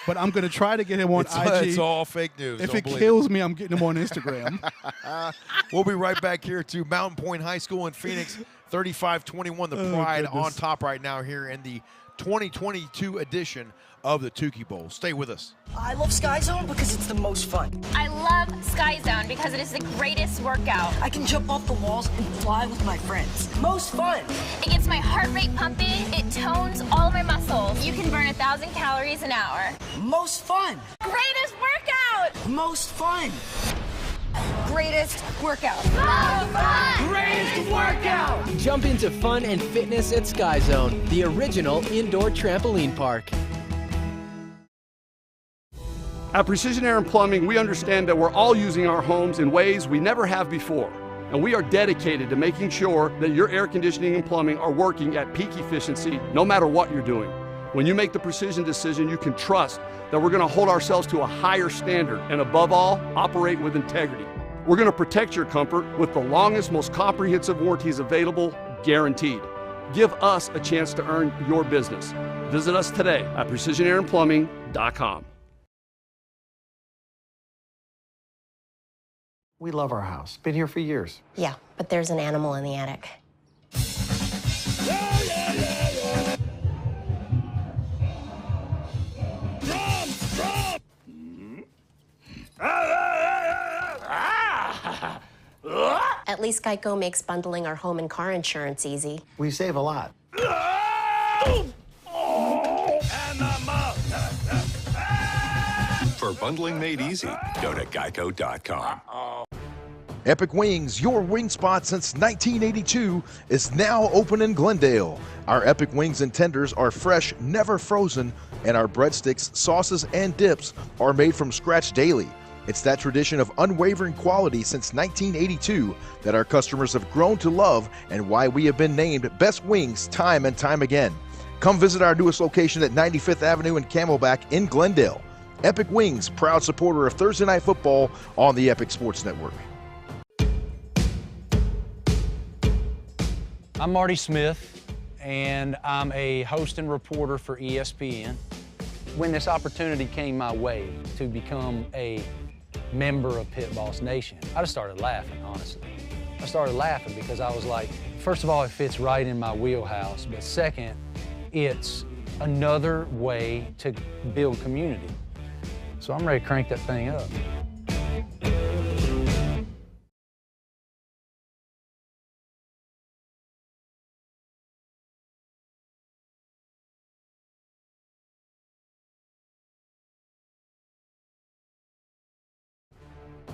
but I'm going to try to get him on IG. It's all fake news. If it kills me, I'm getting him on Instagram. We'll be right back here to Mountain Pointe High School in Phoenix. 35-21, the Pride on top right now here in the 2022 edition of the Tukee Bowl. Stay with us. I love Sky Zone because it's the most fun. I love Sky Zone because it is the greatest workout. I can jump off the walls and fly with my friends. Most fun. It gets my heart rate pumping. It tones all of my muscles. You can burn 1,000 calories an hour. Most fun. Greatest workout. Most fun. Greatest workout. Most fun. Greatest workout. Jump into fun and fitness at Sky Zone, the original indoor trampoline park. At Precision Air and Plumbing, we understand that we're all using our homes in ways we never have before. And we are dedicated to making sure that your air conditioning and plumbing are working at peak efficiency no matter what you're doing. When you make the precision decision, you can trust that we're going to hold ourselves to a higher standard and above all, operate with integrity. We're going to protect your comfort with the longest, most comprehensive warranties available, guaranteed. Give us a chance to earn your business. Visit us today at precisionairandplumbing.com. We love our house. Been here for years. Yeah, but there's an animal in the attic. At least Geico makes bundling our home and car insurance easy. We save a lot. For bundling made easy, go to geico.com. Epic Wings, your wing spot since 1982, is now open in Glendale. Our Epic Wings and tenders are fresh, never frozen, and our breadsticks, sauces, and dips are made from scratch daily. It's that tradition of unwavering quality since 1982 that our customers have grown to love and why we have been named Best Wings time and time again. Come visit our newest location at 95th Avenue and Camelback in Glendale. Epic Wings, proud supporter of Thursday Night Football on the Epic Sports Network. I'm Marty Smith, and I'm a host and reporter for ESPN. When this opportunity came my way to become a member of Pit Boss Nation, I just started laughing, honestly. I started laughing because I was like, first of all, it fits right in my wheelhouse, but second, it's another way to build community. So I'm ready to crank that thing up.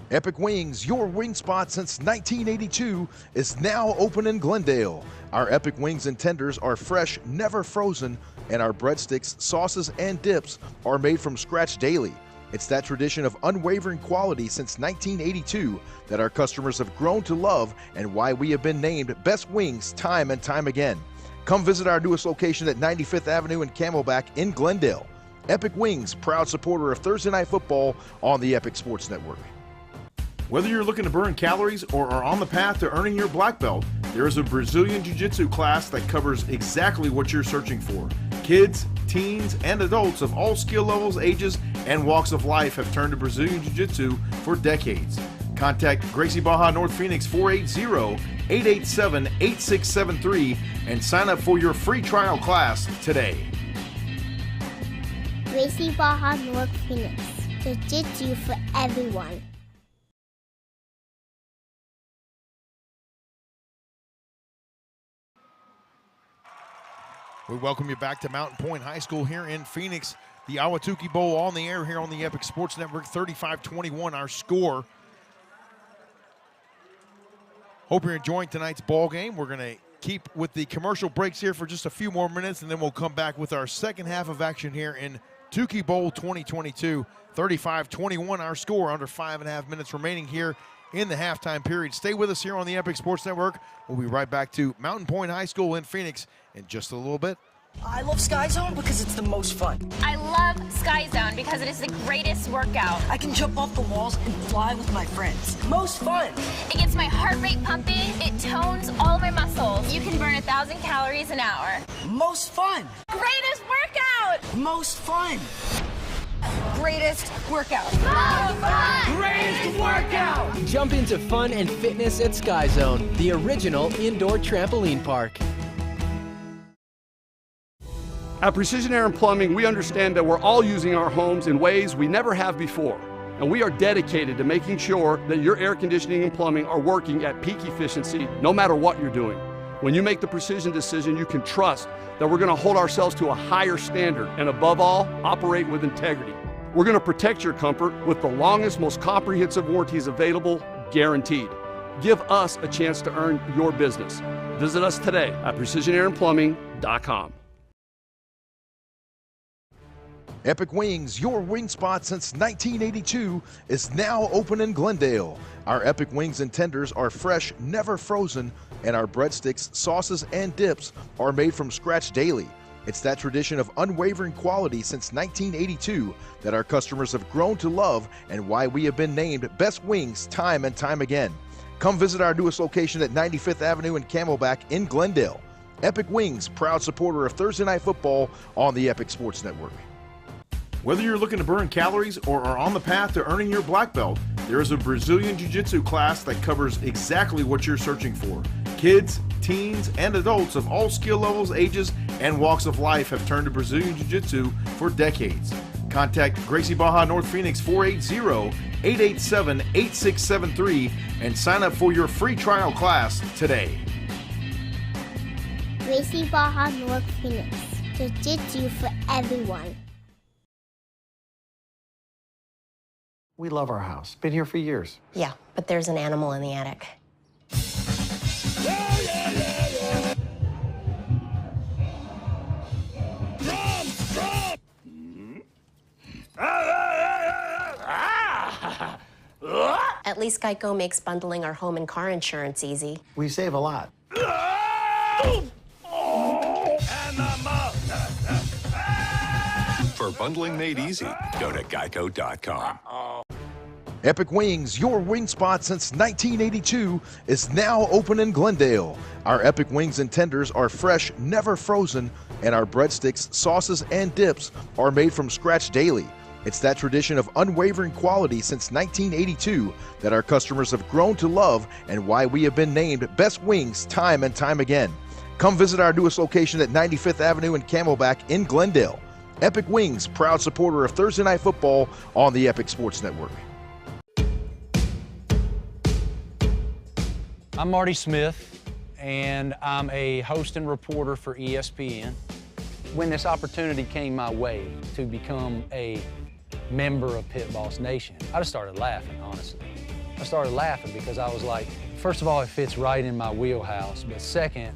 Epic Wings, your wing spot since 1982, is now open in Glendale. Our Epic Wings and tenders are fresh, never frozen, and our breadsticks, sauces, and dips are made from scratch daily. It's that tradition of unwavering quality since 1982 that our customers have grown to love and why we have been named Best Wings time and time again. Come visit our newest location at 95th Avenue and Camelback in Glendale. Epic Wings, proud supporter of Thursday Night Football on the Epic Sports Network. Whether you're looking to burn calories or are on the path to earning your black belt, there is a Brazilian Jiu-Jitsu class that covers exactly what you're searching for. Kids, teens, and adults of all skill levels, ages, and walks of life have turned to Brazilian Jiu-Jitsu for decades. Contact Gracie Baja North Phoenix 480-887-8673 and sign up for your free trial class today. Gracie Baja North Phoenix. Jiu-Jitsu for everyone. We welcome you back to Mountain Pointe High School here in Phoenix. The Tukee Bowl on the air here on the Epic Sports Network. 35-21 our score. Hope you're enjoying tonight's ball game. We're going to keep with the commercial breaks here for just a few more minutes, and then we'll come back with our second half of action here in Tukee Bowl 2022. 35-21 our score, under 5.5 minutes remaining here in the halftime period. Stay with us here on the Epic Sports Network. We'll be right back to Mountain Pointe High School in Phoenix in just a little bit. I love Sky Zone because it's the most fun. I love Sky Zone because it is the greatest workout. I can jump off the walls and fly with my friends. Most fun. It gets my heart rate pumping. It tones all my muscles. You can burn 1,000 calories an hour. Most fun. Greatest workout. Most fun. Greatest workout. Most fun. Greatest workout! Jump into fun and fitness at Sky Zone, the original indoor trampoline park. At Precision Air and Plumbing, we understand that we're all using our homes in ways we never have before. And we are dedicated to making sure that your air conditioning and plumbing are working at peak efficiency no matter what you're doing. When you make the precision decision, you can trust that we're going to hold ourselves to a higher standard and above all, operate with integrity. We're going to protect your comfort with the longest, most comprehensive warranties available, guaranteed. Give us a chance to earn your business. Visit us today at precisionairandplumbing.com. Epic Wings, your wing spot since 1982, is now open in Glendale. Our Epic Wings and tenders are fresh, never frozen, and our breadsticks, sauces, and dips are made from scratch daily. It's that tradition of unwavering quality since 1982 that our customers have grown to love and why we have been named Best Wings time and time again. Come visit our newest location at 95th Avenue and Camelback in Glendale. Epic Wings, proud supporter of Thursday Night Football on the Epic Sports Network. Whether you're looking to burn calories or are on the path to earning your black belt, there is a Brazilian Jiu-Jitsu class that covers exactly what you're searching for. Kids, teens, and adults of all skill levels, ages, and walks of life have turned to Brazilian Jiu-Jitsu for decades. Contact Gracie Baja North Phoenix 480-887-8673 and sign up for your free trial class today. Gracie Baja North Phoenix. Jiu-Jitsu for everyone. We love our house. Been here for years. Yeah, but there's an animal in the attic. At least Geico makes bundling our home and car insurance easy. We save a lot. For bundling made easy, go to geico.com. Epic Wings, your wing spot since 1982, is now open in Glendale. Our Epic Wings and tenders are fresh, never frozen, and our breadsticks, sauces, and dips are made from scratch daily. It's that tradition of unwavering quality since 1982 that our customers have grown to love and why we have been named Best Wings time and time again. Come visit our newest location at 95th Avenue and Camelback in Glendale. Epic Wings, proud supporter of Thursday Night Football on the Epic Sports Network. I'm Marty Smith, and I'm a host and reporter for ESPN. When this opportunity came my way to become a member of Pit Boss Nation, I just started laughing, honestly. I started laughing because I was like, first of all, it fits right in my wheelhouse, but second,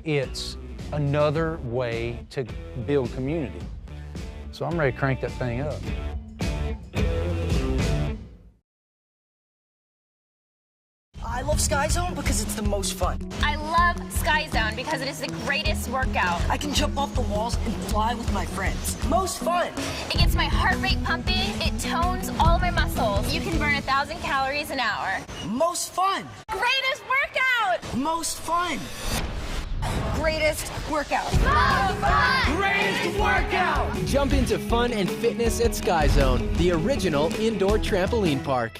it's another way to build community. So I'm ready to crank that thing up. I love Sky Zone because it's the most fun. I love Sky Zone because it is the greatest workout. I can jump off the walls and fly with my friends. Most fun. It gets my heart rate pumping. It tones all my muscles. You can burn 1,000 calories an hour. Most fun. Greatest workout. Most fun. Greatest workout. Most fun. Greatest workout! Jump into fun and fitness at Sky Zone, the original indoor trampoline park.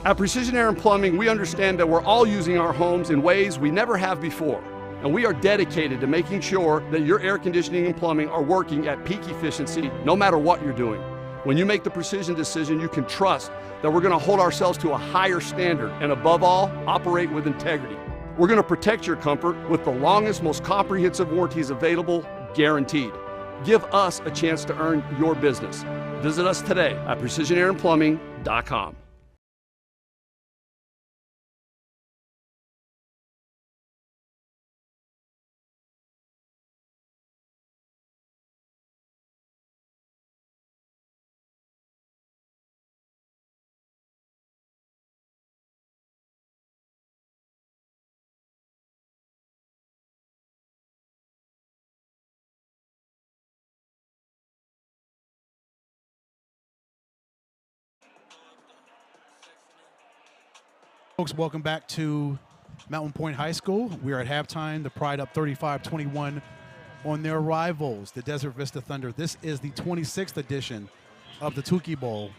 At Precision Air and Plumbing, we understand that we're all using our homes in ways we never have before. And we are dedicated to making sure that your air conditioning and plumbing are working at peak efficiency no matter what you're doing. When you make the precision decision, you can trust that we're going to hold ourselves to a higher standard and above all, operate with integrity. We're going to protect your comfort with the longest, most comprehensive warranties available, guaranteed. Give us a chance to earn your business. Visit us today at precisionairandplumbing.com. Folks, welcome back to Mountain Pointe High School. We are at halftime. The Pride up 35-21 on their rivals, the Desert Vista Thunder. This is the 26th edition of the Tukee Bowl.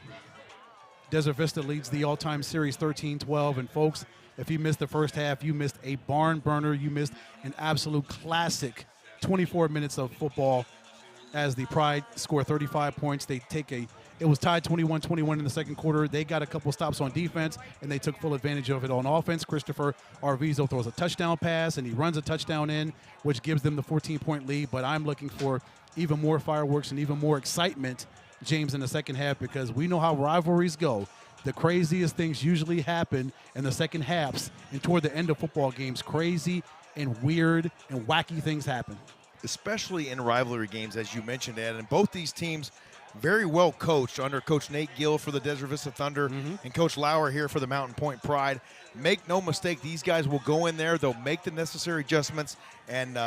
Desert Vista leads the all-time series 13-12. And, folks, if you missed the first half, you missed a barn burner. You missed an absolute classic 24 minutes of football as the Pride score 35 points. It was tied 21-21 in the second quarter. They got a couple stops on defense, and they took full advantage of it on offense. Christopher Arviso throws a touchdown pass, and he runs a touchdown in, which gives them the 14-point lead. But I'm looking for even more fireworks and even more excitement, James, in the second half, because we know how rivalries go. The craziest things usually happen in the second halves and toward the end of football games. Crazy and weird and wacky things happen. Especially in rivalry games, as you mentioned, Ed. And both these teams very well coached under Coach Nate Gill for the Desert Vista Thunder and Coach Lauer here for the Mountain Pointe Pride. Make no mistake, these guys will go in there. They'll make the necessary adjustments and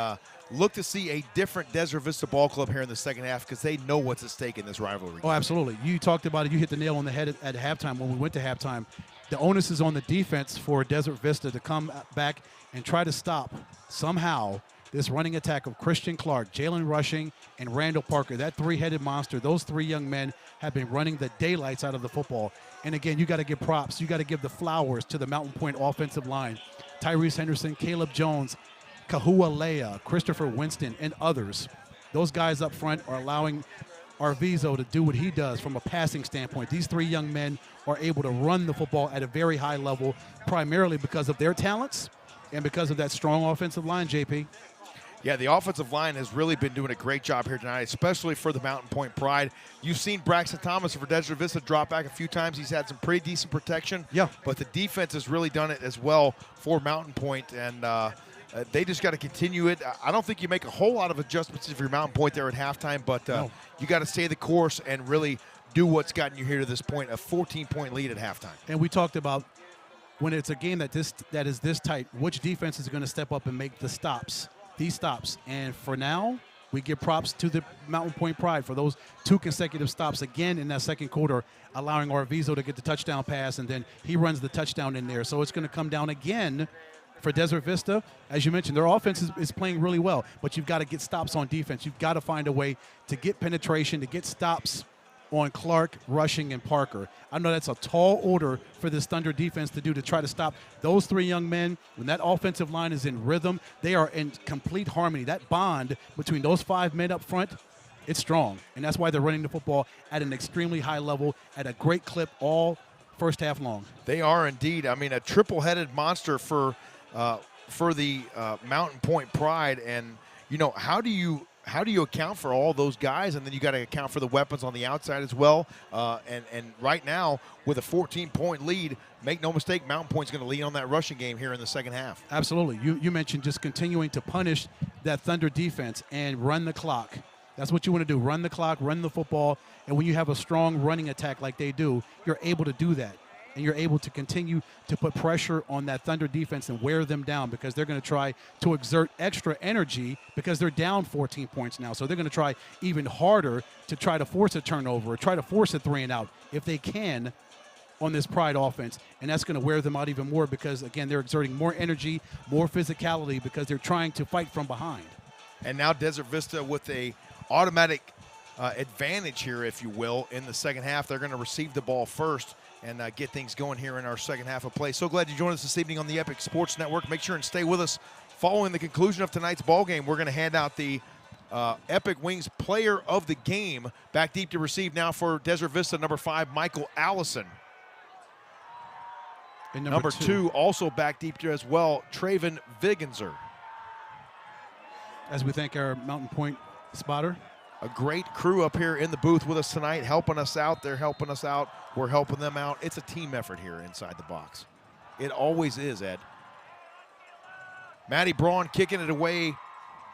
look to see a different Desert Vista ball club here in the second half because they know what's at stake in this rivalry. Oh, absolutely. You talked about it. You hit the nail on the head at halftime when we went to halftime. The onus is on the defense for Desert Vista to come back and try to stop somehow this running attack of Christian Clark, Jalen Rushing, and Randall Parker. That three-headed monster, those three young men have been running the daylights out of the football. And, again, you got to give props. You got to give the flowers to the Mountain Pointe offensive line. Tyrese Henderson, Caleb Jones, Kahua Leah, Christopher Winston, and others. Those guys up front are allowing Arviso to do what he does from a passing standpoint. These three young men are able to run the football at a very high level, primarily because of their talents and because of that strong offensive line, JP. Yeah, the offensive line has really been doing a great job here tonight, especially for the Mountain Pointe Pride. You've seen Braxton Thomas for Desert Vista drop back a few times. He's had some pretty decent protection. Yeah. But the defense has really done it as well for Mountain Pointe, and they just got to continue it. I don't think you make a whole lot of adjustments if you're Mountain Pointe there at halftime, but you got to stay the course and really do what's gotten you here to this point, a 14-point lead at halftime. And we talked about when it's a game that is this tight, which defense is going to step up and make the stops. These stops. And for now, we give props to the Mountain Pointe Pride for those two consecutive stops again in that second quarter, allowing Arviso to get the touchdown pass, and then he runs the touchdown in there. So it's going to come down again for Desert Vista. As you mentioned, their offense is playing really well, but you've got to get stops on defense. You've got to find a way to get penetration, to get stops on Clark, Rushing, and Parker. I know that's a tall order for this Thunder defense to do, to try to stop those three young men. When that offensive line is in rhythm, they are in complete harmony. That bond between those five men up front, it's strong. And that's why they're running the football at an extremely high level, at a great clip all first half long. They are indeed. I mean, a triple-headed monster for the Mountain Pointe Pride. And, you know, how do you account for all those guys? And then you got to account for the weapons on the outside as well. And right now, with a 14-point lead, make no mistake, Mountain Pointe's going to lead on that rushing game here in the second half. Absolutely. You mentioned just continuing to punish that Thunder defense and run the clock. That's what you want to do. Run the clock, run the football. And when you have a strong running attack like they do, you're able to do that. And you're able to continue to put pressure on that Thunder defense and wear them down, because they're going to try to exert extra energy because they're down 14 points now. So they're going to try even harder to try to force a turnover or try to force a 3-and-out if they can on this Pride offense. And that's going to wear them out even more because, again, they're exerting more energy, more physicality because they're trying to fight from behind. And now Desert Vista with a automatic advantage here, if you will, in the second half. They're going to receive the ball first and get things going here in our second half of play. So glad you joined us this evening on the Epic Sports Network. Make sure and stay with us. Following the conclusion of tonight's ball game, we're going to hand out the Epic Wings Player of the Game. Back deep to receive now for Desert Vista, number 5, Michael Allison. And number 2, also back deep as well, Traven Vigenser. As we thank our Mountain Pointe spotter. A great crew up here in the booth with us tonight, helping us out. They're helping us out. We're helping them out. It's a team effort here inside the box. It always is, Ed. Matty Braun kicking it away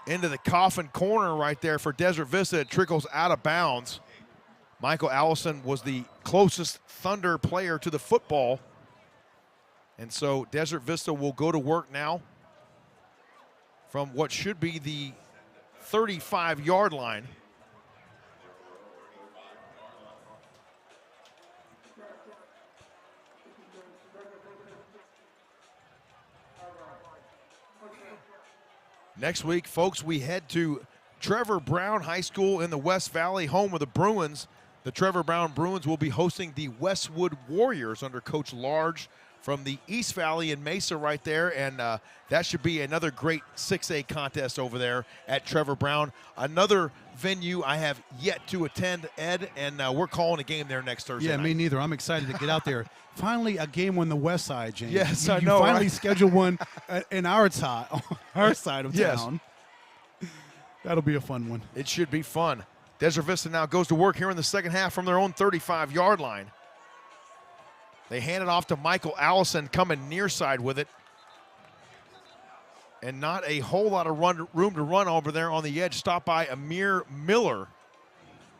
into the coffin corner right there for Desert Vista. It trickles out of bounds. Michael Allison was the closest Thunder player to the football. And so Desert Vista will go to work now from what should be the 35-yard line. Next week, folks, we head to Trevor Brown High School in the West Valley, home of the Bruins. The Trevor Brown Bruins will be hosting the Westwood Warriors under Coach Large from the East Valley in Mesa right there, and that should be another great 6A contest over there at Trevor Brown. Another venue I have yet to attend, Ed, and we're calling a game there next Thursday night. Me neither. I'm excited to get out there. Finally, a game on the west side, James. Yes, you I know, finally right? schedule one in our side of town. That'll be a fun one. It should be fun. Desert Vista now goes to work here in the second half from their own 35-yard line. They hand it off to Michael Allison coming near side with it. And not a whole lot of room to run over there on the edge. Stopped by Amir Miller,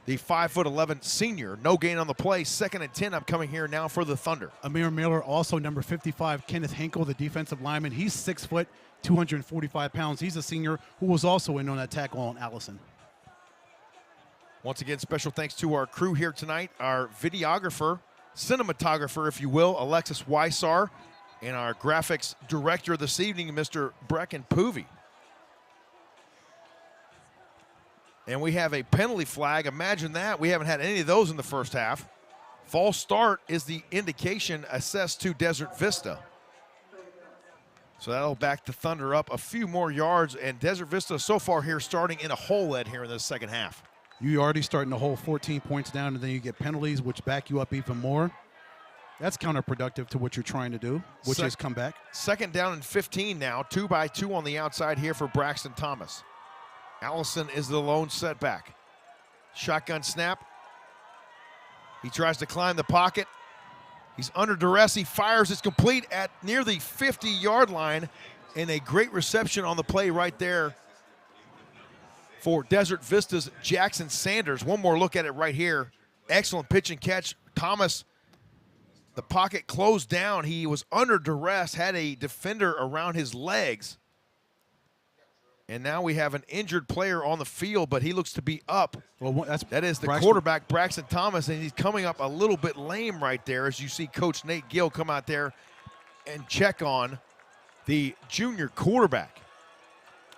the 5'11" senior. No gain on the play. 2nd and 10 upcoming here now for the Thunder. Amir Miller, also number 55, Kenneth Hinkle, the defensive lineman. He's 6 foot, 245 pounds. He's a senior who was also in on that tackle on Allison. Once again, special thanks to our crew here tonight, our videographer, cinematographer, if you will, Alexis Weissar, and our graphics director this evening, Mr. Brecken Poovey. And we have a penalty flag. Imagine that. We haven't had any of those in the first half. False start is the indication assessed to Desert Vista. So that'll back the Thunder up a few more yards, and Desert Vista so far here starting in a hole, Ed, here in the second half. You're already starting to hold 14 points down, and then you get penalties, which back you up even more. That's counterproductive to what you're trying to do, which is come back. 2nd down and 15 now, 2-by-2 on the outside here for Braxton Thomas. Allison is the lone setback. Shotgun snap. He tries to climb the pocket. He's under duress. He fires. It's complete at near the 50-yard line, and a great reception on the play right there for Desert Vista's Jackson Sanders. One more look at it right here. Excellent pitch and catch. Thomas, the pocket closed down. He was under duress, had a defender around his legs. And now we have an injured player on the field, but he looks to be up. Well, that is the quarterback, Braxton Thomas, and he's coming up a little bit lame right there as you see Coach Nate Gill come out there and check on the junior quarterback.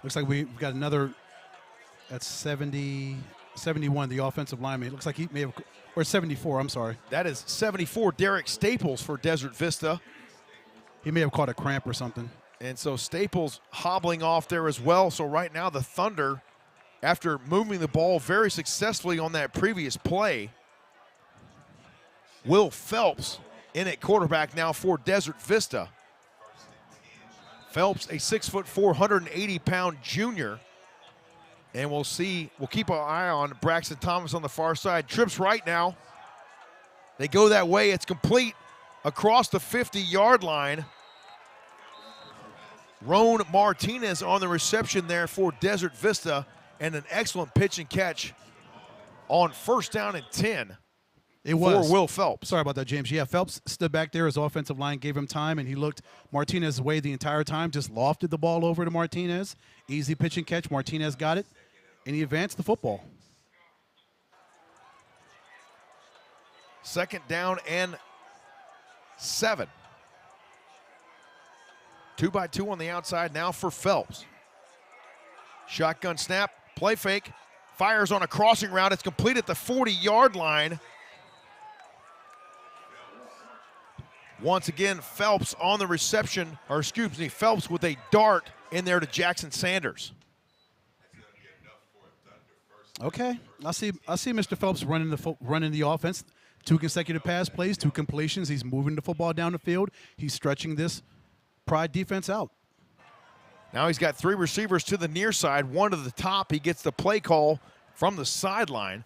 Looks like we've got another. That's 71, the offensive lineman. It looks like he may have, or 74, I'm sorry. That is 74, Derek Staples for Desert Vista. He may have caught a cramp or something. And so Staples hobbling off there as well. So right now the Thunder, after moving the ball very successfully on that previous play, Will Phelps in at quarterback now for Desert Vista. Phelps, a 6'4", 180-pound junior. And we'll keep our eye on Braxton Thomas on the far side. Trips right now. They go that way. It's complete across the 50-yard line. Roan Martinez on the reception there for Desert Vista, and an excellent pitch and catch on 1st down and 10 for Will Phelps. Sorry about that, James. Yeah, Phelps stood back there. His offensive line gave him time, and he looked Martinez's way the entire time, just lofted the ball over to Martinez. Easy pitch and catch. Martinez got it, and he advanced the football. 2nd down and 7. 2-by-2 on the outside now for Phelps. Shotgun snap, play fake, fires on a crossing route. It's complete at the 40-yard line. Once again, Phelps on the reception, or excuse me, Phelps with a dart in there to Jackson Sanders. Okay, I see Mr. Phelps running the offense. 2 consecutive pass plays, 2 completions. He's moving the football down the field. He's stretching this Pride defense out. Now he's got 3 receivers to the near side, 1 to the top. He gets the play call from the sideline.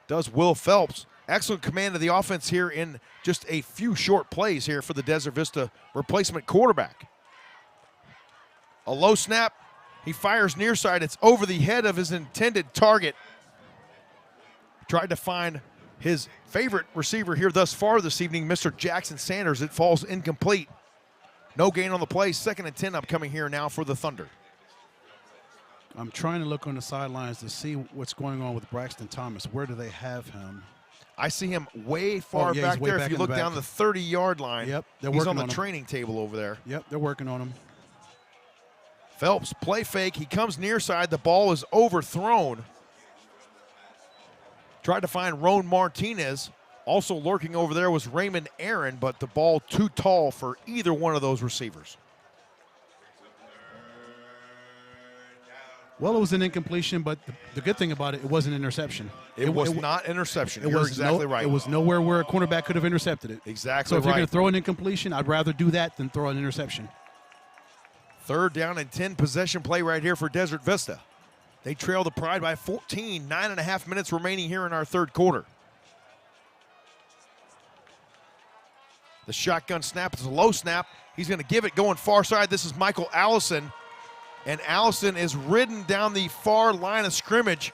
Does Will Phelps. Excellent command of the offense here in just a few short plays here for the Desert Vista replacement quarterback. A low snap. He fires near side. It's over the head of his intended target. Tried to find his favorite receiver here thus far this evening, Mr. Jackson Sanders. It falls incomplete. No gain on the play. 2nd and 10 upcoming here now for the Thunder. I'm trying to look on the sidelines to see what's going on with Braxton Thomas. Where do they have him? I see him way far back there. If you look down the 30-yard line, yep, he's on the training table over there. Yep, they're working on him. Phelps, play fake. He comes near side. The ball is overthrown. Tried to find Ron Martinez. Also lurking over there was Raymond Aaron, but the ball too tall for either one of those receivers. Well, it was an incompletion, but the good thing about it, it wasn't an interception. It was not interception. You're exactly right. It was nowhere where a cornerback could have intercepted it. Exactly So if right. you're going to throw an incompletion, I'd rather do that than throw an interception. 3rd down and 10 possession play right here for Desert Vista. They trail the Pride by 14. 9.5 minutes remaining here in our 3rd quarter. The shotgun snap is a low snap. He's going to give it going far side. This is Michael Allison. And Allison is ridden down the far line of scrimmage.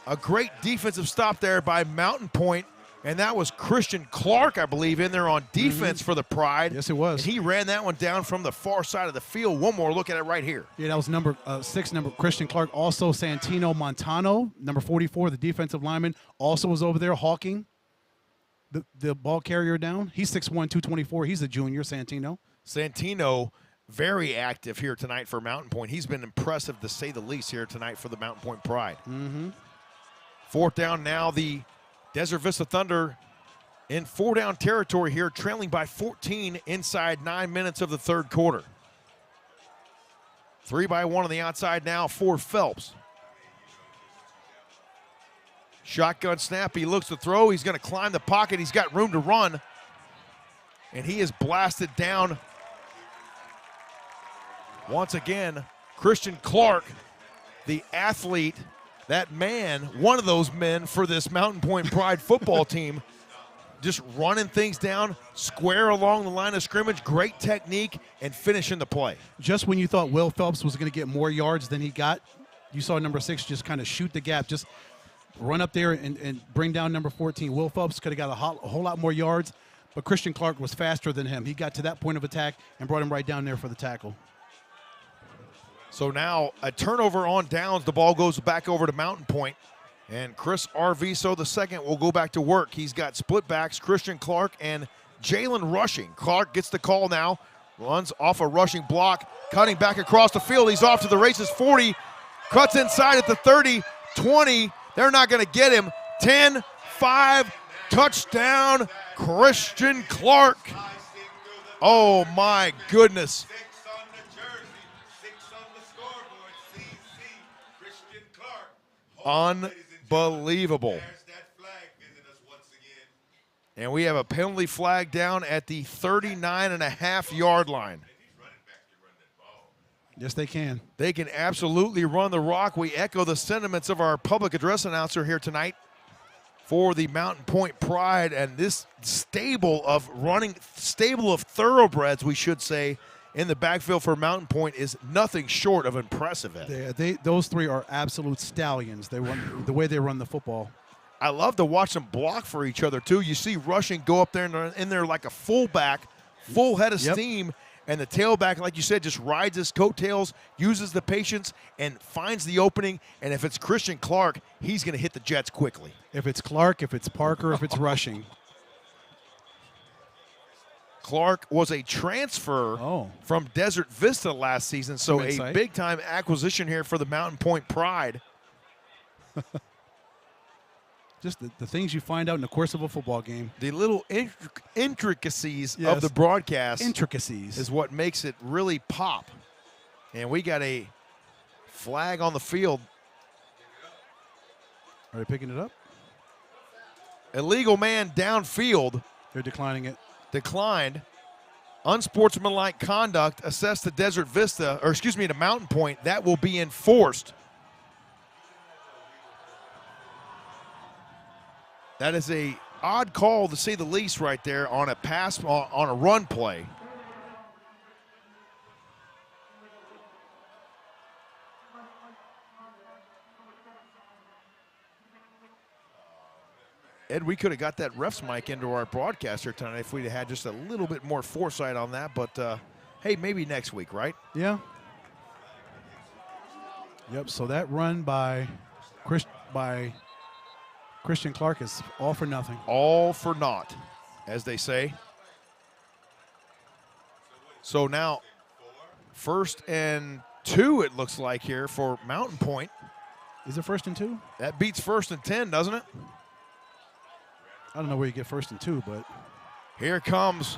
A great defensive stop there by Mountain Pointe. And that was Christian Clark, I believe, in there on defense for the Pride. Yes, it was. And he ran that one down from the far side of the field. One more look at it right here. Yeah, that was number 6, Christian Clark. Also, Santino Montano, number 44, the defensive lineman, also was over there hawking the ball carrier down. He's 6'1", 224. He's a junior, Santino. Santino, very active here tonight for Mountain Pointe. He's been impressive, to say the least, here tonight for the Mountain Pointe Pride. 4th down now, the Desert Vista Thunder in 4-down territory here, trailing by 14 inside 9 minutes of the 3rd quarter. 3-by-1 on the outside now for Phelps. Shotgun snap, he looks to throw. He's going to climb the pocket. He's got room to run. And he is blasted down. Once again, Christian Clark, the athlete, that man, one of those men for this Mountain Pointe Pride football team, just running things down, square along the line of scrimmage, great technique, and finishing the play. Just when you thought Will Phelps was going to get more yards than he got, you saw number 6 just kind of shoot the gap, just run up there and bring down number 14. Will Phelps could have got a whole lot more yards, but Christian Clark was faster than him. He got to that point of attack and brought him right down there for the tackle. So now a turnover on downs. The ball goes back over to Mountain Pointe. And Chris Arviso II will go back to work. He's got split backs, Christian Clark and Jalen rushing. Clark gets the call now, runs off a rushing block, cutting back across the field. He's off to the races, 40, cuts inside at the 30, 20. They're not going to get him. 10, 5, touchdown, Christian Clark. Oh, my goodness. Unbelievable. And we have a penalty flag down at the 39.5-yard line. Yes, they can. They can absolutely run the rock. We echo the sentiments of our public address announcer here tonight for the Mountain Pointe Pride, and this stable of thoroughbreds, we should say, in the backfield for Mountain Pointe is nothing short of impressive. Those 3 are absolute stallions. They run the way they run the football. I love to watch them block for each other, too. You see rushing go up there and in there like a fullback, full head of steam, and the tailback, like you said, just rides his coattails, uses the patience, and finds the opening. And if it's Christian Clark, he's going to hit the Jets quickly. If it's Clark, if it's Parker, if it's rushing. Clark was a transfer from Desert Vista last season, so a big-time acquisition here for the Mountain Pointe Pride. Just the things you find out in the course of a football game. The little intricacies of the broadcast intricacies is what makes it really pop. And we got a flag on the field. Are they picking it up? Illegal man downfield. They're declining it. Declined. Unsportsmanlike conduct assessed to Desert Vista, or excuse me, to Mountain Pointe. That will be enforced. That is a odd call, to say the least, right there on a pass, on a run play. Ed, we could have got that ref's mic into our broadcaster tonight if we'd had just a little bit more foresight on that. But, hey, maybe next week, right? Yeah. Yep, so that run by Christian Clark is all for nothing. All for naught, as they say. So now, 1st and 2, it looks like, here for Mountain Pointe. Is it 1st and 2? That beats 1st and 10, doesn't it? I don't know where you get 1st and 2, but here comes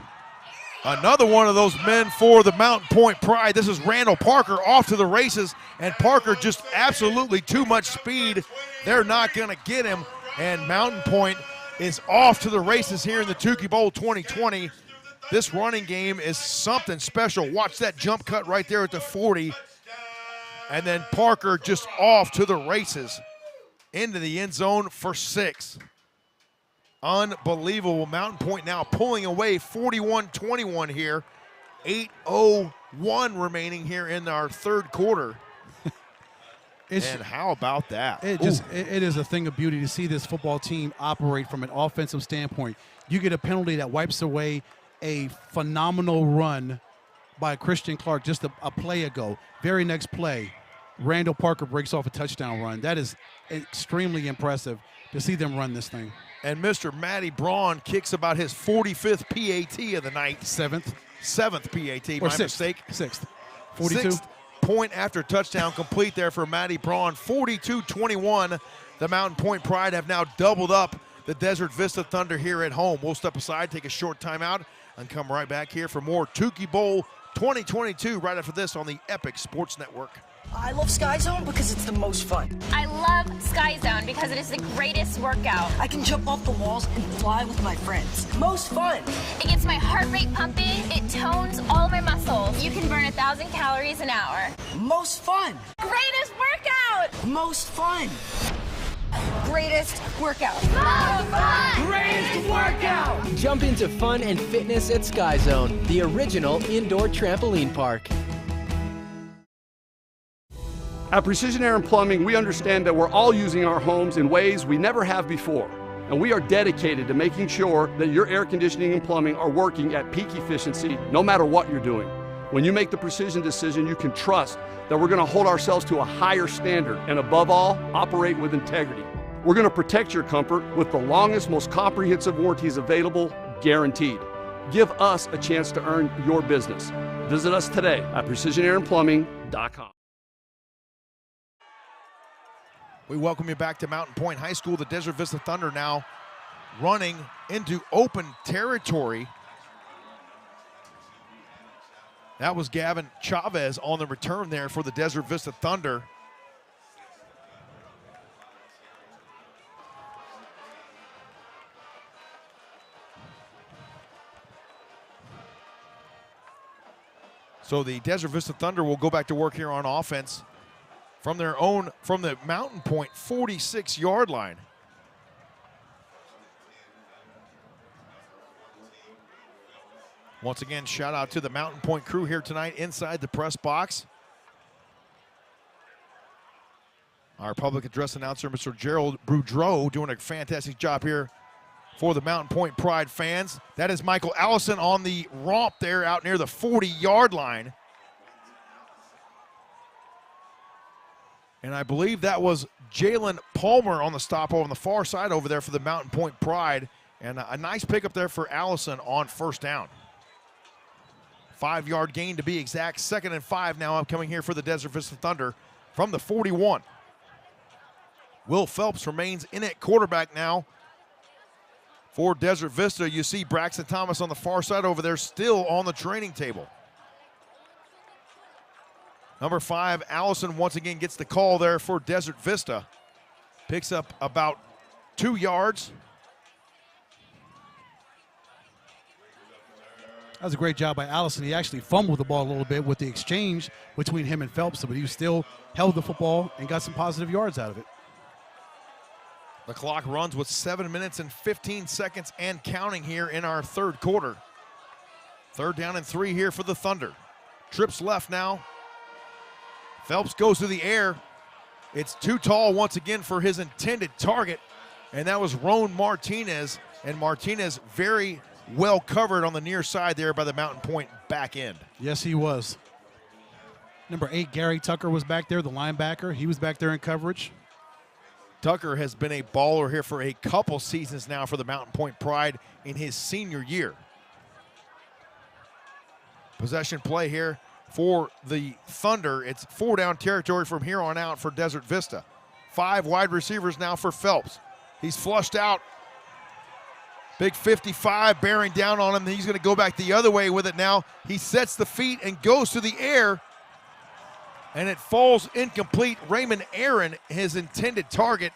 another one of those men for the Mountain Pointe Pride. This is Randall Parker off to the races, and Parker just absolutely too much speed. They're not going to get him, and Mountain Pointe is off to the races here in the Tukee Bowl 2020. This running game is something special. Watch that jump cut right there at the 40, and then Parker just off to the races into the end zone for 6. Unbelievable. Mountain Pointe now pulling away 41-21 here. 8:01 remaining here in our 3rd quarter. And how about that? It is a thing of beauty to see this football team operate from an offensive standpoint. You get a penalty that wipes away a phenomenal run by Christian Clark just a play ago. Very next play, Randall Parker breaks off a touchdown run. That is extremely impressive to see them run this thing. And Mr. Matty Braun kicks about his 45th PAT of the night. 7th PAT, or my mistake. 6th. 42. 6th point after touchdown complete there for Matty Braun. 42-21. The Mountain Pointe Pride have now doubled up the Desert Vista Thunder here at home. We'll step aside, take a short timeout, and come right back here for more Tukee Bowl 2022 right after this on the Epic Sports Network. I love Sky Zone because it's the most fun. I love Sky Zone because it is the greatest workout. I can jump off the walls and fly with my friends. Most fun. It gets my heart rate pumping. It tones all my muscles. You can burn 1,000 calories an hour. Most fun. Greatest workout. Most fun. Greatest workout. Most fun. Greatest workout. Jump into fun and fitness at Sky Zone, the original indoor trampoline park. At Precision Air and Plumbing, we understand that we're all using our homes in ways we never have before. And we are dedicated to making sure that your air conditioning and plumbing are working at peak efficiency no matter what you're doing. When you make the precision decision, you can trust that we're going to hold ourselves to a higher standard and above all, operate with integrity. We're going to protect your comfort with the longest, most comprehensive warranties available, guaranteed. Give us a chance to earn your business. Visit us today at precisionairandplumbing.com. We welcome you back to Mountain Pointe High School. The Desert Vista Thunder now running into open territory. That was Gavin Chavez on the return there for the Desert Vista Thunder. So the Desert Vista Thunder will go back to work here on offense from the Mountain Pointe 46-yard line. Once again, shout out to the Mountain Pointe crew here tonight inside the press box. Our public address announcer, Mr. Gerald Boudreau, doing a fantastic job here for the Mountain Pointe Pride fans. That is Michael Allison on the romp there out near the 40-yard line. And I believe that was Jalen Palmer on the stop on the far side over there for the Mountain Pointe Pride. And a nice pickup there for Allison on first down. 5-yard gain to be exact. 2nd and 5 now upcoming here for the Desert Vista Thunder from the 41. Will Phelps remains in at quarterback now for Desert Vista. You see Braxton Thomas on the far side over there still on the training table. Number 5, Allison once again gets the call there for Desert Vista. Picks up about 2 yards. That was a great job by Allison. He actually fumbled the ball a little bit with the exchange between him and Phelps, but he still held the football and got some positive yards out of it. The clock runs with 7 minutes and 15 seconds and counting here in our 3rd quarter. 3rd down and 3 here for the Thunder. Trips left now. Phelps goes to the air. It's too tall once again for his intended target, and that was Roan Martinez. And Martinez very well covered on the near side there by the Mountain Pointe back end. Yes, he was. Number 8, Gary Tucker was back there, the linebacker. He was back there in coverage. Tucker has been a baller here for a couple seasons now for the Mountain Pointe Pride in his senior year. Possession play here for the Thunder. It's 4-down territory from here on out for Desert Vista. 5 wide receivers now for Phelps. He's flushed out. Big 55 bearing down on him. He's going to go back the other way with it now. He sets the feet and goes to the air, and it falls incomplete. Raymond Aaron, his intended target,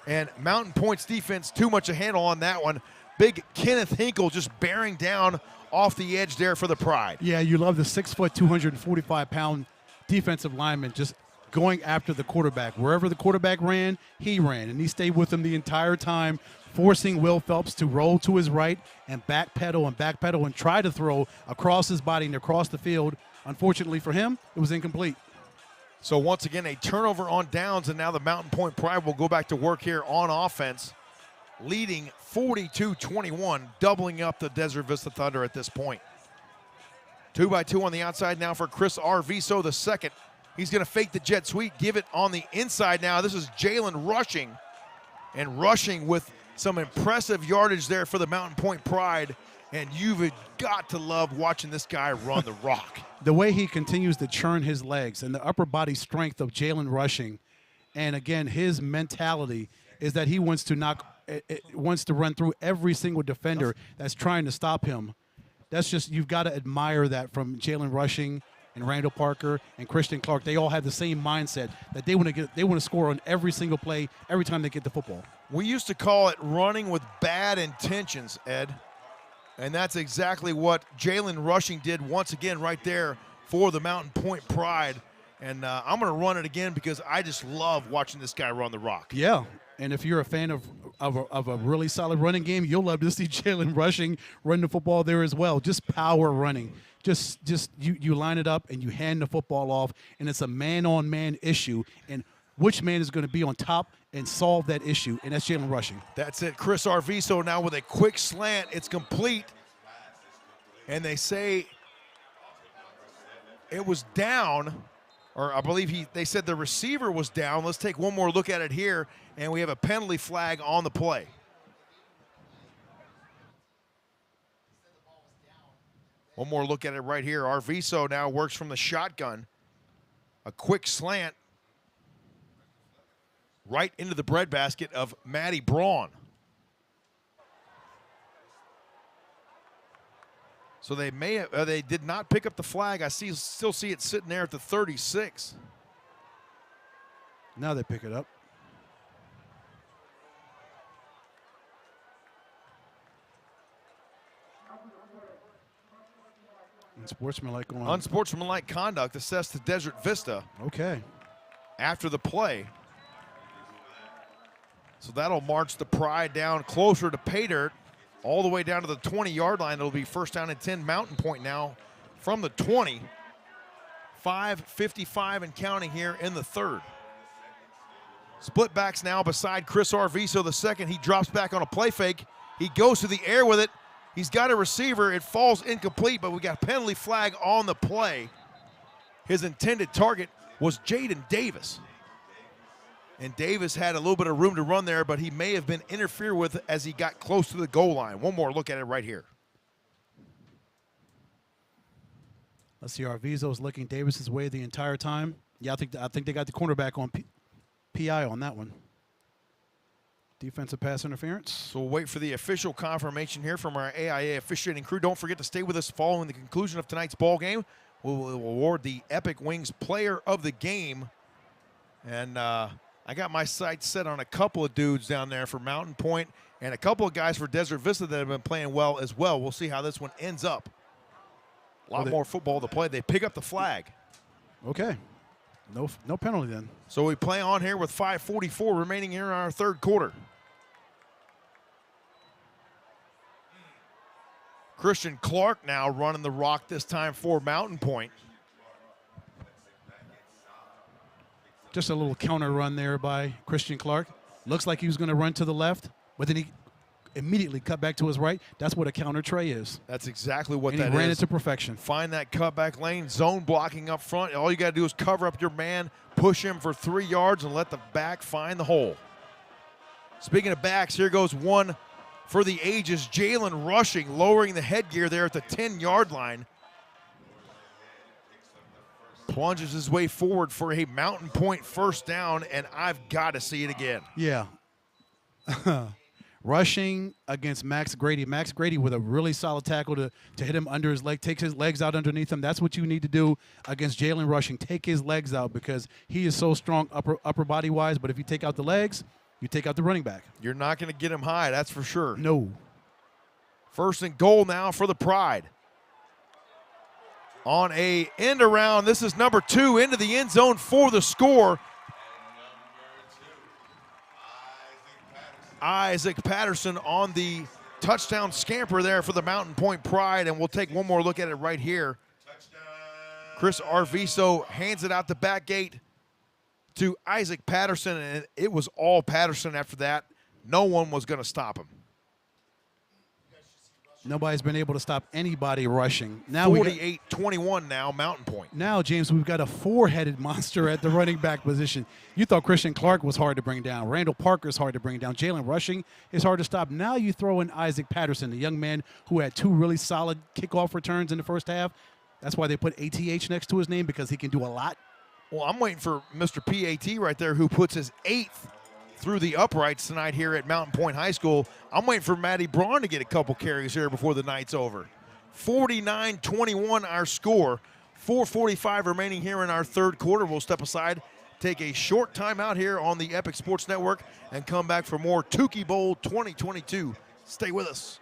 and Mountain Pointe's defense, too much a handle on that one. Big Kenneth Hinkle just bearing down off the edge there for the Pride. Yeah, you love the 6', 245-pound defensive lineman just going after the quarterback. Wherever the quarterback ran, he ran, and he stayed with him the entire time, forcing Will Phelps to roll to his right and backpedal and try to throw across his body and across the field. Unfortunately for him, it was incomplete. So once again, a turnover on downs, and now the Mountain Pointe Pride will go back to work here on offense, leading 42-21, doubling up the Desert Vista Thunder at this point. 2-by-2 on the outside now for Chris Arviso, the second. He's going to fake the jet sweep, give it on the inside now. This is Jalen rushing, and rushing with some impressive yardage there for the Mountain Pointe Pride, and you've got to love watching this guy run the rock. The way he continues to churn his legs and the upper body strength of Jalen rushing, and again, his mentality is that he wants to run through every single defender that's trying to stop him. That's just, you've got to admire that from Jalen rushing and Randall Parker and Christian Clark. They all have the same mindset that they want to score on every single play every time they get the football. We used to call it running with bad intentions, Ed. And that's exactly what Jalen rushing did once again right there for the Mountain Pointe Pride. And I'm going to run it again because I just love watching this guy run the rock. Yeah, and if you're a fan of a really solid running game, you'll love to see Jalen rushing, run the football there as well. Just power running. Just you line it up and you hand the football off, and it's a man-on-man issue. And which man is going to be on top and solve that issue, and that's Jalen rushing. That's it. Chris Arviso now with a quick slant. It's complete. And they say it was down, or I believe they said the receiver was down. Let's take one more look at it here, and we have a penalty flag on the play. One more look at it right here. Arviso now works from the shotgun. A quick slant right into the breadbasket of Matty Braun. So they they did not pick up the flag. I still see it sitting there at the 36. Now they pick it up. Unsportsmanlike conduct assessed to Desert Vista. Okay. After the play. So that'll march the Pride down closer to pay dirt, all the way down to the 20-yard line. It'll be first down and 10, Mountain Pointe now from the 20. 5:55 and counting here in the third. Split backs now beside Chris Arviso the second. He drops back on a play fake. He goes to the air with it. He's got a receiver. It falls incomplete, but we got a penalty flag on the play. His intended target was Jaden Davis. And Davis had a little bit of room to run there, but he may have been interfered with as he got close to the goal line. One more look at it right here. Let's see, Arviso's looking Davis's way the entire time. Yeah, I think they got the cornerback on PI on that one. Defensive pass interference. So we'll wait for the official confirmation here from our AIA officiating crew. Don't forget to stay with us following the conclusion of tonight's ball game. We will award the Epic Wings Player of the Game. And I got my sights set on a couple of dudes down there for Mountain Pointe and a couple of guys for Desert Vista that have been playing well as well. We'll see how this one ends up. A lot more football to play. They pick up the flag. Okay. No penalty then. So we play on here with 5:44 remaining here in our third quarter. Christian Clark now running the rock this time for Mountain Pointe. Just a little counter run there by Christian Clark. Looks like he was going to run to the left, but then he immediately cut back to his right. That's what a counter tray is. That's exactly what that is. And he ran it to perfection. Find that cutback lane, zone blocking up front. All you got to do is cover up your man, push him for 3 yards, and let the back find the hole. Speaking of backs, here goes one for the ages. Jalen rushing, lowering the headgear there at the 10-yard line. Plunges his way forward for a Mountain Pointe first down, and I've got to see it again. Yeah. Rushing against Max Grady. Max Grady with a really solid tackle to hit him under his leg, takes his legs out underneath him. That's what you need to do against Jalen Rushing. Take his legs out because he is so strong upper body-wise, but if you take out the legs, you take out the running back. You're not going to get him high, that's for sure. No. First and goal now for the Pride. On a end around, this is number 2 into the end zone for the score. Isaac Patterson on the touchdown scamper there for the Mountain Pointe Pride, and we'll take one more look at it right here. Chris Arviso hands it out the back gate to Isaac Patterson, and it was all Patterson after that. No one was going to stop him. Nobody's been able to stop anybody rushing. Now 48-21 now, Mountain Pointe. Now, James, we've got a 4-headed monster at the running back position. You thought Christian Clark was hard to bring down. Randall Parker is hard to bring down. Jalen Rushing is hard to stop. Now you throw in Isaac Patterson, the young man who had 2 really solid kickoff returns in the first half. That's why they put ATH next to his name, because he can do a lot. Well, I'm waiting for Mr. PAT right there, who puts his 8th through the uprights tonight here at Mountain Pointe High School. I'm waiting for Matty Braun to get a couple carries here before the night's over. 49-21 our score. 4:45 remaining here in our third quarter. We'll step aside, take a short timeout here on the Epic Sports Network, and come back for more Tukee Bowl 2022. Stay with us.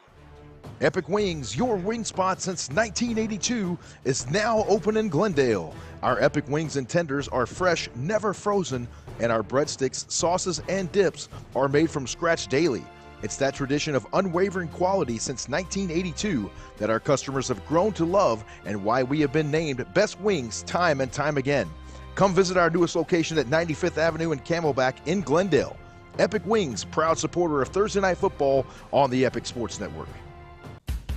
Epic Wings, your wing spot since 1982, is now open in Glendale. Our Epic Wings and tenders are fresh, never frozen, and our breadsticks, sauces, and dips are made from scratch daily. It's that tradition of unwavering quality since 1982 that our customers have grown to love, and why we have been named Best Wings time and time again. Come visit our newest location at 95th Avenue and Camelback in Glendale. Epic Wings, proud supporter of Thursday Night Football on the Epic Sports Network.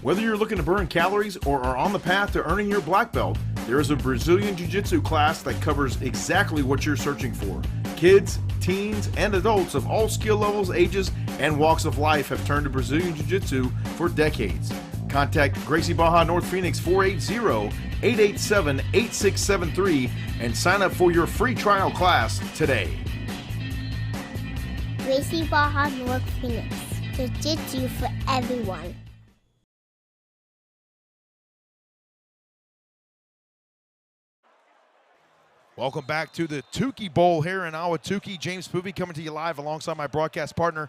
Whether you're looking to burn calories or are on the path to earning your black belt, there is a Brazilian Jiu-Jitsu class that covers exactly what you're searching for. Kids, teens, and adults of all skill levels, ages, and walks of life have turned to Brazilian Jiu-Jitsu for decades. Contact Gracie Baja North Phoenix 480-887-8673 and sign up for your free trial class today. Gracie Baja North Phoenix. Jiu-Jitsu for everyone. Welcome back to the Tukee Bowl here in Ahwatukee. James Spoovy coming to you live alongside my broadcast partner,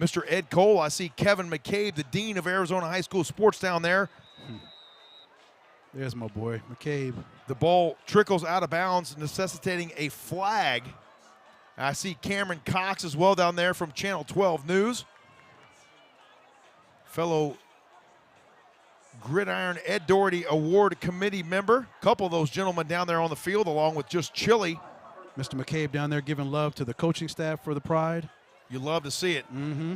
Mr. Ed Cole. I see Kevin McCabe, the Dean of Arizona High School Sports down there. There's my boy, McCabe. The ball trickles out of bounds, necessitating a flag. I see Cameron Cox as well down there from Channel 12 News. Fellow Gridiron Ed Doherty Award Committee member. A couple of those gentlemen down there on the field, along with just Chili. Mr. McCabe down there giving love to the coaching staff for the Pride. You love to see it. Mm-hmm.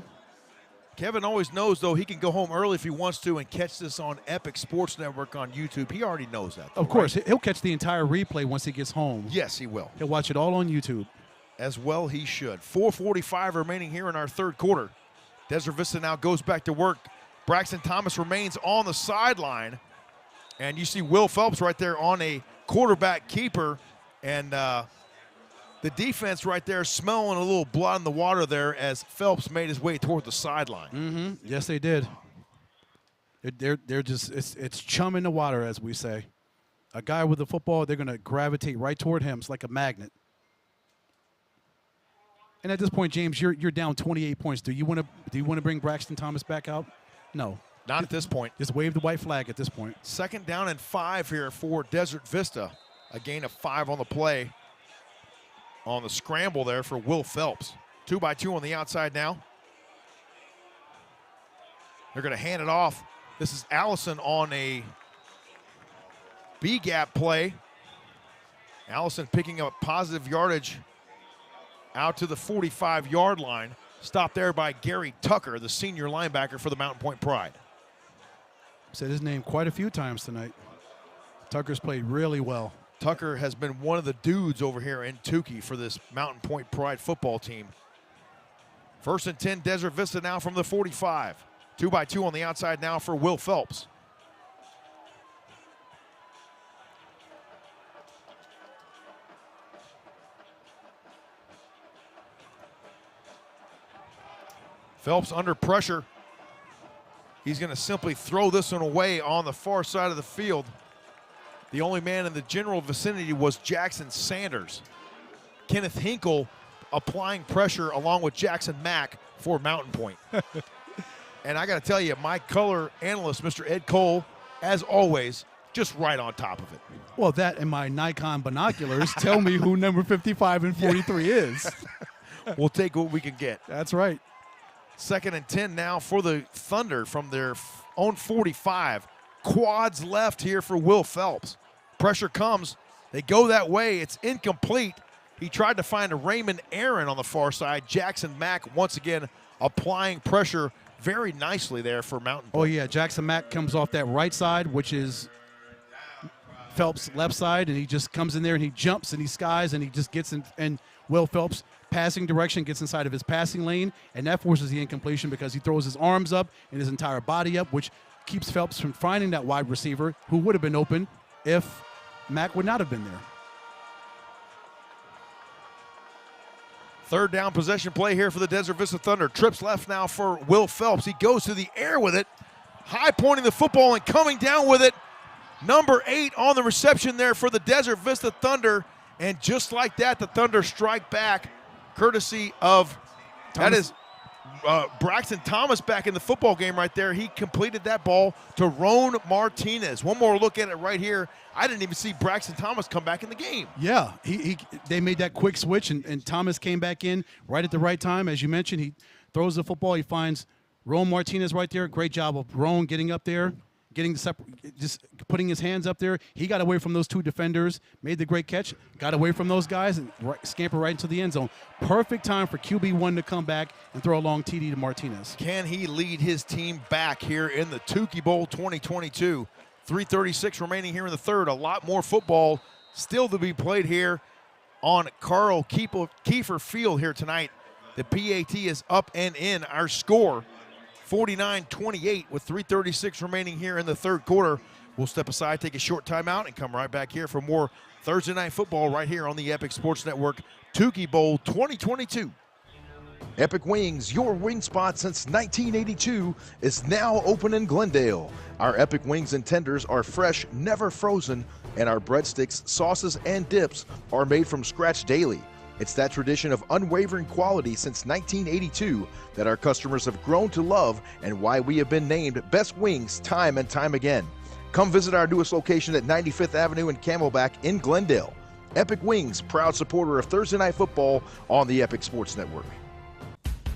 Kevin always knows, though, he can go home early if he wants to and catch this on Epic Sports Network on YouTube. He already knows that, though, of course, right? He'll catch the entire replay once he gets home. Yes, he will. He'll watch it all on YouTube. As well he should. 4:45 remaining here in our third quarter. Desert Vista now goes back to work. Braxton Thomas remains on the sideline. And you see Will Phelps right there on a quarterback keeper. And the defense right there smelling a little blood in the water there as Phelps made his way toward the sideline. Mm-hmm. Yes, they did. They're just, it's chum in the water, as we say. A guy with the football, they're going to gravitate right toward him. It's like a magnet. And at this point, James, you're down 28 points. Do you want to bring Braxton Thomas back out? No. Not at this point. Just wave the white flag at this point. Second down and 5 here for Desert Vista. A gain of 5 on the play. On the scramble there for Will Phelps. 2-by-2 on the outside now. They're going to hand it off. This is Allison on a B-gap play. Allison picking up positive yardage out to the 45-yard line. Stopped there by Gary Tucker, the senior linebacker for the Mountain Pointe Pride. Said his name quite a few times tonight. Tucker's played really well. Tucker has been one of the dudes over here in Tukee for this Mountain Pointe Pride football team. First and 10, Desert Vista now from the 45. 2-by-2 on the outside now for Will Phelps. Phelps under pressure. He's going to simply throw this one away on the far side of the field. The only man in the general vicinity was Jackson Sanders. Kenneth Hinkle applying pressure along with Jackson Mack for Mountain Pointe. And I got to tell you, my color analyst, Mr. Ed Cole, as always, just right on top of it. Well, that and my Nikon binoculars tell me who number 55 and 43 is. We'll take what we can get. That's right. 2nd and 10 now for the Thunder from their own 45. Quads left here for Will Phelps. Pressure comes. They go that way. It's incomplete. He tried to find a Raymond Aaron on the far side. Jackson Mack once again applying pressure very nicely there for Mountain Pointe. Oh, yeah. Jackson Mack comes off that right side, which is Phelps' left side, and he just comes in there and he jumps and he skies and he just gets in. And Will Phelps, passing direction, gets inside of his passing lane, and that forces the incompletion because he throws his arms up and his entire body up, which keeps Phelps from finding that wide receiver who would have been open if Mack would not have been there. 3rd down possession play here for the Desert Vista Thunder. Trips left now for Will Phelps. He goes to the air with it, high pointing the football and coming down with it. Number 8 on the reception there for the Desert Vista Thunder. And just like that, the Thunder strike back, courtesy of, that is Braxton Thomas back in the football game right there. He completed that ball to Roan Martinez. One more look at it right here. I didn't even see Braxton Thomas come back in the game. Yeah, they made that quick switch, and Thomas came back in right at the right time. As you mentioned, he throws the football. He finds Roan Martinez right there. Great job of Roan getting up there, just putting his hands up there. He got away from those 2 defenders, made the great catch, got away from those guys, and scamper right into the end zone. Perfect time for QB1 to come back and throw a long TD to Martinez. Can he lead his team back here in the Tukee Bowl 2022? 3:36 remaining here in the 3rd. A lot more football still to be played here on Carl Kiefer Field here tonight. The PAT is up and in. Our score, 49-28 with 3:36 remaining here in the 3rd quarter. We'll step aside, take a short timeout, and come right back here for more Thursday Night Football right here on the Epic Sports Network Tukee Bowl 2022. Epic Wings, your wing spot since 1982, is now open in Glendale. Our Epic Wings and tenders are fresh, never frozen, and our breadsticks, sauces, and dips are made from scratch daily. It's that tradition of unwavering quality since 1982 that our customers have grown to love and why we have been named Best Wings time and time again. Come visit our newest location at 95th Avenue and Camelback in Glendale. Epic Wings, proud supporter of Thursday Night Football on the Epic Sports Network.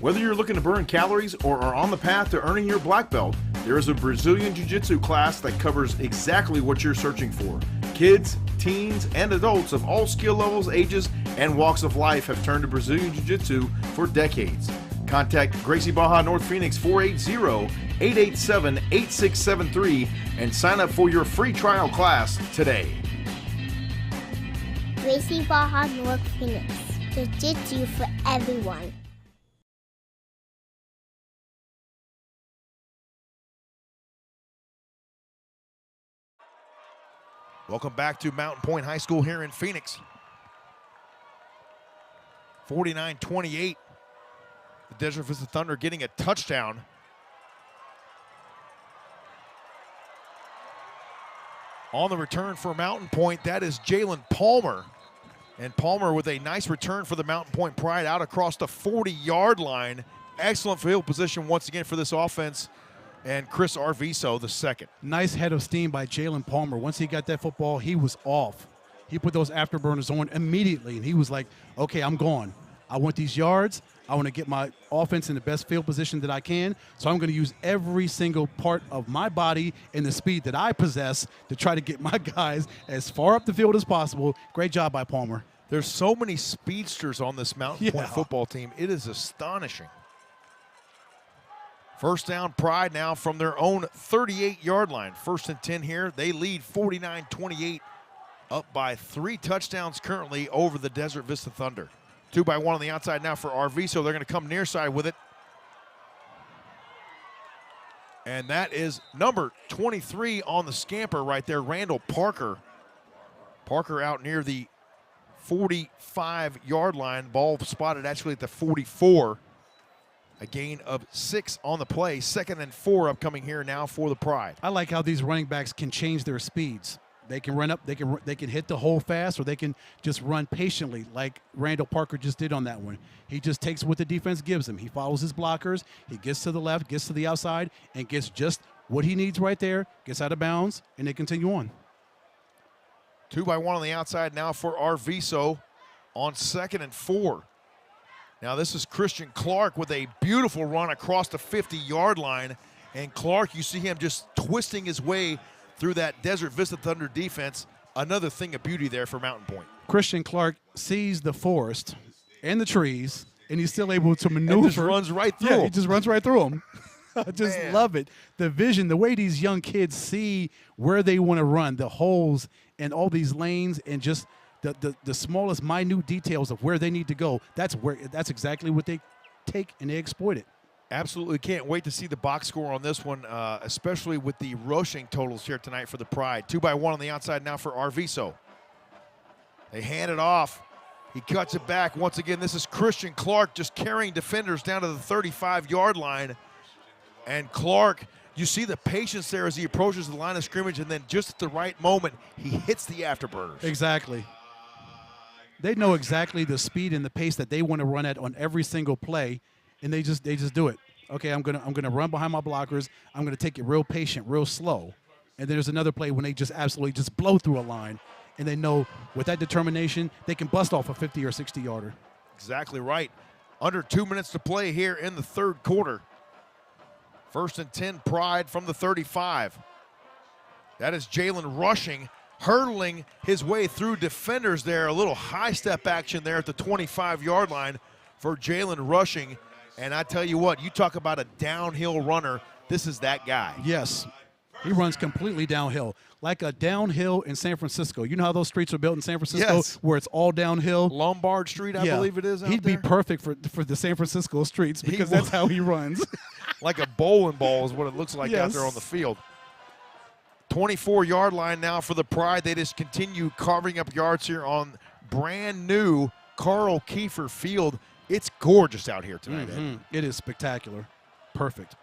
Whether you're looking to burn calories or are on the path to earning your black belt, there is a Brazilian Jiu-Jitsu class that covers exactly what you're searching for. Kids, teens, and adults of all skill levels, ages, and walks of life have turned to Brazilian Jiu-Jitsu for decades. Contact Gracie Baja North Phoenix 480-887-8673 and sign up for your free trial class today. Gracie Baja North Phoenix. Jiu-Jitsu for everyone. Welcome back to Mountain Pointe High School here in Phoenix. 49-28. The Desert Vista Thunder getting a touchdown. On the return for Mountain Pointe, that is Jalen Palmer. And Palmer with a nice return for the Mountain Pointe Pride out across the 40-yard line. Excellent field position once again for this offense. And Chris Arviso, the second. Nice head of steam by Jalen Palmer. Once he got that football, he was off. He put those afterburners on immediately, and he was like, okay, I'm gone. I want these yards. I want to get my offense in the best field position that I can, so I'm going to use every single part of my body and the speed that I possess to try to get my guys as far up the field as possible. Great job by Palmer. There's so many speedsters on this Mountain Pointe football team. It is astonishing. First down, Pride now from their own 38-yard line. 1st and 10 here. They lead 49-28, up by 3 touchdowns currently over the Desert Vista Thunder. 2 by 1 on the outside now for Arviso. They're going to come near side with it. And that is number 23 on the scamper right there, Randall Parker. Parker out near the 45-yard line. Ball spotted actually at the 44. A gain of 6 on the play. 2nd and 4 upcoming here now for the Pride. I like how these running backs can change their speeds. They can run up, they can hit the hole fast, or they can just run patiently like Randall Parker just did on that one. He just takes what the defense gives him. He follows his blockers. He gets to the left, gets to the outside, and gets just what he needs right there, gets out of bounds, and they continue on. 2-by-1 on the outside now for Arviso on 2nd and 4. Now this is Christian Clark with a beautiful run across the 50-yard line. And Clark, you see him just twisting his way through that Desert Vista Thunder defense. Another thing of beauty there for Mountain Pointe. Christian Clark sees the forest and the trees, and he's still able to maneuver. And just runs right through them. He just runs right through them. I just love it. The vision, the way these young kids see where they want to run, the holes and all these lanes, and just the smallest minute details of where they need to go. That's exactly what they take and they exploit it. Absolutely can't wait to see the box score on this one, especially with the rushing totals here tonight for the Pride. 2-by-1 on the outside now for Arviso. They hand it off. He cuts it back. Once again, this is Christian Clark just carrying defenders down to the 35-yard line. And Clark, you see the patience there as he approaches the line of scrimmage, and then just at the right moment, he hits the afterburners. Exactly. They know exactly the speed and the pace that they want to run at on every single play, and they just do it. Okay, I'm gonna run behind my blockers. I'm gonna take it real patient, real slow. And then there's another play when they just absolutely just blow through a line, and they know with that determination they can bust off a 50 or 60-yarder. Exactly right. Under 2 minutes to play here in the 3rd quarter. 1st and 10, Pride from the 35. That is Jalen rushing, hurdling his way through defenders there. A little high step action there at the 25-yard line for Jalen rushing. And I tell you what, you talk about a downhill runner, this is that guy. Yes. He runs completely downhill, like a downhill in San Francisco. You know how those streets are built in San Francisco, yes, where it's all downhill? Lombard Street, I believe it is out He'd there. be perfect for the San Francisco streets because that's how he runs. Like a bowling ball is what it looks like out there on the field. 24-yard line now for the Pride. They just continue carving up yards here on brand new Carl Kiefer Field. It's gorgeous out here tonight, Ed. It is spectacular. Perfect.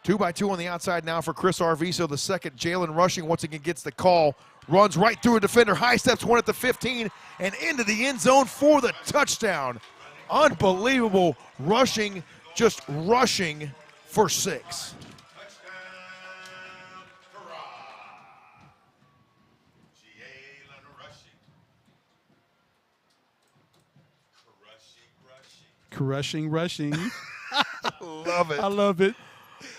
2-by-2 on the outside now for Chris Arviso. The second, Jalen rushing once again gets the call. Runs right through a defender. High steps one at the 15 and into the end zone for the touchdown. Unbelievable rushing, just rushing for 6. Crushing, rushing. Love it. I love it.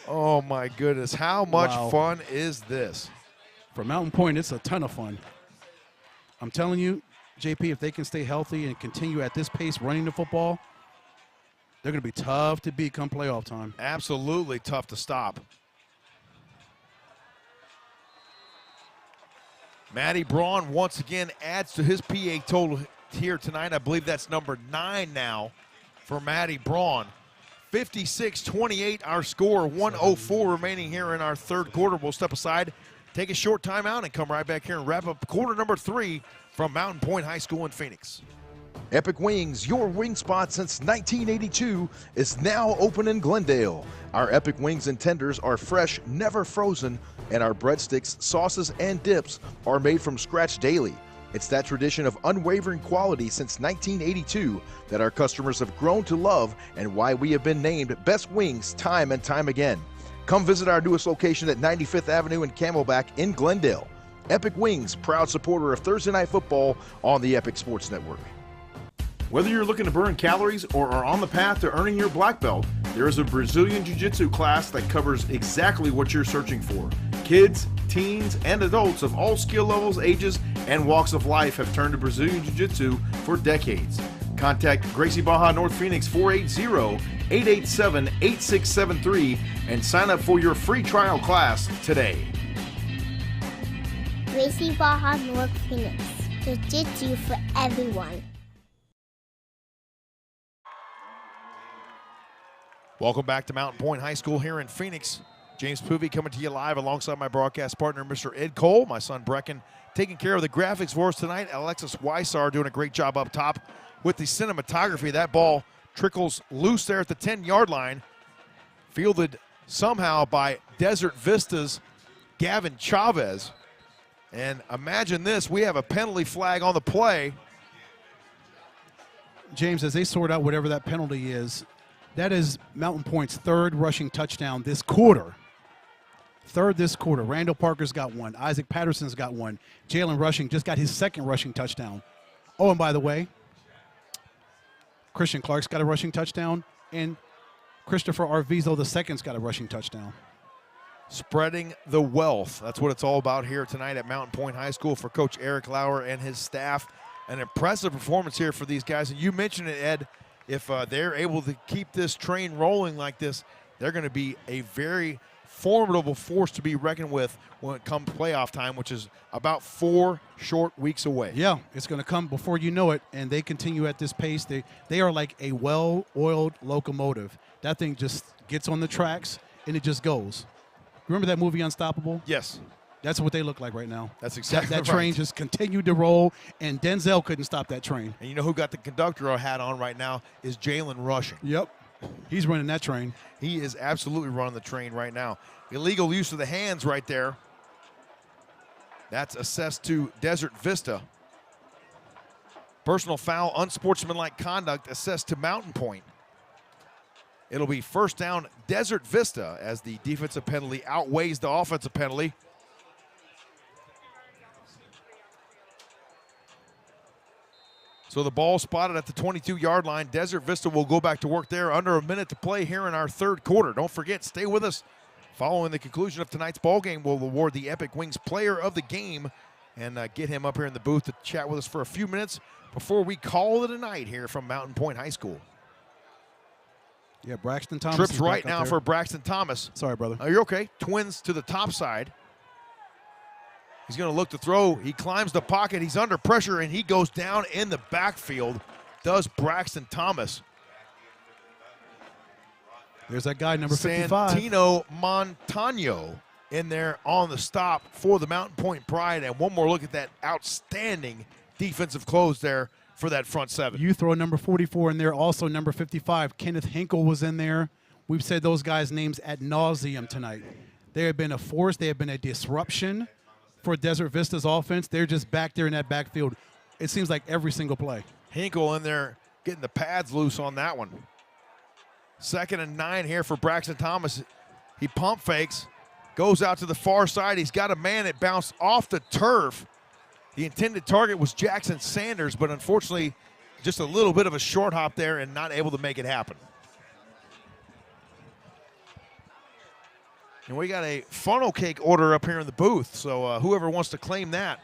Oh, my goodness. How much fun is this? For Mountain Pointe, it's a ton of fun. I'm telling you, JP, if they can stay healthy and continue at this pace running the football, they're going to be tough to beat come playoff time. Absolutely tough to stop. Matty Braun once again adds to his PA total here tonight. I believe that's number 9 now for Matty Braun. 56-28 our score, 1:04 remaining here in our 3rd quarter. We'll step aside, take a short timeout, and come right back here and wrap up quarter number 3 from Mountain Pointe High School in Phoenix. Epic Wings, your wing spot since 1982, is now open in Glendale. Our Epic Wings and tenders are fresh, never frozen, and our breadsticks, sauces, and dips are made from scratch daily. It's that tradition of unwavering quality since 1982 that our customers have grown to love, and why we have been named Best Wings time and time again. Come visit our newest location at 95th Avenue and Camelback in Glendale. Epic Wings, proud supporter of Thursday Night Football on the Epic Sports Network. Whether you're looking to burn calories or are on the path to earning your black belt, there is a Brazilian Jiu-Jitsu class that covers exactly what you're searching for. Kids, teens, and adults of all skill levels, ages, and walks of life have turned to Brazilian Jiu-Jitsu for decades. Contact Gracie Baja North Phoenix 480-887-8673 and sign up for your free trial class today. Gracie Baja North Phoenix. Jiu-Jitsu for everyone. Welcome back to Mountain Pointe High School here in Phoenix. James Poovey coming to you live alongside my broadcast partner, Mr. Ed Cole. My son, Brecken, taking care of the graphics for us tonight. Alexis Weissar doing a great job up top with the cinematography. That ball trickles loose there at the 10-yard line. Fielded somehow by Desert Vista's Gavin Chavez. And imagine this, we have a penalty flag on the play. James, as they sort out whatever that penalty is, that is Mountain Pointe's 3rd rushing touchdown this quarter. 3rd this quarter. Randall Parker's got one. Isaac Patterson's got one. Jalen Rushing just got his 2nd rushing touchdown. Oh, and by the way, Christian Clark's got a rushing touchdown, and Christopher Arviso II's got a rushing touchdown. Spreading the wealth. That's what it's all about here tonight at Mountain Pointe High School for Coach Eric Lauer and his staff. An impressive performance here for these guys. And you mentioned it, Ed, if they're able to keep this train rolling like this, they're going to be a very formidable force to be reckoned with when it comes playoff time, which is about 4 short weeks away. Yeah, it's going to come before you know it, and they continue at this pace. They are like a well-oiled locomotive. That thing just gets on the tracks, and it just goes. Remember that movie Unstoppable? Yes. That's what they look like right now. That's exactly that train just continued to roll, and Denzel couldn't stop that train. And you know who got the conductor hat on right now is Jalen Rushing. Yep. He's running that train. He is absolutely running the train right now. Illegal use of the hands right there. That's assessed to Desert Vista. Personal foul, unsportsmanlike conduct assessed to Mountain Pointe. It'll be first down Desert Vista as the defensive penalty outweighs the offensive penalty. So the ball spotted at the 22-yard line. Desert Vista will go back to work there. Under a minute to play here in our 3rd quarter. Don't forget, stay with us. Following the conclusion of tonight's ball game, we'll award the Epic Wings Player of the Game and get him up here in the booth to chat with us for a few minutes before we call it a night here from Mountain Pointe High School. Yeah, Braxton Thomas. Trips right now for Braxton Thomas. Sorry, brother. Oh, you're okay. Twins to the top side. He's going to look to throw. He climbs the pocket. He's under pressure, and he goes down in the backfield. Does Braxton Thomas. There's that guy, number 55. Santino Montano in there on the stop for the Mountain Pointe Pride. And one more look at that outstanding defensive close there for that front 7. You throw number 44 in there, also number 55. Kenneth Hinkle was in there. We've said those guys' names ad nauseum tonight. They have been a force. They have been a disruption for Desert Vista's offense. They're just back there in that backfield. It seems like every single play. Hinkle in there getting the pads loose on that one. 2nd and 9 here for Braxton Thomas. He pump fakes, goes out to the far side. He's got a man that bounced off the turf. The intended target was Jackson Sanders, but unfortunately just a little bit of a short hop there and not able to make it happen. And we got a funnel cake order up here in the booth, so whoever wants to claim that.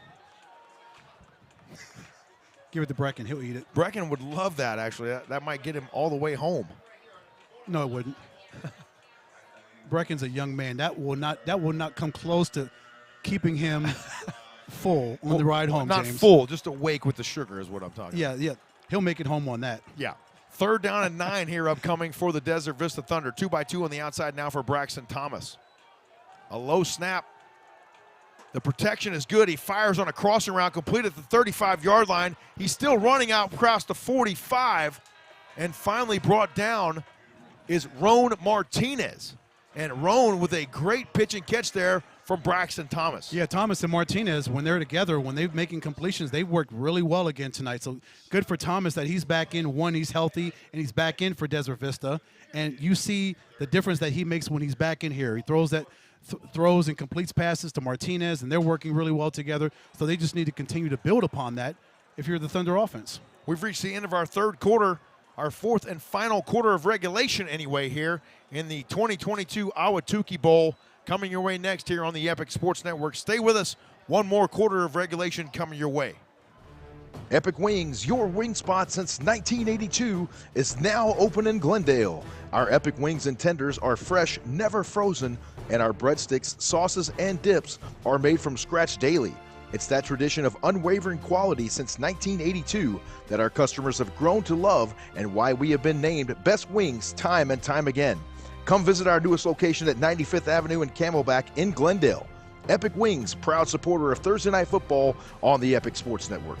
Give it to Brecken. He'll eat it. Brecken would love that, actually. That might get him all the way home. No, it wouldn't. Brecken's a young man. That will not come close to keeping him full on the ride home, Not James. full, just awake with the sugar is what I'm talking about. Yeah. He'll make it home on that. Yeah. 3rd down and 9 here upcoming for the Desert Vista Thunder. 2-by-2 on the outside now for Braxton Thomas. A low snap. The protection is good. He fires on a crossing route, complete at the 35-yard line. He's still running out across the 45, and finally brought down is Roan Martinez. And Roan with a great pitch and catch there from Braxton Thomas. Yeah, Thomas and Martinez, when they're together, when they're making completions, they worked really well again tonight. So good for Thomas that he's back in. One, he's healthy, and he's back in for Desert Vista. And you see the difference that he makes when he's back in here. He throws and completes passes to Martinez, and they're working really well together. So they just need to continue to build upon that if you're the Thunder offense. We've reached the end of our 3rd quarter, our 4th and final quarter of regulation anyway here in the 2022 Tukee Bowl. Coming your way next here on the Epic Sports Network. Stay with us. One more quarter of regulation coming your way. Epic Wings, your wing spot since 1982, is now open in Glendale. Our Epic Wings and tenders are fresh, never frozen, and our breadsticks, sauces, and dips are made from scratch daily. It's that tradition of unwavering quality since 1982 that our customers have grown to love and why we have been named Best Wings time and time again. Come visit our newest location at 95th Avenue and Camelback in Glendale. Epic Wings, proud supporter of Thursday Night Football on the Epic Sports Network.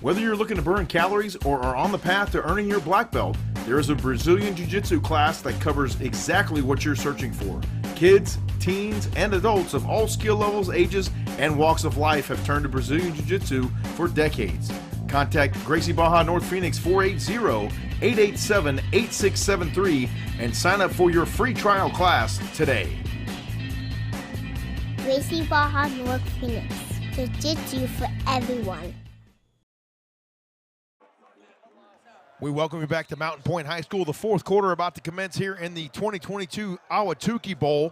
Whether you're looking to burn calories or are on the path to earning your black belt, there is a Brazilian Jiu-Jitsu class that covers exactly what you're searching for. Kids, teens, and adults of all skill levels, ages, and walks of life have turned to Brazilian Jiu-Jitsu for decades. Contact Gracie Baja North Phoenix 480-887-8673 and sign up for your free trial class today. Gracie Baja North Phoenix. Jiu-Jitsu for everyone. We welcome you back to Mountain Pointe High School. The fourth quarter about to commence here in the 2022 Tukee Bowl.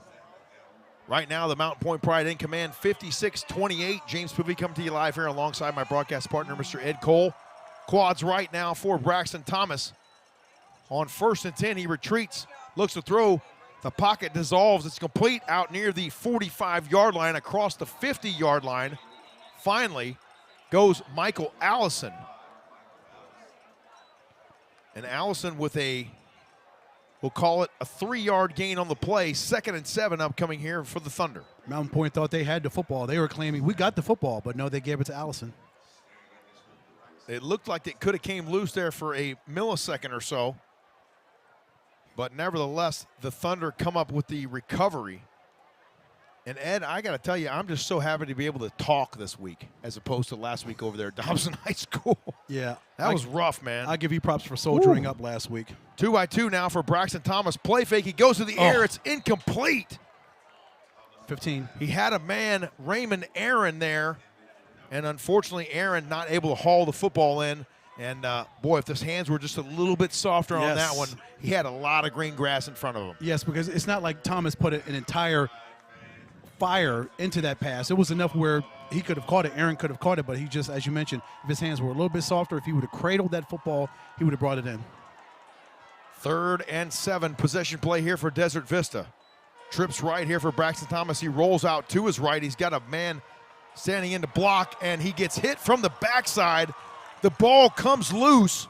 Right now, the Mountain Pointe Pride in command, 56-28. James Puvey coming to you live here alongside my broadcast partner, Mr. Ed Cole. Quads right now for Braxton Thomas. On 1st and 10, he retreats, looks to throw. The pocket dissolves. It's complete out near the 45-yard line, across the 50-yard line. Finally goes Michael Allison. And Allison with we'll call it a 3-yard gain on the play. 2nd and 7 upcoming here for the Thunder. Mountain Pointe thought they had the football. They were claiming, we got the football, but no, they gave it to Allison. It looked like it could have came loose there for a millisecond or so. But nevertheless, the Thunder come up with the recovery. And Ed, I got to tell you, I'm just so happy to be able to talk this week as opposed to last week over there at Dobson High School. Yeah. That was rough, man. I give you props for soldiering up last week. 2-by-2 now for Braxton Thomas. Play fake. He goes to the air. It's incomplete. 15. He had a man, Raymond Aaron, there. And unfortunately, Aaron not able to haul the football in. And, boy, if his hands were just a little bit softer on that one, he had a lot of green grass in front of him. Yes, because it's not like Thomas put an entire fire into that pass. It was enough where he could have caught it. Aaron could have caught it, but he just, as you mentioned, if his hands were a little bit softer, if he would have cradled that football, he would have brought it in. 3rd and 7, possession play here for Desert Vista. Trips right here for Braxton Thomas. He rolls out to his right. He's got a man standing in to block, and he gets hit from the backside. The ball comes loose,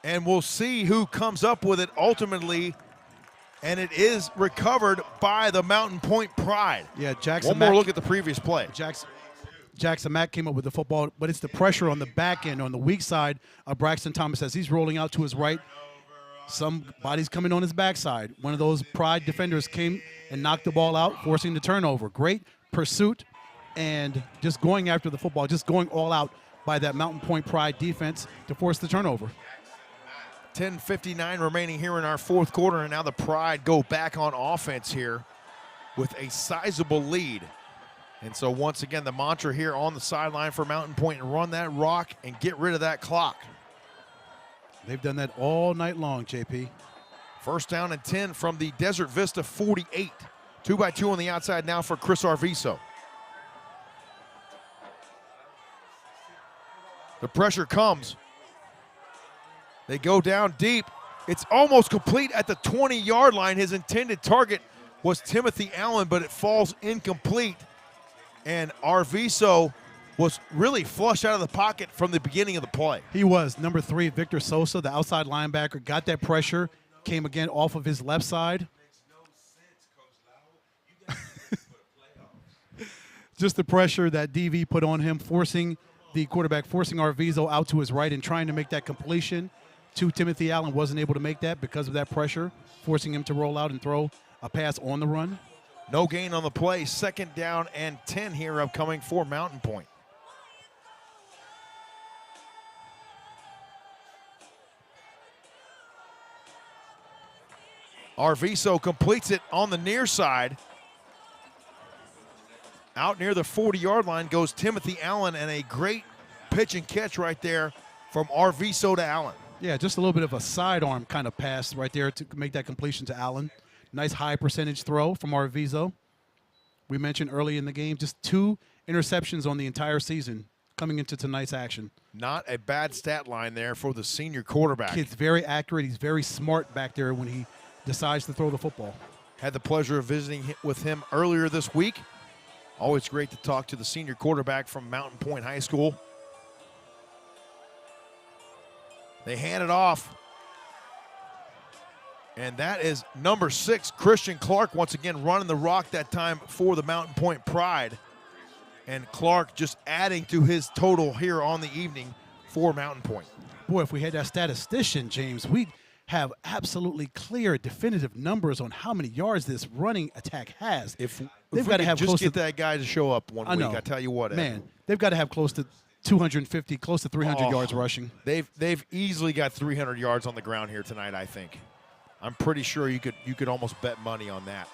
and we'll see who comes up with it ultimately. And it is recovered by the Mountain Pointe Pride. Yeah, Jackson. One more look at the previous play. Jackson Mack came up with the football, but it's the pressure on the back end, on the weak side of Braxton Thomas as he's rolling out to his right. Somebody's coming on his backside. One of those Pride defenders came and knocked the ball out, forcing the turnover. Great pursuit and just going after the football, just going all out by that Mountain Pointe Pride defense to force the turnover. 10:59 remaining here in our fourth quarter, and now the Pride go back on offense here with a sizable lead. And so once again, the mantra here on the sideline for Mountain Pointe, run that rock and get rid of that clock. They've done that all night long, JP. 1st down and 10 from the Desert Vista 48. 2-by-2 on the outside now for Chris Arviso. The pressure comes. They go down deep. It's almost complete at the 20-yard line. His intended target was Timothy Allen, but it falls incomplete. And Arviso was really flush out of the pocket from the beginning of the play. He was. Number 3, Victor Sosa, the outside linebacker, got that pressure, came again off of his left side. Just the pressure that DV put on him, forcing the quarterback, forcing Arviso out to his right and trying to make that completion to Timothy Allen. Wasn't able to make that because of that pressure, forcing him to roll out and throw a pass on the run. No gain on the play. 2nd down and 10 here upcoming for Mountain Pointe. Arviso completes it on the near side. Out near the 40-yard line goes Timothy Allen, and a great pitch and catch right there from Arviso to Allen. Yeah, just a little bit of a sidearm kind of pass right there to make that completion to Allen. Nice high percentage throw from Arviso. We mentioned early in the game, just 2 interceptions on the entire season coming into tonight's action. Not a bad stat line there for the senior quarterback. Kid's very accurate. He's very smart back there when he decides to throw the football. Had the pleasure of visiting with him earlier this week. Always great to talk to the senior quarterback from Mountain Pointe High School. They hand it off. And that is number 6, Christian Clark, once again running the rock that time for the Mountain Pointe Pride. And Clark just adding to his total here on the evening for Mountain Pointe. Boy, if we had that statistician, James, we'd have absolutely clear, definitive numbers on how many yards this running attack has. If they've we got to could have just close get to that guy to show up one week, I tell you what, Ed. man, they've got to have close to 250, close to 300 yards rushing. They've easily got 300 yards on the ground here tonight, I think. I'm pretty sure you could almost bet money on that.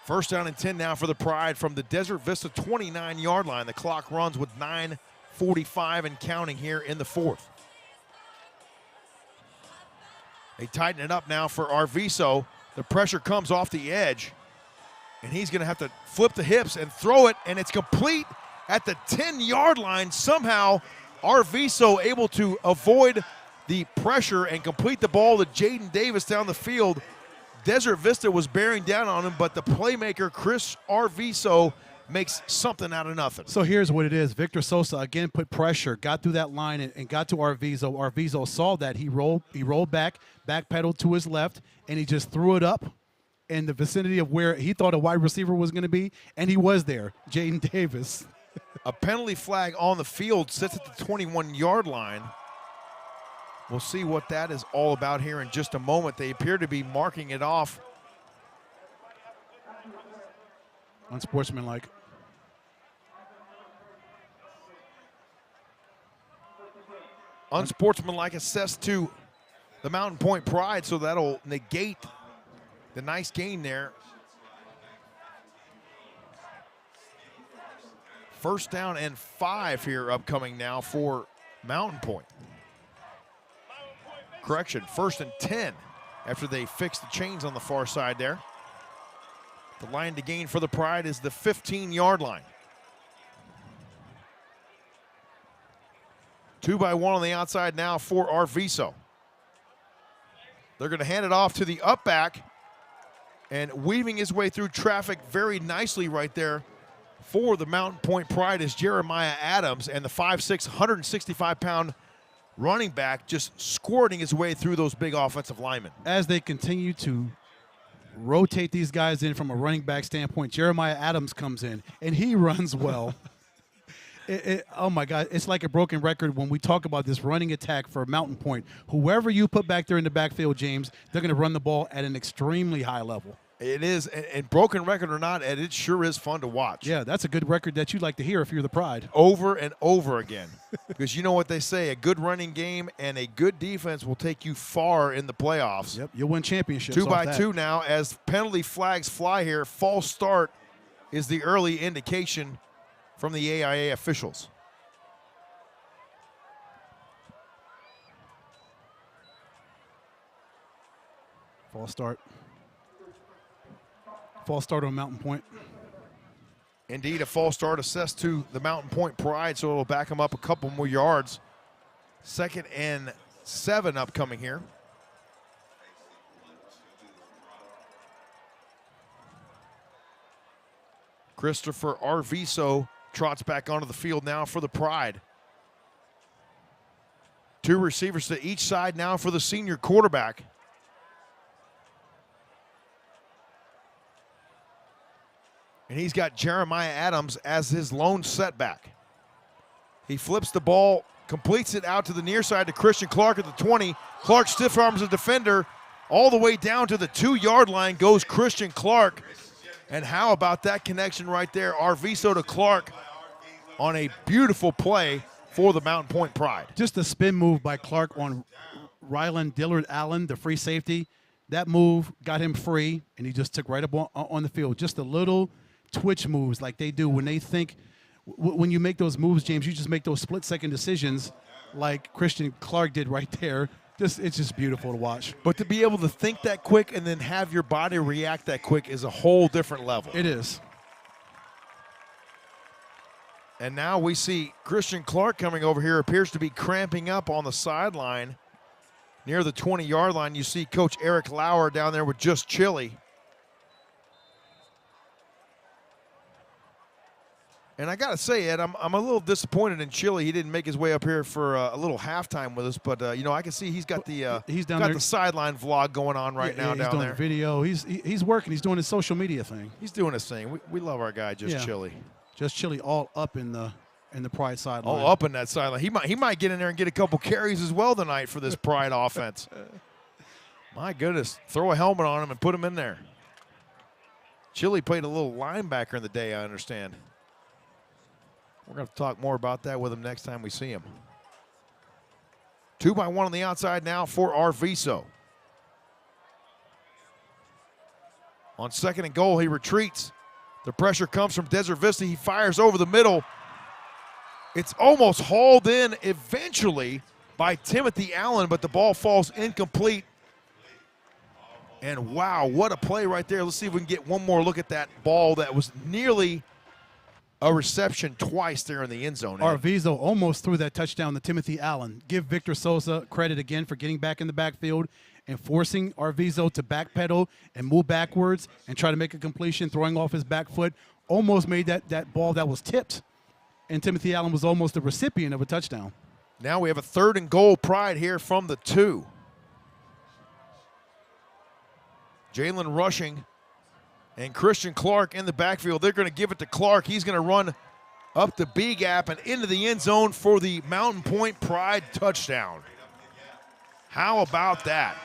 First down and 10 now for the Pride from the Desert Vista 29-yard line. The clock runs with 9:45 and counting here in the fourth. They tighten it up now for Arviso. The pressure comes off the edge, and he's going to have to flip the hips and throw it, and it's complete at the 10-yard line. Somehow, Arviso able to avoid the pressure and complete the ball to Jaden Davis down the field. Desert Vista was bearing down on him, but the playmaker, Chris Arviso, makes something out of nothing. So here's what it is. Victor Sosa, again, put pressure, got through that line and got to Arviso. Arviso saw that. He rolled back, backpedaled to his left, and he just threw it up in the vicinity of where he thought a wide receiver was going to be, and he was there, Jaden Davis. A penalty flag on the field sits at the 21-yard line. We'll see what that is all about here in just a moment. They appear to be marking it off. Unsportsmanlike. Unsportsmanlike assessed to the Mountain Pointe Pride, so that'll negate the nice gain there. First down and 5 here upcoming now for Mountain Pointe. Correction, first and 10 after they fix the chains on the far side there. The line to gain for the Pride is the 15-yard line. 2-by-1 on the outside now for Arviso. They're going to hand it off to the up back, and weaving his way through traffic very nicely right there for the Mountain Pointe Pride is Jeremiah Adams, and the 5'6", 165-pound running back just squirting his way through those big offensive linemen. As they continue to rotate these guys in from a running back standpoint, Jeremiah Adams comes in, and he runs well. Oh, my God. It's like a broken record when we talk about this running attack for Mountain Pointe. Whoever you put back there in the backfield, James, they're going to run the ball at an extremely high level. It is, and broken record or not, Ed, it sure is fun to watch. Yeah, that's a good record that you'd like to hear if you're the Pride. Over and over again. Because you know what they say, a good running game and a good defense will take you far in the playoffs. Yep, you'll win championships. 2-by-2 now as penalty flags fly here. False start is the early indication from the AIA officials. False start. False start on Mountain Pointe. Indeed, a false start assessed to the Mountain Pointe Pride, so it'll back them up a couple more yards. 2nd and 7 upcoming here. Christopher Arviso trots back onto the field now for the Pride. 2 receivers to each side now for the senior quarterback. And he's got Jeremiah Adams as his lone setback. He flips the ball, completes it out to the near side to Christian Clark at the 20. Clark stiff arms a defender. All the way down to the 2-yard line goes Christian Clark. And how about that connection right there? Arviso to Clark on a beautiful play for the Mountain Pointe Pride. Just a spin move by Clark on Rylan Dillard Allen, the free safety. That move got him free, and he just took right up on the field. Just a little twitch moves like they do when they think. When you make those moves, James, you just make those split-second decisions like Christian Clark did right there. It's just beautiful to watch. But to be able to think that quick and then have your body react that quick is a whole different level. It is. And now we see Christian Clark coming over here, appears to be cramping up on the sideline near the 20-yard line. You see Coach Eric Lauer down there with just chili. And I got to say, Ed, I'm a little disappointed in Chili. He didn't make his way up here for a little halftime with us, but you know, I can see he's got the the sideline vlog going on right now down there. He's doing video. He's working. He's doing his social media thing. He's doing his thing. We love our guy, Just Chili. Just Chili all up in the in the Pride sideline. Oh, up in that sideline. He might get in there and get a couple carries as well tonight for this Pride offense. My goodness. Throw a helmet on him and put him in there. Chili played a little linebacker in the day, I understand. We're going to talk more about that with him next time we see him. 2-by-1 on the outside now for Arviso. On 2nd and goal, he retreats. The pressure comes from Desert Vista. He fires over the middle. It's almost hauled in eventually by Timothy Allen, but the ball falls incomplete. And wow, what a play right there. Let's see if we can get one more look at that ball that was nearly a reception twice there in the end zone. Arviso almost threw that touchdown to Timothy Allen. Give Victor Sosa credit again for getting back in the backfield and forcing Arviso to backpedal and move backwards and try to make a completion, throwing off his back foot. Almost made that ball that was tipped, and Timothy Allen was almost the recipient of a touchdown. Now we have a 3rd and goal, Pride here from the 2. Jalen rushing and Christian Clark in the backfield. They're going to give it to Clark. He's going to run up the B gap and into the end zone for the Mountain Pointe Pride touchdown. How about that?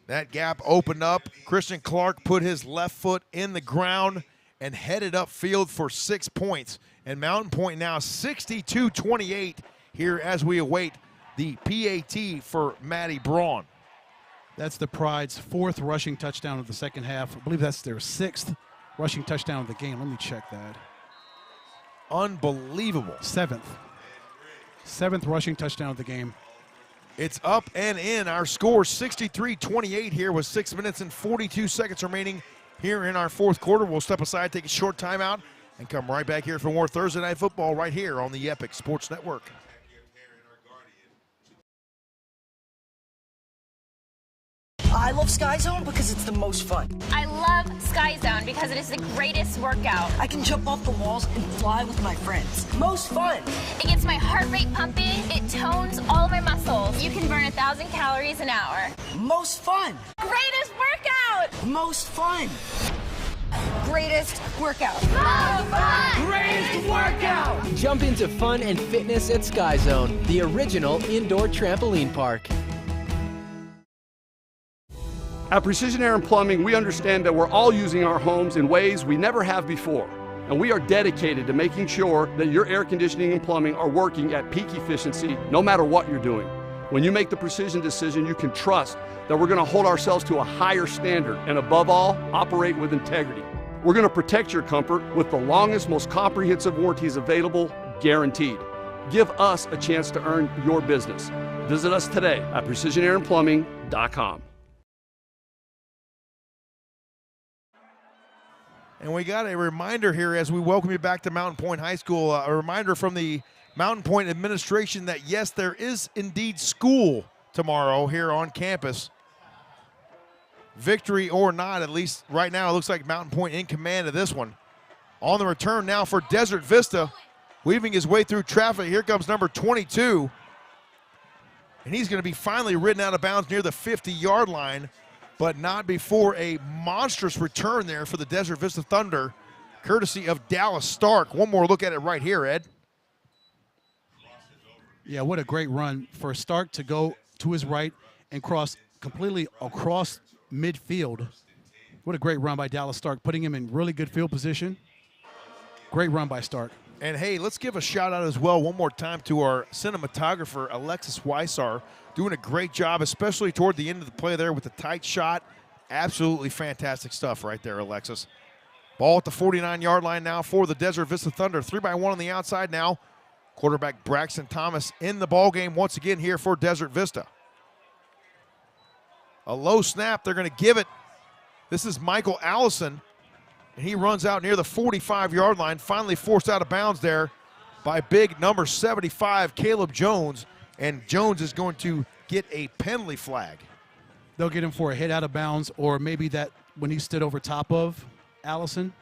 That gap opened up. Christian Clark put his left foot in the ground and headed upfield for 6 points. And Mountain Pointe now 62-28 here as we await the PAT for Matty Braun. That's the Pride's 4th rushing touchdown of the second half. I believe that's their 6th rushing touchdown of the game. Let me check that. Unbelievable. 7th rushing touchdown of the game. It's up and in. Our score 63-28 here with 6 minutes and 42 seconds remaining here in our 4th quarter. We'll step aside, take a short timeout, and come right back here for more Thursday Night Football right here on the Epic Sports Network. I love Sky Zone because it's the most fun. I love Sky Zone because it is the greatest workout. I can jump off the walls and fly with my friends. Most fun. It gets my heart rate pumping. It tones all my muscles. You can burn 1,000 calories an hour. Most fun. Greatest workout. Most fun. Greatest workout. Most fun. Greatest workout. Jump into fun and fitness at Sky Zone, the original indoor trampoline park. At Precision Air and Plumbing, we understand that we're all using our homes in ways we never have before. And we are dedicated to making sure that your air conditioning and plumbing are working at peak efficiency no matter what you're doing. When you make the precision decision, you can trust that we're going to hold ourselves to a higher standard and above all, operate with integrity. We're going to protect your comfort with the longest, most comprehensive warranties available, guaranteed. Give us a chance to earn your business. Visit us today at precisionairandplumbing.com. And we got a reminder here as we welcome you back to Mountain Pointe High School. A reminder from the Mountain Pointe administration that, yes, there is indeed school tomorrow here on campus. Victory or not, at least right now, it looks like Mountain Pointe in command of this one. On the return now for Desert Vista, weaving his way through traffic. Here comes number 22. And he's going to be finally ridden out of bounds near the 50-yard line, but not before a monstrous return there for the Desert Vista Thunder, courtesy of Dallas Stark. One more look at it right here, Ed. Yeah, what a great run for Stark to go to his right and cross completely across midfield. What a great run by Dallas Stark, putting him in really good field position. Great run by Stark. And, hey, let's give a shout-out as well one more time to our cinematographer, Alexis Weissar, doing a great job, especially toward the end of the play there with the tight shot. Absolutely fantastic stuff right there, Alexis. Ball at the 49-yard line now for the Desert Vista Thunder. 3-by-1 on the outside now. Quarterback Braxton Thomas in the ballgame once again here for Desert Vista. A low snap, they're going to give it. This is Michael Allison, and he runs out near the 45-yard line, finally forced out of bounds there by big number 75, Caleb Jones, and Jones is going to get a penalty flag. They'll get him for a hit out of bounds, or maybe that when he stood over top of Allison,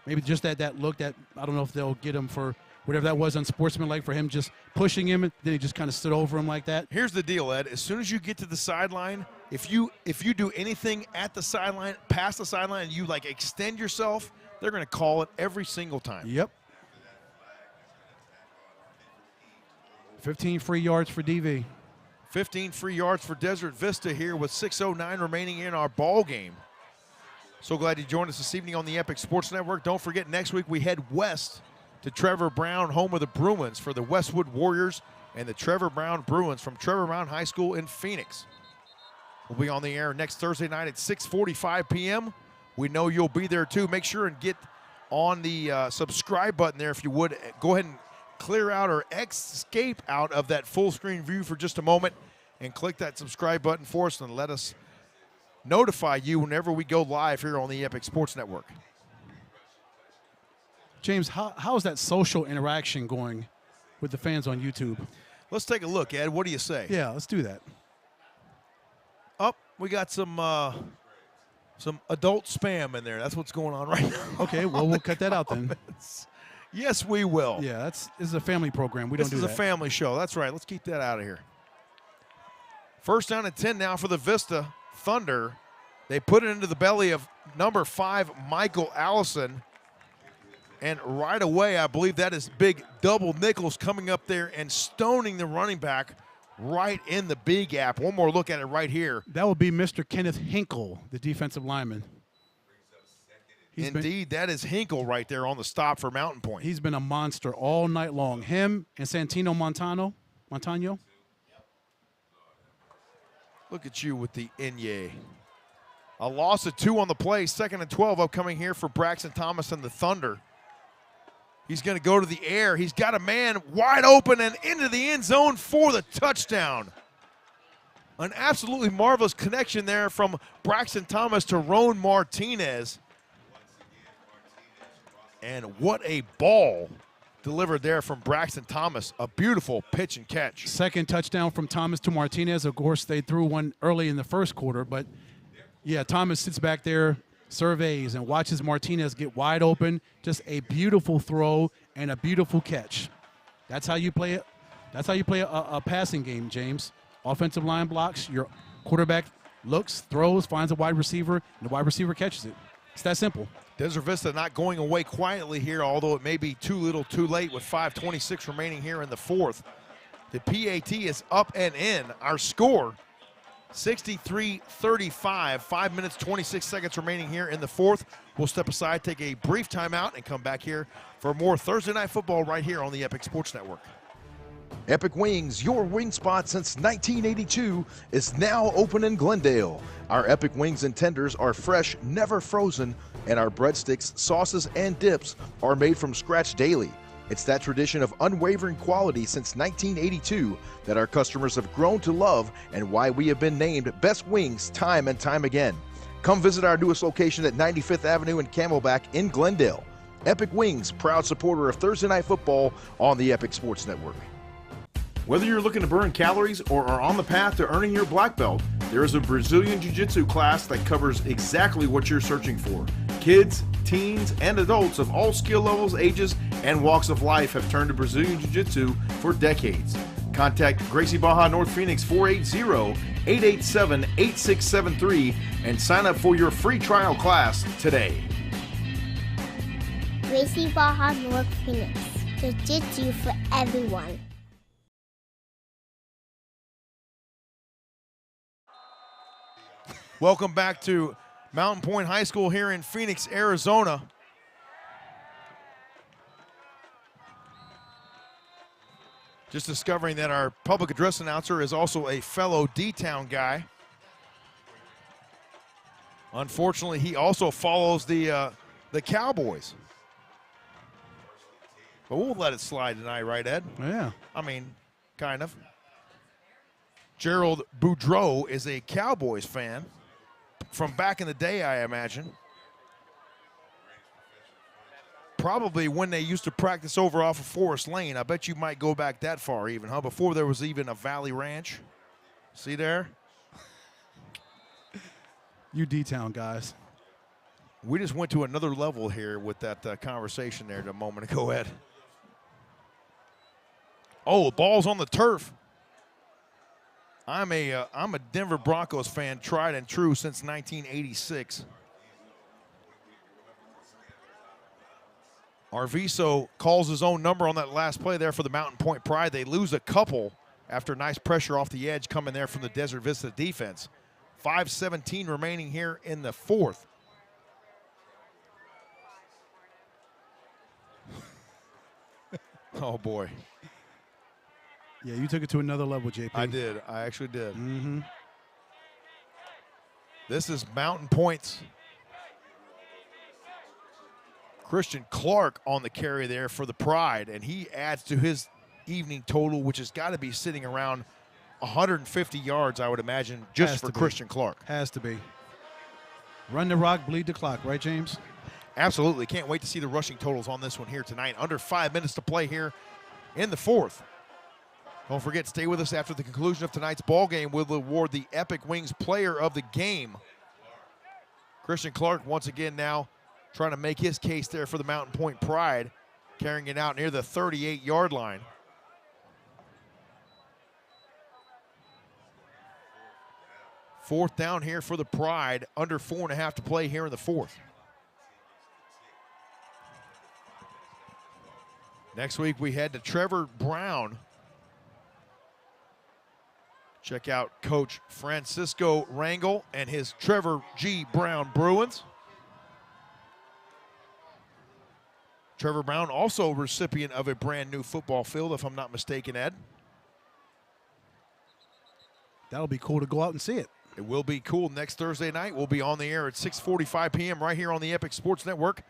maybe just that look that, I don't know if they'll get him for whatever that was unsportsmanlike for him just pushing him, then he just kind of stood over him like that. Here's the deal, Ed. As soon as you get to the sideline, If you do anything at the sideline, past the sideline, and you like extend yourself, they're going to call it every single time. Yep. 15 free yards for DV. 15 free yards for Desert Vista here with 6:09 remaining in our ball game. So glad you joined us this evening on the Epic Sports Network. Don't forget, next week we head west to Trevor Brown, home of the Bruins, for the Westwood Warriors and the Trevor Brown Bruins from Trevor Brown High School in Phoenix. We'll be on the air next Thursday night at 6:45 p.m. We know you'll be there too. Make sure and get on the subscribe button there if you would. Go ahead and clear out or escape out of that full screen view for just a moment and click that subscribe button for us and let us notify you whenever we go live here on the Epic Sports Network. James, how is that social interaction going with the fans on YouTube? Let's take a look, Ed. What do you say? Yeah, let's do that. We got some adult spam in there. That's what's going on right now. Okay, well, we'll cut that out then. Yes, we will. Yeah, this is a family program. We don't do that. This is a family show. That's right. Let's keep that out of here. First down and 10 now for the Vista Thunder. They put it into the belly of number 5, Michael Allison. And right away, I believe that is big double Nichols coming up there and stoning the running back right in the B gap. One more look at it right here. That will be Mr. Kenneth Hinkle, the defensive lineman. Indeed, that is Hinkle right there on the stop for Mountain Pointe. He's been a monster all night long. Him and Santino Montano. Look at you with the Inye. A loss of 2 on the play. 2nd and 12 upcoming here for Braxton Thomas and the Thunder. He's going to go to the air. He's got a man wide open and into the end zone for the touchdown. An absolutely marvelous connection there from Braxton Thomas to Roan Martinez. And what a ball delivered there from Braxton Thomas. A beautiful pitch and catch. Second touchdown from Thomas to Martinez. Of course, they threw one early in the first quarter, but yeah, Thomas sits back there, surveys, and watches Martinez get wide open. Just a beautiful throw and a beautiful catch. That's how you play it. That's how you play a passing game, James. Offensive line blocks, your quarterback looks, throws, finds a wide receiver, and the wide receiver catches it. It's that simple. Desert Vista not going away quietly here, although it may be too little too late with 5:26 remaining here in the fourth. The PAT is up and in. Our score, 63-35, 5 minutes, 26 seconds remaining here in the fourth. We'll step aside, take a brief timeout, and come back here for more Thursday Night Football right here on the Epic Sports Network. Epic Wings, your wing spot since 1982, is now open in Glendale. Our Epic Wings and tenders are fresh, never frozen, and our breadsticks, sauces, and dips are made from scratch daily. It's that tradition of unwavering quality since 1982 that our customers have grown to love and why we have been named Best Wings time and time again. Come visit our newest location at 95th Avenue and Camelback in Glendale. Epic Wings, proud supporter of Thursday Night Football on the Epic Sports Network. Whether you're looking to burn calories or are on the path to earning your black belt, there is a Brazilian Jiu-Jitsu class that covers exactly what you're searching for. Kids, teens, and adults of all skill levels, ages, and walks of life have turned to Brazilian Jiu-Jitsu for decades. Contact Gracie Baja North Phoenix 480-887-8673 and sign up for your free trial class today. Gracie Baja North Phoenix. Jiu-Jitsu for everyone. Welcome back to Mountain Pointe High School here in Phoenix, Arizona. Just discovering that our public address announcer is also a fellow D-Town guy. Unfortunately, he also follows the Cowboys. But we'll let it slide tonight, right, Ed? Yeah. I mean, kind of. Gerald Boudreau is a Cowboys fan from back in the day, I imagine. Probably when they used to practice over off of Forest Lane. I bet you might go back that far even, huh? Before there was even a Valley Ranch. See there? You D-Town guys. We just went to another level here with that conversation there a moment ago, Ed. Oh, the ball's on the turf. I'm a Denver Broncos fan, tried and true since 1986. Arviso calls his own number on that last play there for the Mountain Pointe Pride. They lose a couple after nice pressure off the edge coming there from the Desert Vista defense. 5:17 remaining here in the fourth. Oh, boy. Yeah, you took it to another level, JP. I did. I actually did. Mm-hmm. This is Mountain Pointe's Christian Clark on the carry there for the Pride, and he adds to his evening total, which has got to be sitting around 150 yards, I would imagine, just for Christian Clark. Has to be. Run the rock, bleed the clock, right, James? Absolutely. Can't wait to see the rushing totals on this one here tonight. Under 5 minutes to play here in the fourth. Don't forget, stay with us after the conclusion of tonight's ball game. We'll award the Epic Wings Player of the Game. Christian Clark once again now trying to make his case there for the Mountain Pointe Pride, carrying it out near the 38-yard line. Fourth down here for the Pride, under 4.5 to play here in the fourth. Next week we head to Trevor Brown. Check out Coach Francisco Rangel and his Trevor G. Brown Bruins. Trevor Brown also recipient of a brand new football field, if I'm not mistaken, Ed. That'll be cool to go out and see it. It will be cool. Next Thursday night, we'll be on the air at 6:45 p.m. right here on the Epic Sports Network.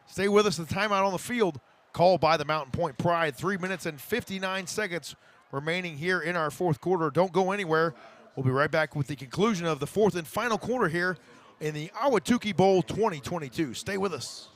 Stay with us. The timeout on the field called by the Mountain Pointe Pride. 3 minutes and 59 seconds remaining here in our fourth quarter. Don't go anywhere. We'll be right back with the conclusion of the fourth and final quarter here in the Tukee Bowl 2022. Stay with us.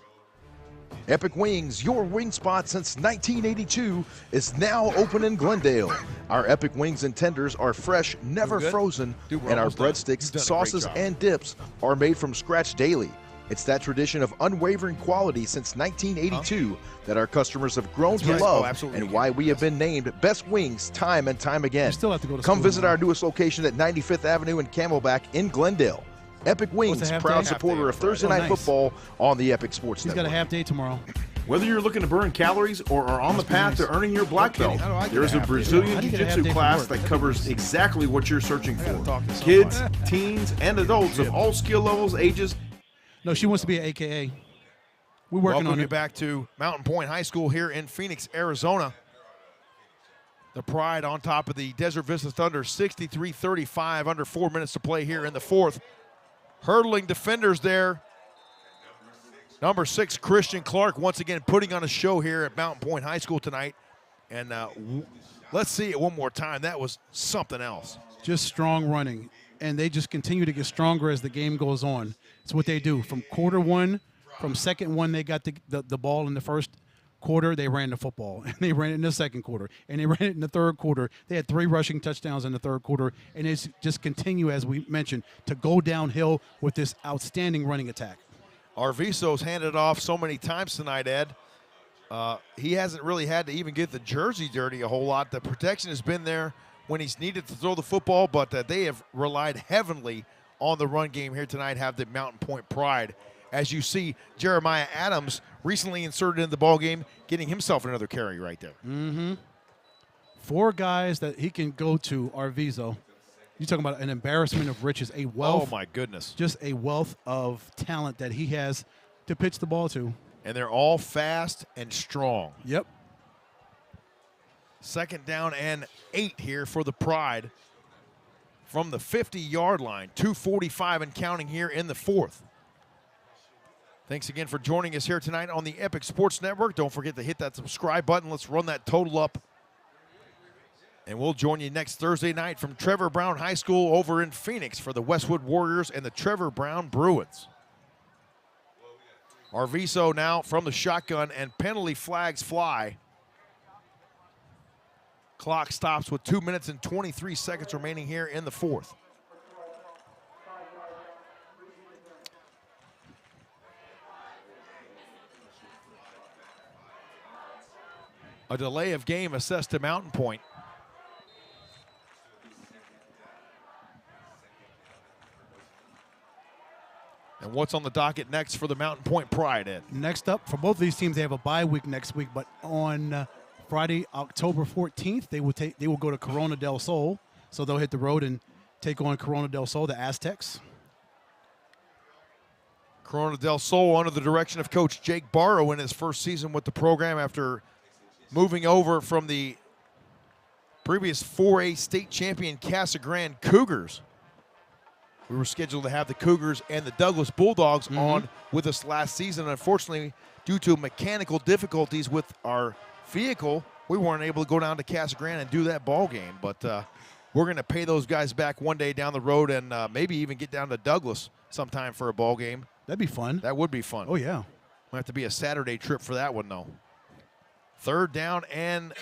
Epic Wings, your wing spot since 1982, is now open in Glendale. Our Epic Wings and tenders are fresh, never frozen, and our breadsticks, sauces, and dips are made from scratch daily. It's that tradition of unwavering quality since 1982 that our customers have grown to love, and why we have been named Best Wings time and time again. Still have to go to Come school visit tomorrow. our newest location at 95th Avenue and Camelback in Glendale. Epic Wings, proud supporter of Thursday Night Football on the Epic Sports Network. He's got a half day tomorrow. Whether you're looking to burn calories or are on the path to earning your black belt, there is a Brazilian Jiu-Jitsu class that covers exactly what you're searching for. Kids, teens, and adults of all skill levels, ages. No, she wants to be an AKA. We're working Welcome on you it. back to Mountain Pointe High School here in Phoenix, Arizona. The Pride on top of the Desert Vista Thunder, 63-35, under 4 minutes to play here in the fourth. Hurdling defenders there. Number 6, Christian Clark, once again putting on a show here at Mountain Pointe High School tonight. And let's see it one more time. That was something else. Just strong running. And they just continue to get stronger as the game goes on. It's what they do. From quarter one, from second one, they got the ball in the first quarter, they ran the football. And they ran it in the second quarter. And they ran it in the third quarter. They had 3 rushing touchdowns in the third quarter. And it's just continue, as we mentioned, to go downhill with this outstanding running attack. Arviso's handed off so many times tonight, Ed. He hasn't really had to even get the jersey dirty a whole lot. The protection has been there when he's needed to throw the football, but they have relied heavily on the run game here tonight, have the Mountain Pointe Pride. As you see, Jeremiah Adams recently inserted in the ball game, getting himself another carry right there. Mm-hmm. 4 guys that he can go to, Arviso. You're talking about an embarrassment of riches, a wealth. Oh, my goodness. Just a wealth of talent that he has to pitch the ball to. And they're all fast and strong. Yep. Second down and 8 here for the Pride from the 50-yard line. 2:45 and counting here in the fourth. Thanks again for joining us here tonight on the Epic Sports Network. Don't forget to hit that subscribe button. Let's run that total up. And we'll join you next Thursday night from Trevor Brown High School over in Phoenix for the Westwood Warriors and the Trevor Brown Bruins. Arviso now from the shotgun, and penalty flags fly. Clock stops with 2 minutes and 23 seconds remaining here in the fourth. A delay of game assessed to Mountain Pointe. And what's on the docket next for the Mountain Pointe Pride, Ed? Next up, for both of these teams, they have a bye week next week, but on Friday, October 14th, they will go to Corona del Sol. So they'll hit the road and take on Corona del Sol, the Aztecs. Corona del Sol under the direction of Coach Jake Barrow in his first season with the program after moving over from the previous 4A state champion Casa Grande Cougars. We were scheduled to have the Cougars and the Douglas Bulldogs on with us last season. Unfortunately, due to mechanical difficulties with our vehicle, we weren't able to go down to Casa Grande and do that ball game. But we're going to pay those guys back one day down the road and maybe even get down to Douglas sometime for a ball game. That'd be fun. That would be fun. Oh, yeah. Might have to be a Saturday trip for that one, though. 3rd down and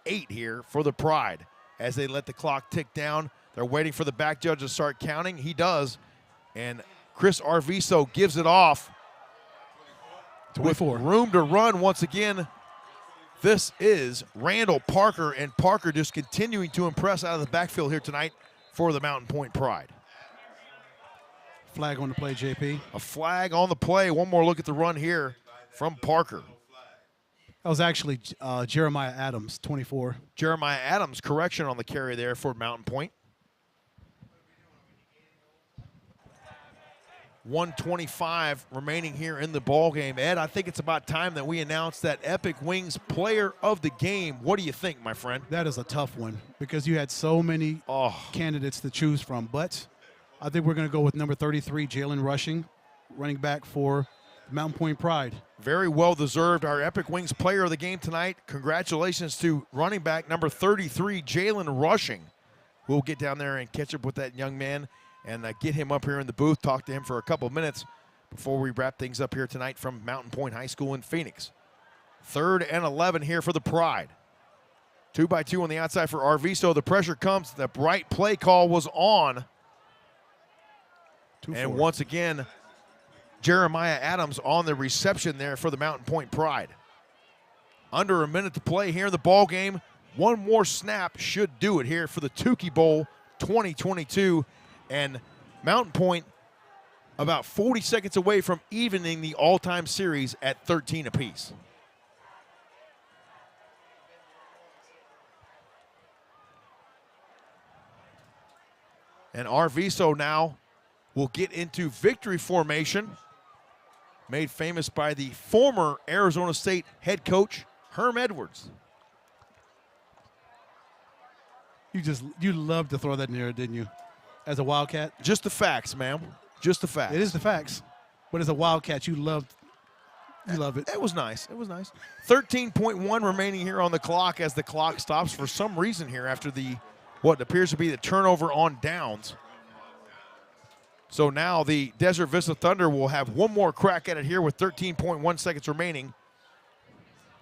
8 here for the Pride as they let the clock tick down. They're waiting for the back judge to start counting. He does. And Chris Arviso gives it off 24. with room to run once again. This is Randall Parker, and Parker just continuing to impress out of the backfield here tonight for the Mountain Pointe Pride. Flag on the play, JP. A flag on the play. One more look at the run here from Parker. That was actually Jeremiah Adams, 24. Jeremiah Adams, correction on the carry there for Mountain Pointe. 1:25 remaining here in the ball game. Ed, I think it's about time that we announce that Epic Wings Player of the Game. What do you think, my friend? That is a tough one because you had so many candidates to choose from. But I think we're going to go with number 33, Jalen Rushing, running back for Mountain Pointe Pride. Very well deserved. Our Epic Wings Player of the Game tonight. Congratulations to running back number 33, Jalen Rushing. We'll get down there and catch up with that young man and get him up here in the booth, talk to him for a couple of minutes before we wrap things up here tonight from Mountain Pointe High School in Phoenix. 3rd and 11 here for the Pride. 2-by-2 on the outside for Arviso. The pressure comes. The right play call was on. And once again, Jeremiah Adams on the reception there for the Mountain Pointe Pride. Under a minute to play here in the ball game. One more snap should do it here for the Tukee Bowl 2022. And Mountain Pointe about 40 seconds away from evening the all-time series at 13 apiece. And Arviso now will get into victory formation, made famous by the former Arizona State head coach, Herm Edwards. You loved to throw that in there, didn't you? As a Wildcat? Just the facts, ma'am. Just the facts. It is the facts. But as a Wildcat, you love it. It was nice. It was nice. 13.1 remaining here on the clock as the clock stops for some reason here after the what appears to be the turnover on downs. So now the Desert Vista Thunder will have one more crack at it here with 13.1 seconds remaining.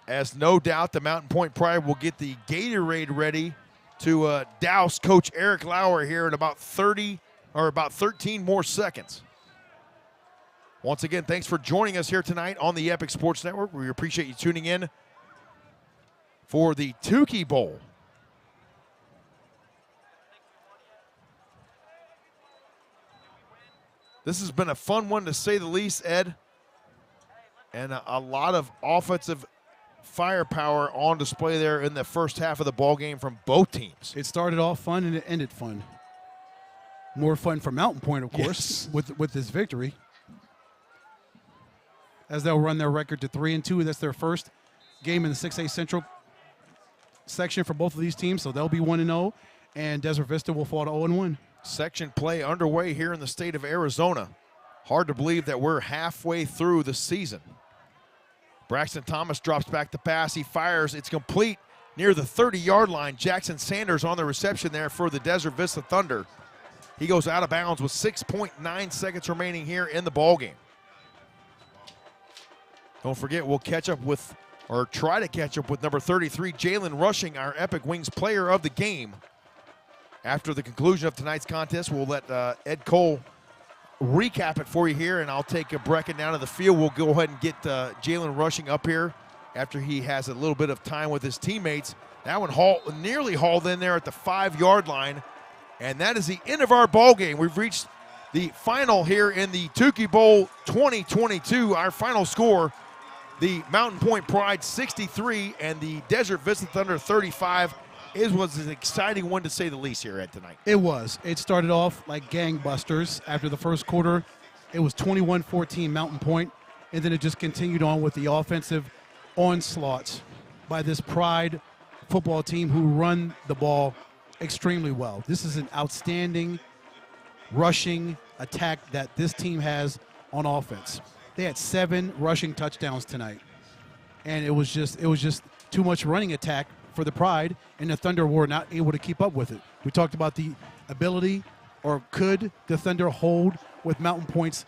As no doubt the Mountain Pointe Pride will get the Gatorade ready to douse Coach Eric Lauer here in about 13 more seconds. Once again, thanks for joining us here tonight on the Epic Sports Network. We appreciate you tuning in for the Tukee Bowl. This has been a fun one to say the least, Ed, and a lot of offensive firepower on display there in the first half of the ball game from both teams. It started off fun and it ended fun. More fun for Mountain Pointe, of course, with this victory. As they'll run their record to 3-2. That's their first game in the 6A Central section for both of these teams, so they'll be 1-0, and Desert Vista will fall to 0-1. Section play underway here in the state of Arizona. Hard to believe that we're halfway through the season. Braxton Thomas drops back the pass. He fires. It's complete near the 30-yard line. Jackson Sanders on the reception there for the Desert Vista Thunder. He goes out of bounds with 6.9 seconds remaining here in the ballgame. Don't forget, we'll catch up with, or try to catch up with number 33, Jalen Rushing, our Epic Wings Player of the Game. After the conclusion of tonight's contest, we'll let Ed Cole recap it for you here, and I'll take a bracket down to the field. We'll go ahead and get Jalen Rushing up here after he has a little bit of time with his teammates. That one nearly hauled in there at the 5-yard line, and that is the end of our ball game. We've reached The final here in the Tukee Bowl 2022, our final score, the Mountain Pointe Pride 63 and the Desert Vista Thunder 35. It was an exciting one to say the least here at tonight. It was. It started off like gangbusters. After the first quarter, it was 21-14 Mountain Pointe, and then it just continued on with the offensive onslaughts by this Pride football team who run the ball extremely well. This is an outstanding rushing attack that this team has on offense. They had 7 rushing touchdowns tonight, and it was just too much running attack for the Pride, and the Thunder were not able to keep up with it. We talked about the ability, or could the Thunder hold with Mountain Pointe's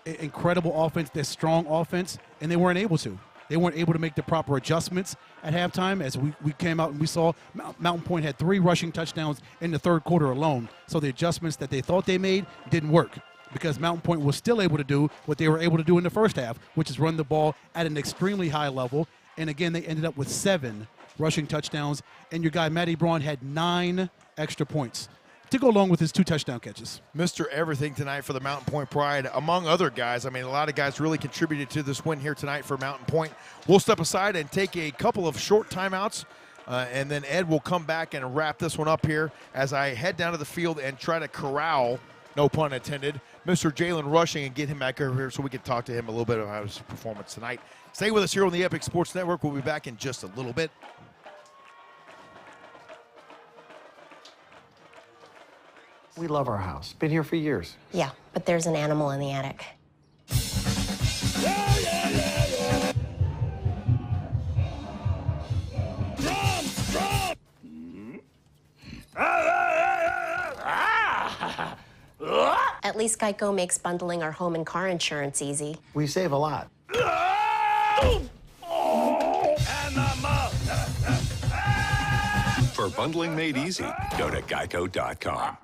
incredible offense, their strong offense, and they weren't able to. They weren't able to make the proper adjustments at halftime. As we came out and we saw Mountain Pointe had 3 rushing touchdowns in the third quarter alone. So the adjustments that they thought they made didn't work, because Mountain Pointe was still able to do what they were able to do in the first half, which is run the ball at an extremely high level. And again, they ended up with 7 rushing touchdowns, and your guy Matty Braun had 9 extra points to go along with his 2 touchdown catches. Mr. Everything tonight for the Mountain Pointe Pride, among other guys. I mean, a lot of guys really contributed to this win here tonight for Mountain Pointe. We'll step aside and take a couple of short timeouts, and then Ed will come back and wrap this one up here as I head down to the field and try to corral, no pun intended, Mr. Jalen Rushing and get him back over here so we can talk to him a little bit about his performance tonight. Stay with us here on the Epic Sports Network. We'll be back in just a little bit. We love our house. Been here for years. Yeah, but there's an animal in the attic. At least Geico makes bundling our home and car insurance easy. We save a lot. For bundling made easy, go to geico.com.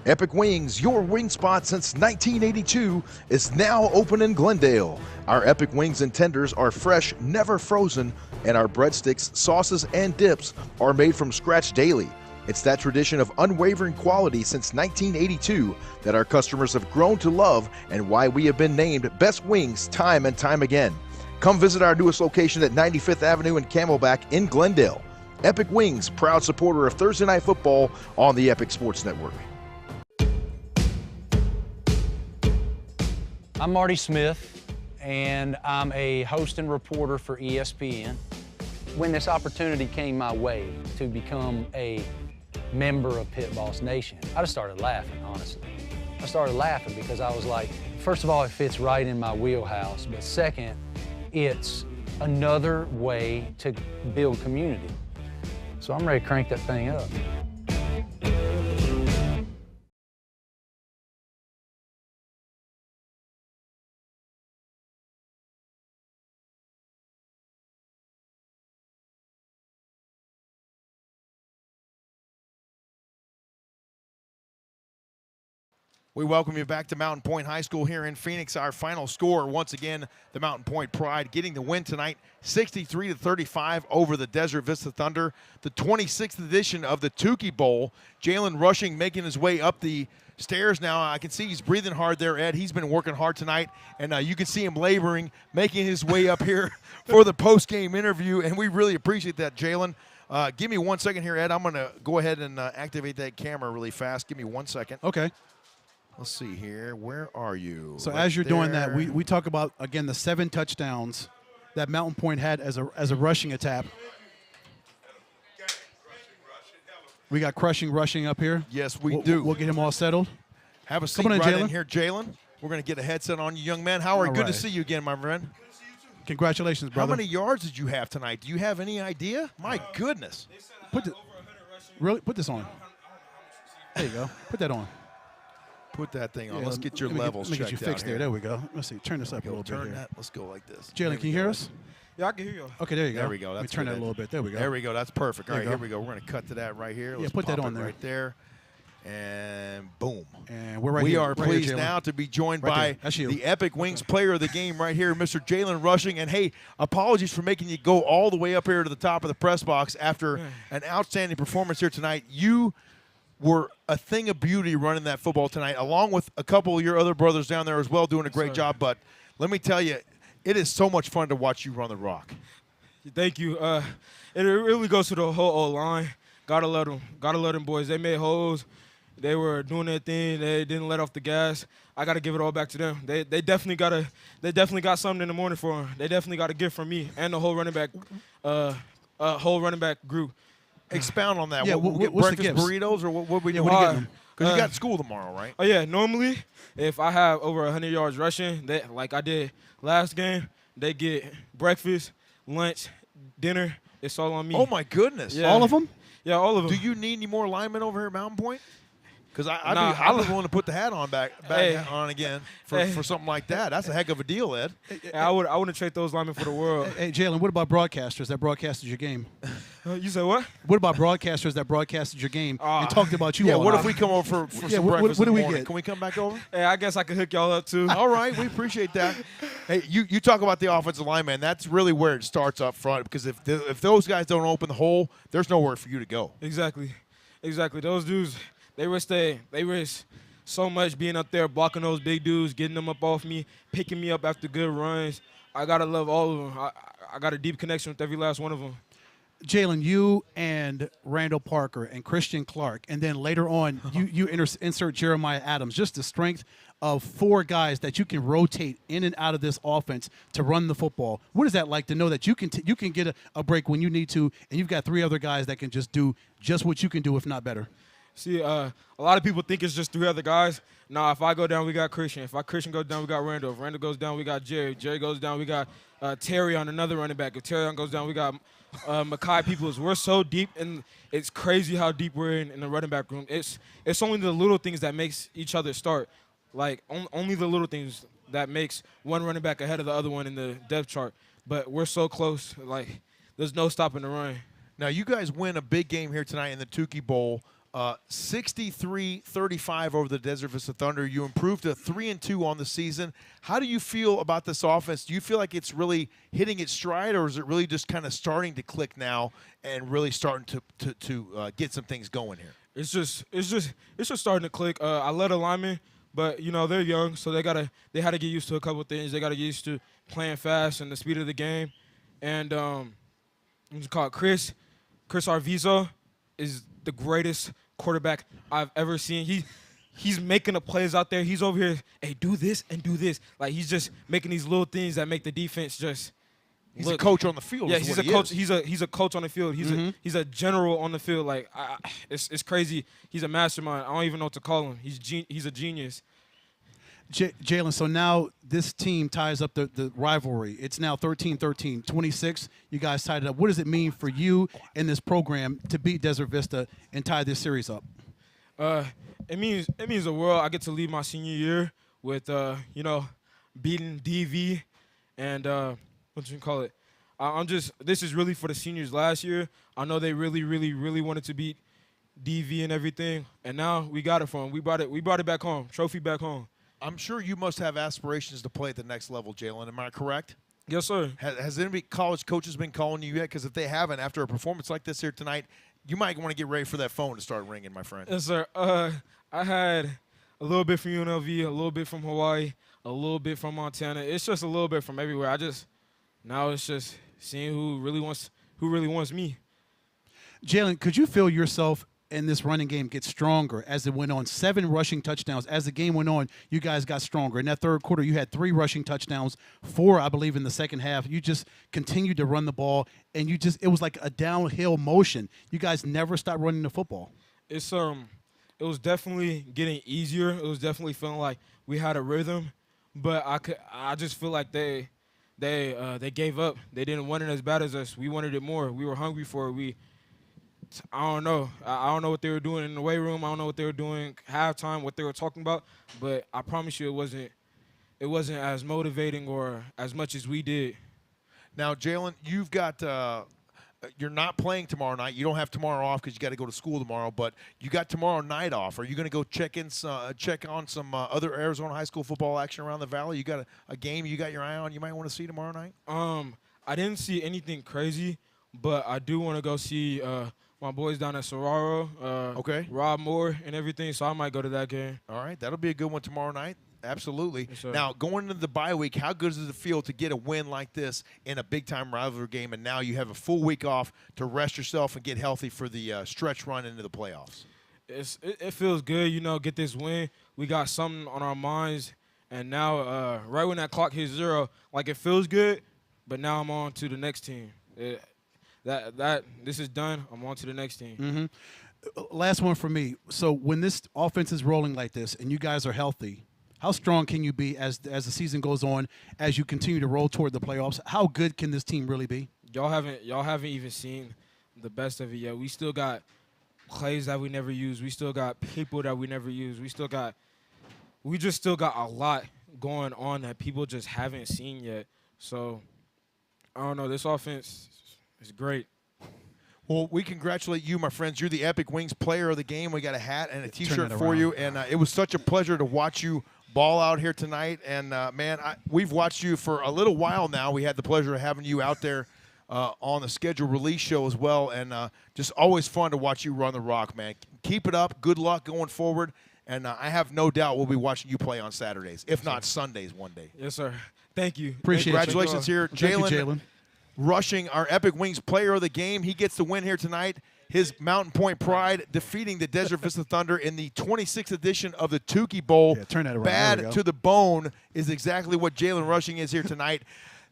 Epic Wings, your wing spot since 1982, is now open in Glendale. Our Epic Wings and tenders are fresh, never frozen, and our breadsticks, sauces, and dips are made from scratch daily. It's that tradition of unwavering quality since 1982 that our customers have grown to love, and why we have been named Best Wings time and time again. Come visit our newest location at 95th Avenue and Camelback in Glendale. Epic Wings, proud supporter of Thursday Night Football on the Epic Sports Network. I'm Marty Smith, and I'm a host and reporter for ESPN. When this opportunity came my way to become a member of Pit Boss Nation, I just started laughing, honestly. I started laughing because I was like, first of all, it fits right in my wheelhouse, but second, it's another way to build community. So I'm ready to crank that thing up. We welcome you back to Mountain Pointe High School here in Phoenix. Our final score, once again, the Mountain Pointe Pride getting the win tonight, 63-35 over the Desert Vista Thunder. The 26th edition of the Tukee Bowl. Jalen Rushing making his way up the stairs now. I can see he's breathing hard there, Ed. He's been working hard tonight, and you can see him laboring, making his way up here for the post-game interview, and we really appreciate that, Jalen. Give me 1 second here, Ed. I'm going to go ahead and activate that camera really fast. Give me 1 second. Okay. Let's see here. Where are you? So right as you're doing there. that, we talk about, again, the 7 touchdowns that Mountain Pointe had as a rushing attack. We got crushing rushing up here. Yes, we do. We'll get him all settled. Have a seat Come on right in in here, Jalen. We're going to get a headset on you, young man. How are you? Good to see you again, my friend. Congratulations, brother. How many yards did you have tonight? Do you have any idea? My goodness. Put this on. There you go. Put that on. Put that thing on. Yeah, Let's get your levels checked. Let me get you fixed there. Here. There we go. Let's see. Turn this up a little bit Turn here. that. Let's go like this. Jalen, can you hear us? Yeah, I can hear you. Okay, there you go. There we go. Let me That's turn good. that a little bit. There we go. There we go. That's perfect. All There right, you here we go. We're going to cut to that right here. Let's put that pop on it there. right there. And boom. And we're right we here. are right here, pleased Jalen. now to be joined Right by there. the Epic Wings player of the game right here, Mr. Jalen Rushing. And, hey, apologies for making you go all the way up here to the top of the press box after an outstanding performance here tonight. You were a thing of beauty running that football tonight, along with a couple of your other brothers down there as well doing a great job. But let me tell you, it is so much fun to watch you run the rock. Thank you. It really goes to the whole O-line. Gotta love them. Gotta love them boys. They made holes. They were doing their thing. They didn't let off the gas. I got to give it all back to them. They definitely got something in the morning for them. They definitely got a gift from me and the whole running back group. Expound on that. Yeah, we'll get what's the breakfast gifts? burritos, or what we What are you getting them? Because you got school tomorrow, right? Oh, yeah. Normally, if I have over 100 yards rushing, like I did last game, they get breakfast, lunch, dinner. It's all on me. Oh, my goodness. Yeah. All of them? Yeah, all of them. Do you need any more linemen over here at Mountain Point? Because I'd be willing to put the hat on back on again for something like that. That's a heck of a deal, Ed. I wouldn't trade those linemen for the world. Hey, Jalen, what about broadcasters that broadcasted your game? You said what? What about broadcasters that broadcasted your game and talked about you? Yeah, all what night? if we come over for some what breakfast do in the we morning? get? Can we come back over? Hey, I guess I could hook y'all up too. All right, we appreciate that. Hey, you talk about the offensive lineman. That's really where it starts up front, because if those guys don't open the hole, there's nowhere for you to go. Exactly. Those dudes, they risk so much being up there, blocking those big dudes, getting them up off me, picking me up after good runs. I got to love all of them. I got a deep connection with every last one of them. Jalen, you and Randall Parker and Christian Clark, and then later on you insert Jeremiah Adams, just the strength of 4 guys that you can rotate in and out of this offense to run the football. What is that like to know that you can get a break when you need to, and you've got 3 other guys that can just do just what you can do, if not better? See, a lot of people think it's just 3 other guys. Nah, if I go down, we got Christian. If Christian goes down, we got Randall. If Randall goes down, we got Jerry. Jerry goes down, we got Terry on another running back. If Terry goes down, we got Makai Peoples. We're so deep, and it's crazy how deep we're in the running back room. It's only the little things that makes each other start. Like, only the little things that makes one running back ahead of the other one in the depth chart. But we're so close. Like, there's no stopping the run. Now, you guys win a big game here tonight in the Tukee Bowl. 63-35 over the Desert Vista Thunder. You improved to 3-2 on the season. How do you feel about this offense? Do you feel like it's really hitting its stride, or is it really just kind of starting to click now and really starting to get some things going here? It's just starting to click. I led a lineman, but they're young, so they had to get used to a couple of things. They got to get used to playing fast and the speed of the game. And what's it called? Chris Arviso is the greatest quarterback I've ever seen. He's making the plays out there. He's over here, hey, do this and do this. Like, he's just making these little things that make the defense just He's a coach on the field. Yeah, he's a coach. He's a coach on the field. He's a general on the field. Like, it's crazy. He's a mastermind. I don't even know what to call him. He's a genius. Jalen, so now this team ties up the rivalry. It's now 13-13, 26. You guys tied it up. What does it mean for you and this program to beat Desert Vista and tie this series up? It means the world. I get to leave my senior year with beating DV and what you call it. This is really for the seniors last year. I know they really, really, really wanted to beat DV and everything, and now we got it for them. We brought it back home. Trophy back home. I'm sure you must have aspirations to play at the next level, Jalen. Am I correct? Yes, sir. Has any college coaches been calling you yet? Because if they haven't, after a performance like this here tonight, you might want to get ready for that phone to start ringing, my friend. Yes, sir. I had a little bit from UNLV, a little bit from Hawaii, a little bit from Montana. It's just a little bit from everywhere. Now it's just seeing who really wants me. Jalen, could you feel yourself in this running game get stronger as it went on? 7 rushing touchdowns. As the game went on, you guys got stronger. In that third quarter, you had 3 rushing touchdowns, 4, I believe, in the second half. You just continued to run the ball, and it was like a downhill motion. You guys never stopped running the football. It was definitely getting easier. It was definitely feeling like we had a rhythm, but I just feel like they gave up. They didn't want it as bad as us. We wanted it more. We were hungry for it. I don't know. I don't know what they were doing in the weight room. I don't know what they were doing halftime, what they were talking about. But I promise you, it wasn't as motivating or as much as we did. Now, Jalen, you've got you're not playing tomorrow night. You don't have tomorrow off because you got to go to school tomorrow. But you got tomorrow night off. Are you going to go check on some other Arizona high school football action around the valley? You got a game you got your eye on you might want to see tomorrow night? I didn't see anything crazy, but I do want to go see my boys down at Soraro. Okay. Rob Moore and everything, so I might go to that game. All right, that'll be a good one tomorrow night. Absolutely. Yes, sir. Now, going into the bye week, how good does it feel to get a win like this in a big-time rivalry game, and now you have a full week off to rest yourself and get healthy for the stretch run into the playoffs? It feels good, get this win. We got something on our minds, and now right when that clock hits 0, it feels good, but now I'm on to the next team. This is done. I'm on to the next team. Mm-hmm. Last one for me. So when this offense is rolling like this and you guys are healthy, how strong can you be as the season goes on, as you continue to roll toward the playoffs? How good can this team really be? Y'all haven't even seen the best of it yet. We still got plays that we never use. We still got people that we never use. We just still got a lot going on that people just haven't seen yet. So I don't know. This offense is great. Well, we congratulate you, my friends. You're the Epic Wings player of the game. We got a hat and a T-shirt for you, and it was such a pleasure to watch you ball out here tonight. And, man, we've watched you for a little while now. We had the pleasure of having you out there on the scheduled release show as well, and just always fun to watch you run the rock, man. Keep it up. Good luck going forward, and I have no doubt we'll be watching you play on Saturdays, if not Sundays one day. Yes, sir. Thank you. Appreciate it. Congratulations here, Jalen. Rushing, our Epic Wings player of the game. He gets the win here tonight. His Mountain Pointe Pride defeating the Desert Vista Thunder in the 26th edition of the Tukee Bowl. Yeah, turn that around. Bad to the bone is exactly what Jalen Rushing is here tonight.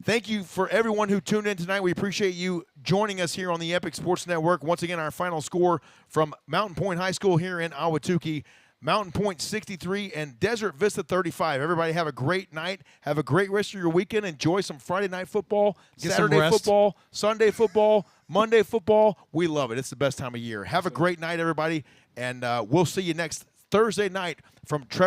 Thank you for everyone who tuned in tonight. We appreciate you joining us here on the Epic Sports Network. Once again, our final score from Mountain Pointe High School here in Ahwatukee. Mountain Pointe 63 and Desert Vista 35. Everybody have a great night. Have a great rest of your weekend. Enjoy some Friday night football, Saturday football, Sunday football, Monday football. We love it. It's the best time of year. Have a great night, everybody, and we'll see you next Thursday night from Trevor.